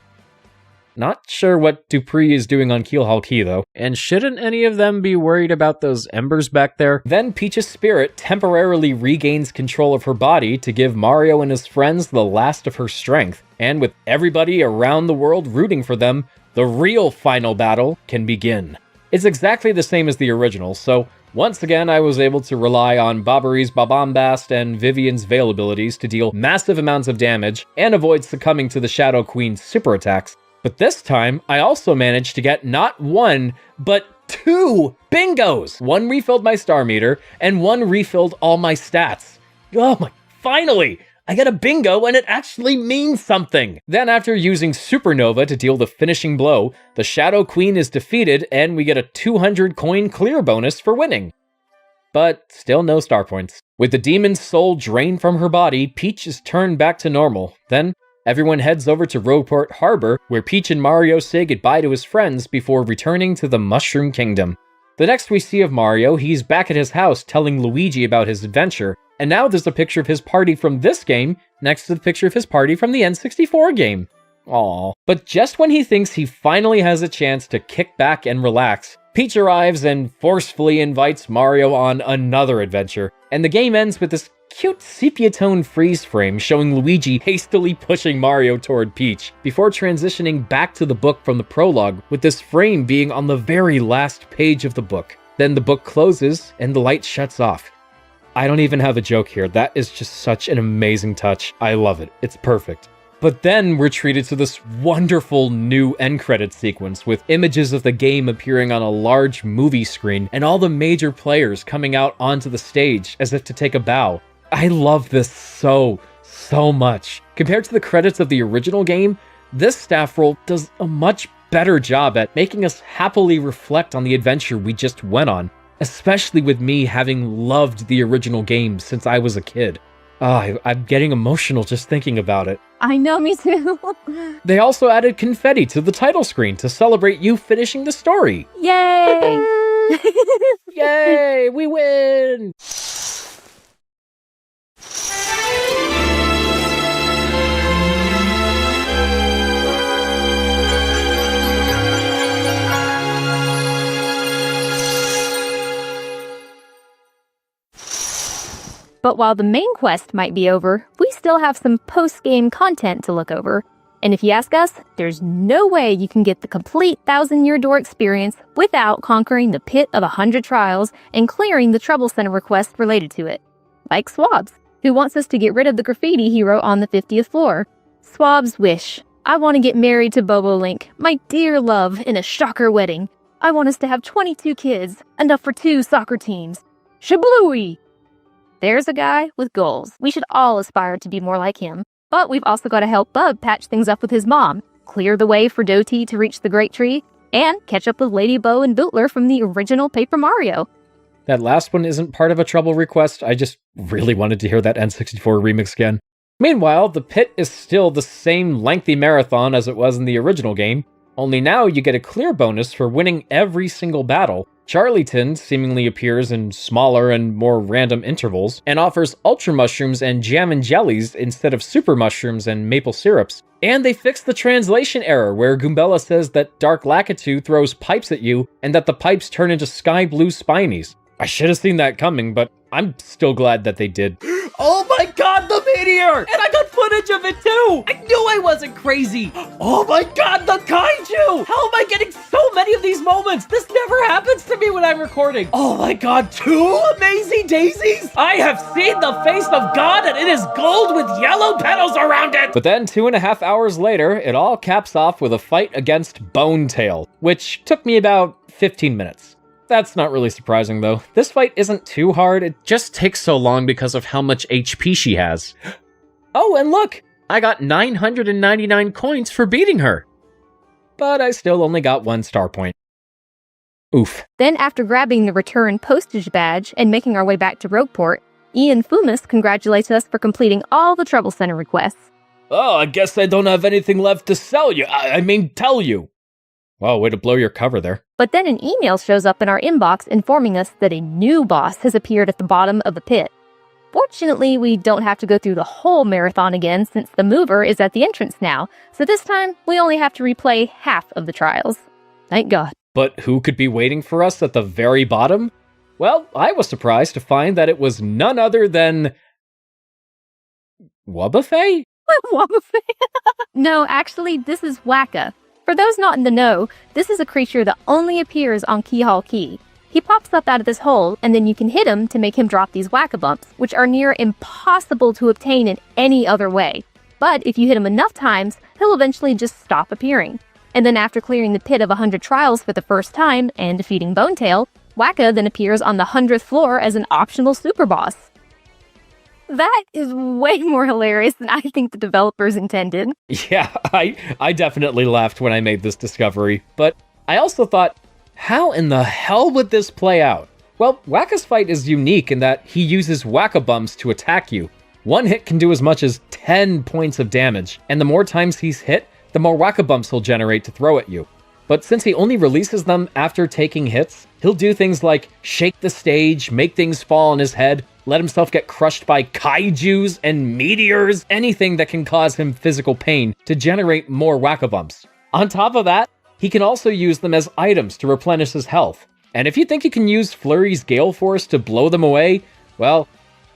Not sure what Dupree is doing on Keelhaul Key, though. And shouldn't any of them be worried about those embers back there? Then Peach's spirit temporarily regains control of her body to give Mario and his friends the last of her strength. And with everybody around the world rooting for them, the real final battle can begin. It's exactly the same as the original, so once again I was able to rely on Bobbery's Bobombast and Vivian's Veil abilities to deal massive amounts of damage and avoid succumbing to the Shadow Queen's super attacks. But this time, I also managed to get not one, but 2 bingos! One refilled my star meter, and one refilled all my stats. Oh my, finally! I get a bingo and it actually means something! Then after using Supernova to deal the finishing blow, the Shadow Queen is defeated and we get a 200 coin clear bonus for winning. But still no star points. With the demon's soul drained from her body, Peach is turned back to normal. Then everyone heads over to Rogueport Harbor, where Peach and Mario say goodbye to his friends before returning to the Mushroom Kingdom. The next we see of Mario, he's back at his house telling Luigi about his adventure, and now there's a picture of his party from this game next to the picture of his party from the N64 game. Aww. But just when he thinks he finally has a chance to kick back and relax, Peach arrives and forcefully invites Mario on another adventure, and the game ends with this cute sepia-tone freeze frame showing Luigi hastily pushing Mario toward Peach, before transitioning back to the book from the prologue, with this frame being on the very last page of the book. Then the book closes and the light shuts off. I don't even have a joke here, that is just such an amazing touch. I love it, it's perfect. But then we're treated to this wonderful new end credits sequence with images of the game appearing on a large movie screen and all the major players coming out onto the stage as if to take a bow. I love this so much. Compared to the credits of the original game, this staff roll does a much better job at making us happily reflect on the adventure we just went on, especially with me having loved the original game since I was a kid. I'm getting emotional just thinking about it. I know, me too. They also added confetti to the title screen to celebrate you finishing the story. Yay! Yay, we win! But while the main quest might be over, we still have some post-game content to look over. And if you ask us, there's no way you can get the complete 1000-Year Door experience without conquering the Pit of 100 Trials and clearing the Trouble Center request related to it. Like Swabs, who wants us to get rid of the graffiti he wrote on the 50th floor. Swab's wish. I want to get married to Bobo Link, my dear love, in a shocker wedding. I want us to have 22 kids, enough for 2 soccer teams. Shablooey! There's a guy with goals. We should all aspire to be more like him. But we've also got to help Bub patch things up with his mom, clear the way for Doty to reach the Great Tree, and catch up with Lady Bo and Bootler from the original Paper Mario. That last one isn't part of a trouble request, I just really wanted to hear that N64 remix again. Meanwhile, the pit is still the same lengthy marathon as it was in the original game, only now you get a clear bonus for winning every single battle. Charlieton seemingly appears in smaller and more random intervals, and offers Ultra Mushrooms and Jam and Jellies instead of Super Mushrooms and Maple Syrups. And they fixed the translation error where Goombella says that Dark Lakitu throws pipes at you, and that the pipes turn into sky blue spinies. I should have seen that coming, but I'm still glad that they did. Oh my god, the meteor! And I got footage of it too! I knew I wasn't crazy! Oh my god, the kaiju! How am I getting so many of these moments? This never happens to me when I'm recording. Oh my god, 2 amazing daisies? I have seen the face of God and it is gold with yellow petals around it! But then 2.5 hours later, it all caps off with a fight against Bonetail, which took me about 15 minutes. That's not really surprising though. This fight isn't too hard, it just takes so long because of how much HP she has. Oh, and look! I got 999 coins for beating her! But I still only got 1 star point. Oof. Then after grabbing the return postage badge and making our way back to Rogueport, Ian Fumus congratulates us for completing all the Trouble Center requests. Oh, I guess I don't have anything left to sell you. I mean, tell you. Wow, way to blow your cover there. But then an email shows up in our inbox informing us that a new boss has appeared at the bottom of the pit. Fortunately, we don't have to go through the whole marathon again since the mover is at the entrance now, so this time we only have to replay half of the trials. Thank God. But who could be waiting for us at the very bottom? Well, I was surprised to find that it was none other than... Wobbuffet? Wobbuffet? No, actually, this is Wacka. For those not in the know, this is a creature that only appears on Keyhall Key. He pops up out of this hole, and then you can hit him to make him drop these Whack-a-Bumps, which are near impossible to obtain in any other way. But if you hit him enough times, he'll eventually just stop appearing. And then after clearing the pit of 100 trials for the first time and defeating Bonetail, Wacka then appears on the 100th floor as an optional super boss. That is way more hilarious than I think the developers intended. Yeah, I definitely laughed when I made this discovery, but I also thought, how in the hell would this play out? Well, Wacka's fight is unique in that he uses Whack-a-Bumps to attack you. One hit can do as much as 10 points of damage, and the more times he's hit, the more Whack-a-Bumps he'll generate to throw at you. But since he only releases them after taking hits, he'll do things like shake the stage, make things fall on his head, let himself get crushed by kaijus and meteors, anything that can cause him physical pain to generate more Whack-a-Bumps. On top of that, he can also use them as items to replenish his health. And if you think you can use Flurry's Gale Force to blow them away, well,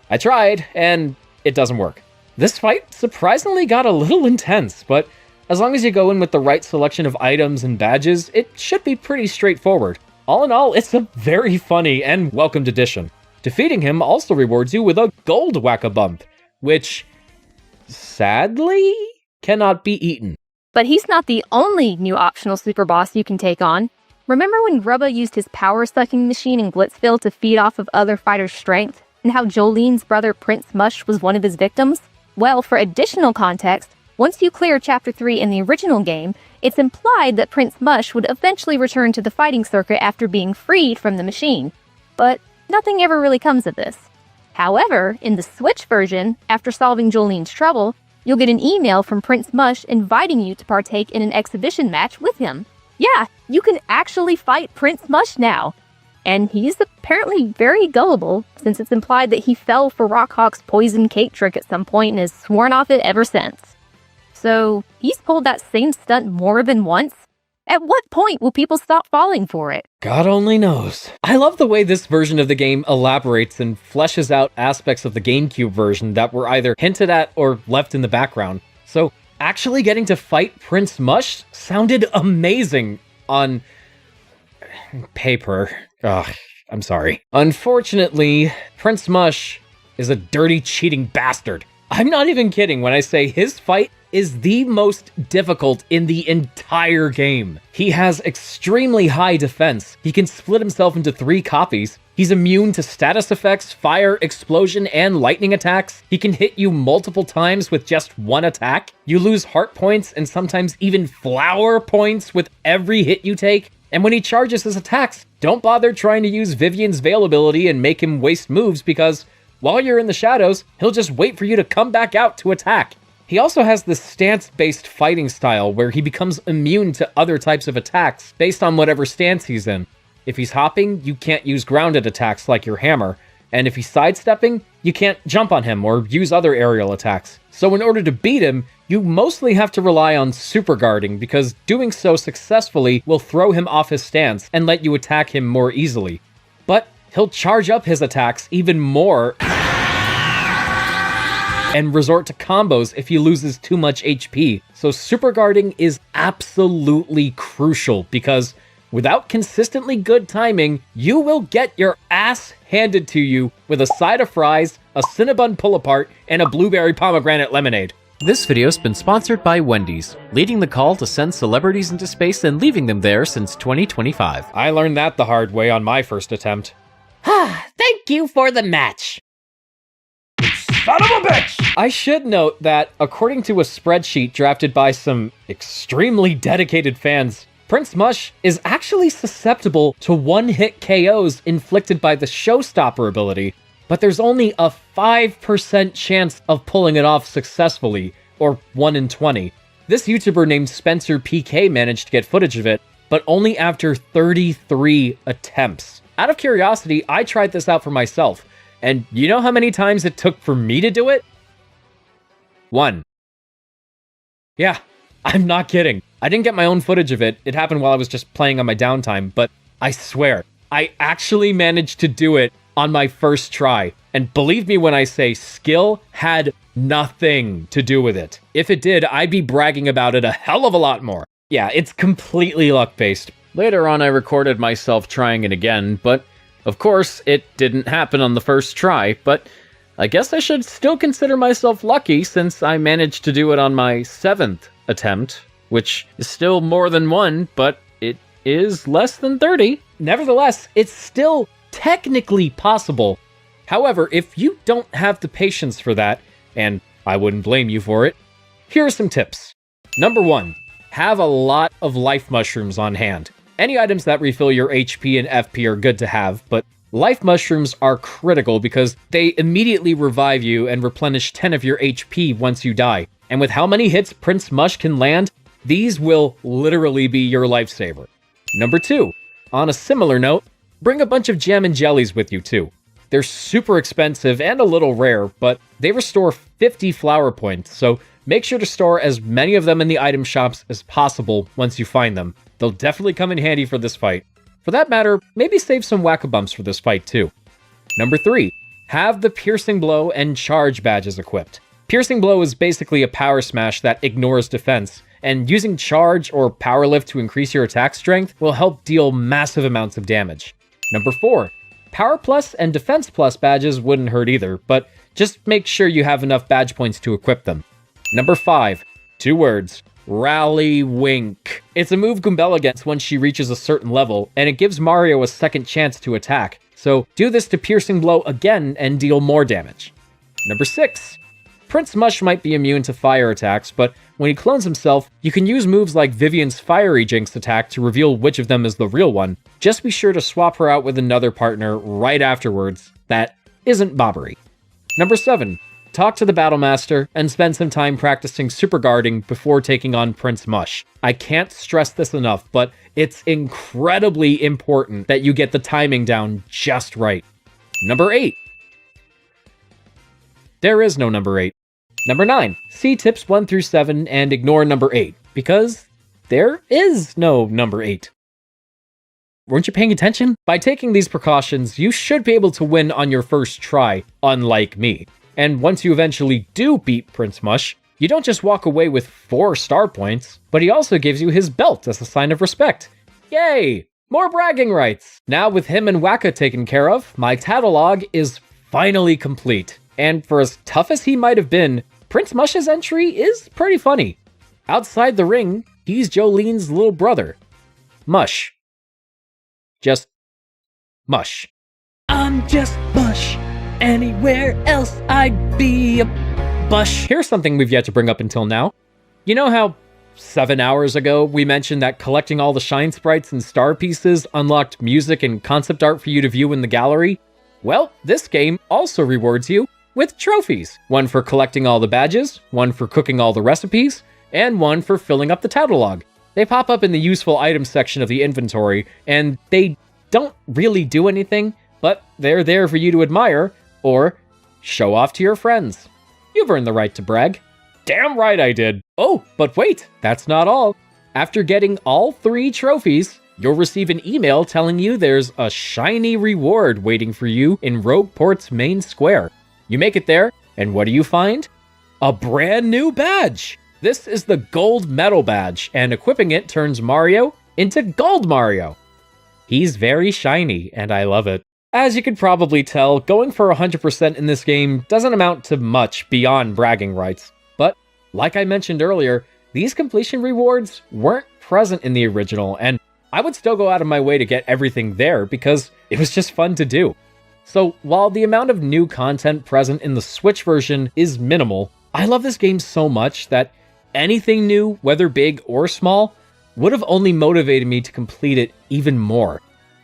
I tried, and it doesn't work. This fight surprisingly got a little intense, but as long as you go in with the right selection of items and badges, it should be pretty straightforward. All in all, it's a very funny and welcomed addition. Defeating him also rewards you with a gold Whack-a-Bump, which, sadly, cannot be eaten. But he's not the only new optional super boss you can take on. Remember when Grubba used his power-sucking machine in Glitzville to feed off of other fighters' strength, and how Jolene's brother Prince Mush was one of his victims? Well, for additional context, once you clear Chapter 3 in the original game, it's implied that Prince Mush would eventually return to the fighting circuit after being freed from the machine. But nothing ever really comes of this. However, in the Switch version, after solving Jolene's trouble, you'll get an email from Prince Mush inviting you to partake in an exhibition match with him. Yeah, you can actually fight Prince Mush now. And he's apparently very gullible, since it's implied that he fell for Rockhawk's poison cake trick at some point and has sworn off it ever since. So, he's pulled that same stunt more than once? At what point will people stop falling for it? God only knows. I love the way this version of the game elaborates and fleshes out aspects of the GameCube version that were either hinted at or left in the background. So, actually getting to fight Prince Mush sounded amazing on paper. Ugh, I'm sorry. Unfortunately, Prince Mush is a dirty, cheating bastard. I'm not even kidding when I say his fight is the most difficult in the entire game. He has extremely high defense. He can split himself into 3 copies. He's immune to status effects, fire, explosion, and lightning attacks. He can hit you multiple times with just 1 attack. You lose heart points and sometimes even flower points with every hit you take. And when he charges his attacks, don't bother trying to use Vivian's Veil ability and make him waste moves because while you're in the shadows, he'll just wait for you to come back out to attack. He also has this stance-based fighting style where he becomes immune to other types of attacks based on whatever stance he's in. If he's hopping, you can't use grounded attacks like your hammer, and if he's sidestepping, you can't jump on him or use other aerial attacks. So in order to beat him, you mostly have to rely on super guarding because doing so successfully will throw him off his stance and let you attack him more easily. But he'll charge up his attacks even more and resort to combos if he loses too much HP. So super guarding is absolutely crucial because without consistently good timing, you will get your ass handed to you with a side of fries, a Cinnabon pull-apart, and a blueberry pomegranate lemonade. This video's been sponsored by Wendy's, leading the call to send celebrities into space and leaving them there since 2025. I learned that the hard way on my first attempt. Thank you for the match. Son of a bitch! I should note that, according to a spreadsheet drafted by some extremely dedicated fans, Prince Mush is actually susceptible to one-hit KOs inflicted by the Showstopper ability, but there's only a 5% chance of pulling it off successfully, or 1 in 20. This YouTuber named Spencer PK managed to get footage of it, but only after 33 attempts. Out of curiosity, I tried this out for myself, and you know how many times it took for me to do it? 1. Yeah, I'm not kidding. I didn't get my own footage of it. It happened while I was just playing on my downtime, but I swear, I actually managed to do it on my first try. And believe me when I say skill had nothing to do with it. If it did, I'd be bragging about it a hell of a lot more. Yeah, it's completely luck-based. Later on, I recorded myself trying it again, but of course, it didn't happen on the first try, but I guess I should still consider myself lucky since I managed to do it on my 7th attempt, which is still more than 1, but it is less than 30. Nevertheless, it's still technically possible. However, if you don't have the patience for that, and I wouldn't blame you for it, here are some tips. Number 1, have a lot of life mushrooms on hand. Any items that refill your HP and FP are good to have, but life mushrooms are critical because they immediately revive you and replenish 10 of your HP once you die. And with how many hits Prince Mush can land, these will literally be your lifesaver. Number 2, on a similar note, bring a bunch of jam and jellies with you too. They're super expensive and a little rare, but they restore 50 flower points, so make sure to store as many of them in the item shops as possible once you find them. They'll definitely come in handy for this fight. For that matter, maybe save some whack-a-bumps for this fight too. Number 3, have the Piercing Blow and Charge badges equipped. Piercing Blow is basically a power smash that ignores defense, and using Charge or Power Lift to increase your attack strength will help deal massive amounts of damage. Number 4, Power Plus and Defense Plus badges wouldn't hurt either, but just make sure you have enough badge points to equip them. Number 5, 2 words, Rally Wink. It's a move Goombella gets once she reaches a certain level, and it gives Mario a second chance to attack. So do this to Piercing Blow again and deal more damage. Number 6, Prince Mush might be immune to fire attacks, but when he clones himself, you can use moves like Vivian's Fiery Jinx attack to reveal which of them is the real one. Just be sure to swap her out with another partner right afterwards that isn't Bobbery. Number 7, talk to the Battlemaster and spend some time practicing super guarding before taking on Prince Mush. I can't stress this enough, but it's incredibly important that you get the timing down just right. Number 8. There is no number 8. Number 9. See tips 1 through 7 and ignore number 8, because there is no number 8. Weren't you paying attention? By taking these precautions, you should be able to win on your first try, unlike me. And once you eventually do beat Prince Mush, you don't just walk away with 4 star points, but he also gives you his belt as a sign of respect. Yay! More bragging rights! Now with him and Waka taken care of, my catalog is finally complete. And for as tough as he might have been, Prince Mush's entry is pretty funny. Outside the ring, he's Jolene's little brother. Mush. Just Mush. I'm just Mush. Anywhere else I'd be a bush. Here's something we've yet to bring up until now. You know how 7 hours ago we mentioned that collecting all the shine sprites and star pieces unlocked music and concept art for you to view in the gallery? Well, this game also rewards you with trophies. One for collecting all the badges, one for cooking all the recipes, and one for filling up the catalog. They pop up in the useful items section of the inventory, and they don't really do anything, but they're there for you to admire, or show off to your friends. You've earned the right to brag. Damn right I did. Oh, but wait, that's not all. After getting all 3 trophies, you'll receive an email telling you there's a shiny reward waiting for you in Rogueport's main square. You make it there, and what do you find? a brand new badge. This is the gold medal badge, and equipping it turns Mario into Gold Mario. He's very shiny, and I love it. As you could probably tell, going for 100% in this game doesn't amount to much beyond bragging rights. But, like I mentioned earlier, these completion rewards weren't present in the original, and I would still go out of my way to get everything there because it was just fun to do. So, while the amount of new content present in the Switch version is minimal, I love this game so much that anything new, whether big or small, would have only motivated me to complete it even more.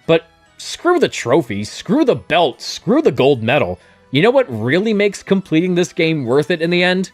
But screw the trophy, screw the belt, screw the gold medal. You know what really makes completing this game worth it in the end?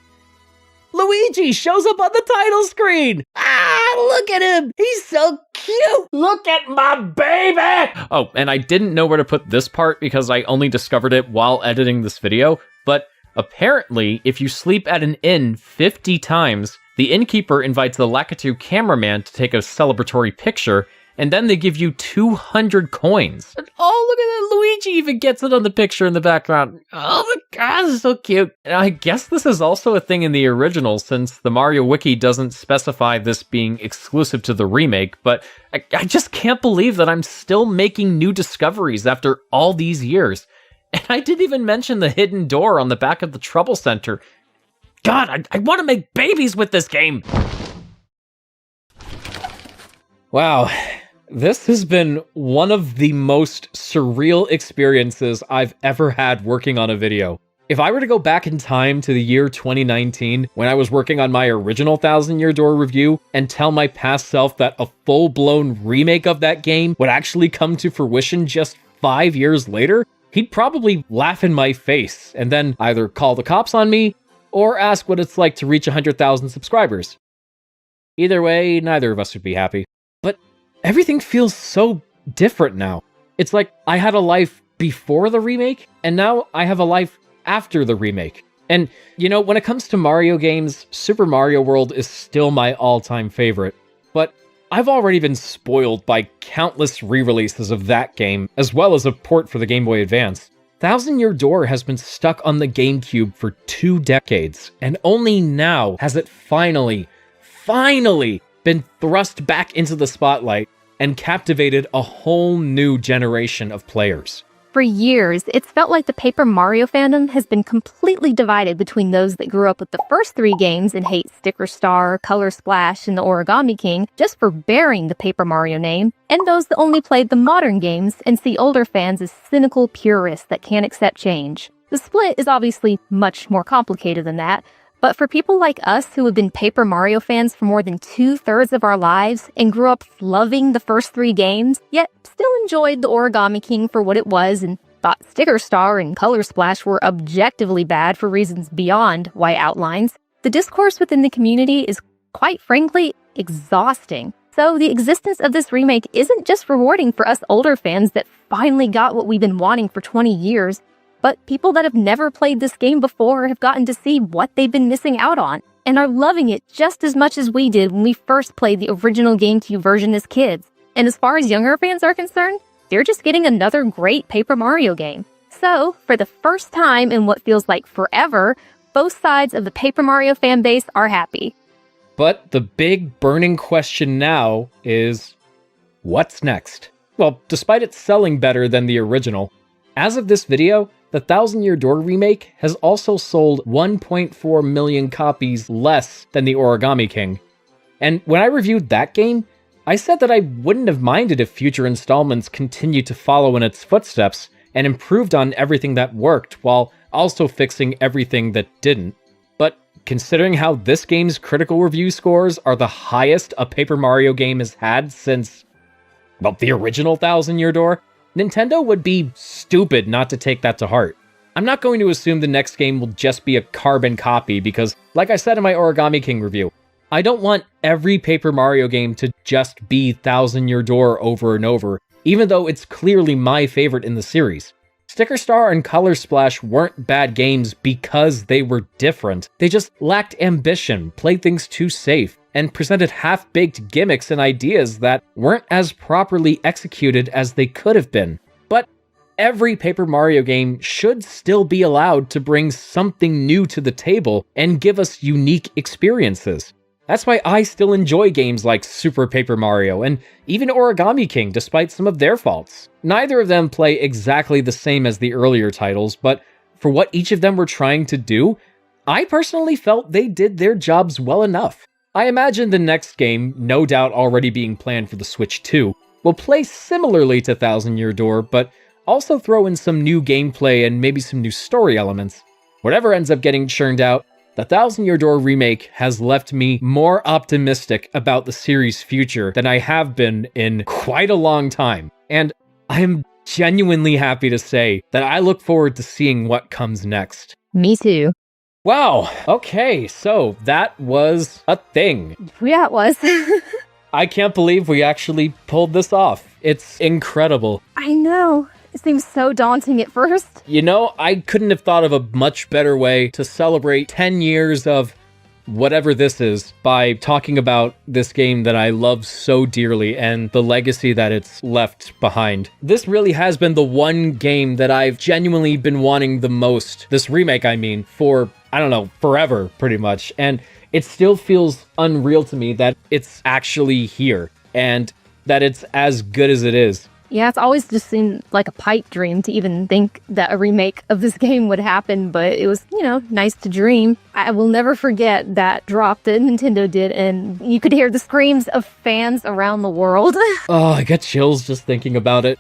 Luigi shows up on the title screen! Ah, look at him! He's so cute! Look at my baby! Oh, and I didn't know where to put this part because I only discovered it while editing this video, but apparently, if you sleep at an inn 50 times, the innkeeper invites the Lakitu cameraman to take a celebratory picture, and then they give you 200 coins. Oh, look at that, Luigi even gets it on the picture in the background. Oh my god, this is so cute. And I guess this is also a thing in the original, since the Mario Wiki doesn't specify this being exclusive to the remake, but I just can't believe that I'm still making new discoveries after all these years. And I didn't even mention the hidden door on the back of the Trouble Center. God, I want to make babies with this game! Wow. This has been one of the most surreal experiences I've ever had working on a video. If I were to go back in time to the year 2019, when I was working on my original Thousand Year Door review, and tell my past self that a full-blown remake of that game would actually come to fruition just 5 years later, he'd probably laugh in my face, and then either call the cops on me, or ask what it's like to reach 100,000 subscribers. Either way, neither of us would be happy. But everything feels so different now. It's like I had a life before the remake, and now I have a life after the remake. And, you know, when it comes to Mario games, Super Mario World is still my all-time favorite. But I've already been spoiled by countless re-releases of that game, as well as a port for the Game Boy Advance. Thousand Year Door has been stuck on the GameCube for 2 decades, and only now has it finally been thrust back into the spotlight and captivated a whole new generation of players. For years, it's felt like the Paper Mario fandom has been completely divided between those that grew up with the first 3 games and hate Sticker Star, Color Splash, and the Origami King just for bearing the Paper Mario name, and those that only played the modern games and see older fans as cynical purists that can't accept change. The split is obviously much more complicated than that, but for people like us who have been Paper Mario fans for more than 2/3 of our lives and grew up loving the first 3 games, yet still enjoyed the Origami King for what it was and thought Sticker Star and Color Splash were objectively bad for reasons beyond white outlines, the discourse within the community is, quite frankly, exhausting. So the existence of this remake isn't just rewarding for us older fans that finally got what we've been wanting for 20 years, but people that have never played this game before have gotten to see what they've been missing out on, and are loving it just as much as we did when we first played the original GameCube version as kids. And as far as younger fans are concerned, they're just getting another great Paper Mario game. So, for the first time in what feels like forever, both sides of the Paper Mario fan base are happy. But the big burning question now is, what's next? Well, despite it selling better than the original, as of this video, the Thousand Year Door remake has also sold 1.4 million copies less than the Origami King. And when I reviewed that game, I said that I wouldn't have minded if future installments continued to follow in its footsteps and improved on everything that worked while also fixing everything that didn't. But considering how this game's critical review scores are the highest a Paper Mario game has had since, well, the original Thousand Year Door, Nintendo would be stupid not to take that to heart. I'm not going to assume the next game will just be a carbon copy because, like I said in my Origami King review, I don't want every Paper Mario game to just be Thousand Year Door over and over, even though it's clearly my favorite in the series. Sticker Star and Color Splash weren't bad games because they were different. They just lacked ambition, played things too safe, and presented half-baked gimmicks and ideas that weren't as properly executed as they could have been. But every Paper Mario game should still be allowed to bring something new to the table and give us unique experiences. That's why I still enjoy games like Super Paper Mario and even Origami King, despite some of their faults. Neither of them play exactly the same as the earlier titles, but for what each of them were trying to do, I personally felt they did their jobs well enough. I imagine the next game, no doubt already being planned for the Switch 2, will play similarly to Thousand Year Door, but also throw in some new gameplay and maybe some new story elements. Whatever ends up getting churned out, the Thousand Year Door remake has left me more optimistic about the series' future than I have been in quite a long time. And I am genuinely happy to say that I look forward to seeing what comes next. Me too. Wow, okay, so that was a thing. Yeah, it was. I can't believe we actually pulled this off. It's incredible. I know. It seems so daunting at first. You know, I couldn't have thought of a much better way to celebrate 10 years of whatever this is by talking about this game that I love so dearly and the legacy that it's left behind. This really has been the one game that I've genuinely been wanting the most, this remake I mean, for, I don't know, forever pretty much. And it still feels unreal to me that it's actually here and that it's as good as it is. Yeah, it's always just seemed like a pipe dream to even think that a remake of this game would happen, but it was, nice to dream. I will never forget that drop that Nintendo did, and you could hear the screams of fans around the world. Oh, I got chills just thinking about it.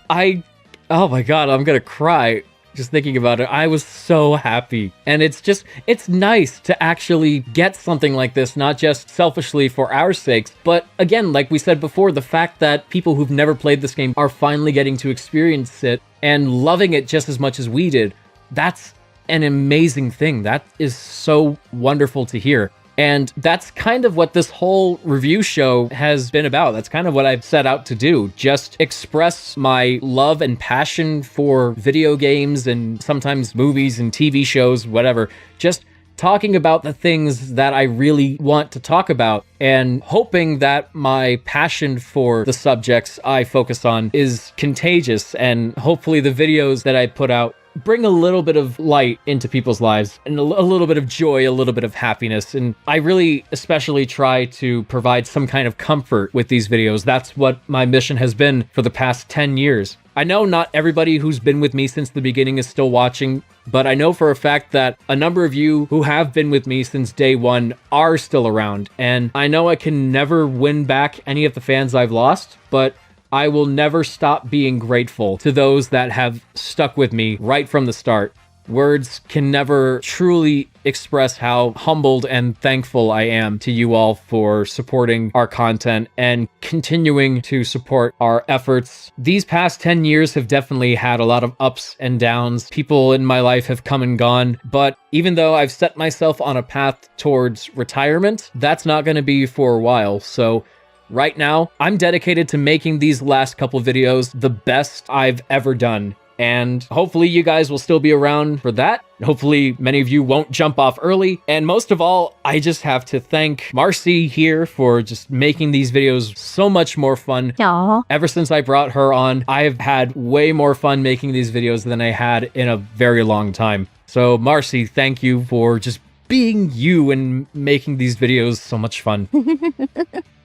Oh my god, I'm gonna cry. Just thinking about it, I was so happy. And it's nice to actually get something like this, not just selfishly for our sakes, but again, like we said before, the fact that people who've never played this game are finally getting to experience it and loving it just as much as we did. That's an amazing thing. That is so wonderful to hear. And that's kind of what this whole review show has been about. That's kind of what I've set out to do. Just express my love and passion for video games and sometimes movies and TV shows, whatever. Just talking about the things that I really want to talk about and hoping that my passion for the subjects I focus on is contagious, and hopefully the videos that I put out bring a little bit of light into people's lives and a little bit of joy, a little bit of happiness. And I really especially try to provide some kind of comfort with these videos. That's what my mission has been for the past 10 years. I know not everybody who's been with me since the beginning is still watching, but I know for a fact that a number of you who have been with me since day one are still around. And I know I can never win back any of the fans I've lost, but I will never stop being grateful to those that have stuck with me right from the start. Words can never truly express how humbled and thankful I am to you all for supporting our content and continuing to support our efforts. These past 10 years have definitely had a lot of ups and downs. People in my life have come and gone, but even though I've set myself on a path towards retirement, that's not going to be for a while. So right now, I'm dedicated to making these last couple videos the best I've ever done. And hopefully you guys will still be around for that. Hopefully many of you won't jump off early. And most of all, I just have to thank Marcy here for just making these videos so much more fun. Aww. Ever since I brought her on, I've had way more fun making these videos than I had in a very long time. So Marcy, thank you for just being you and making these videos so much fun.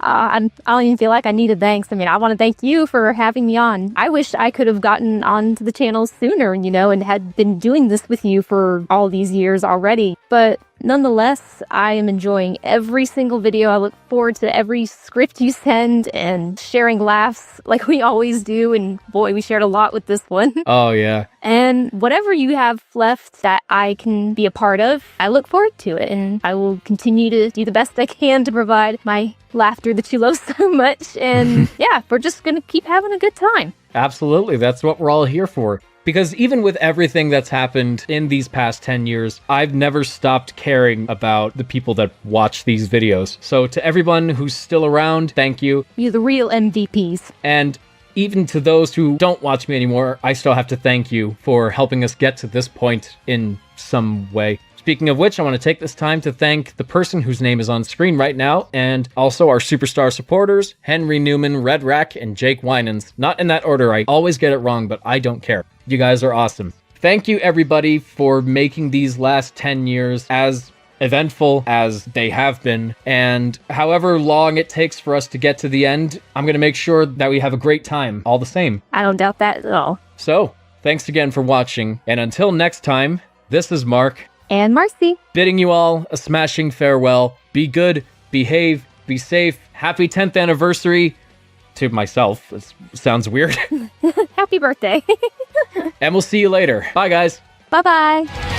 I don't even feel like I needed thanks. I mean, I want to thank you for having me on. I wish I could have gotten onto the channel sooner, and had been doing this with you for all these years already. But nonetheless, I am enjoying every single video. I look forward to every script you send and sharing laughs like we always do. And boy, we shared a lot with this one. Oh, yeah. And whatever you have left that I can be a part of, I look forward to it. And I will continue to do the best I can to provide my laughter that you love so much. And yeah, we're just going to keep having a good time. Absolutely. That's what we're all here for. Because even with everything that's happened in these past 10 years, I've never stopped caring about the people that watch these videos. So to everyone who's still around, thank you. You're the real MVPs. And even to those who don't watch me anymore, I still have to thank you for helping us get to this point in some way. Speaking of which, I want to take this time to thank the person whose name is on screen right now, and also our superstar supporters, Henry Newman, Red Rack, and Jake Winans. Not in that order, I always get it wrong, but I don't care. You guys are awesome. Thank you, everybody, for making these last 10 years as eventful as they have been. And however long it takes for us to get to the end, I'm going to make sure that we have a great time all the same. I don't doubt that at all. So, thanks again for watching. And until next time, this is Mark. And Marcy. Bidding you all a smashing farewell. Be good, behave, be safe. Happy 10th anniversary to myself. It sounds weird. Happy birthday. And we'll see you later. Bye, guys. Bye-bye.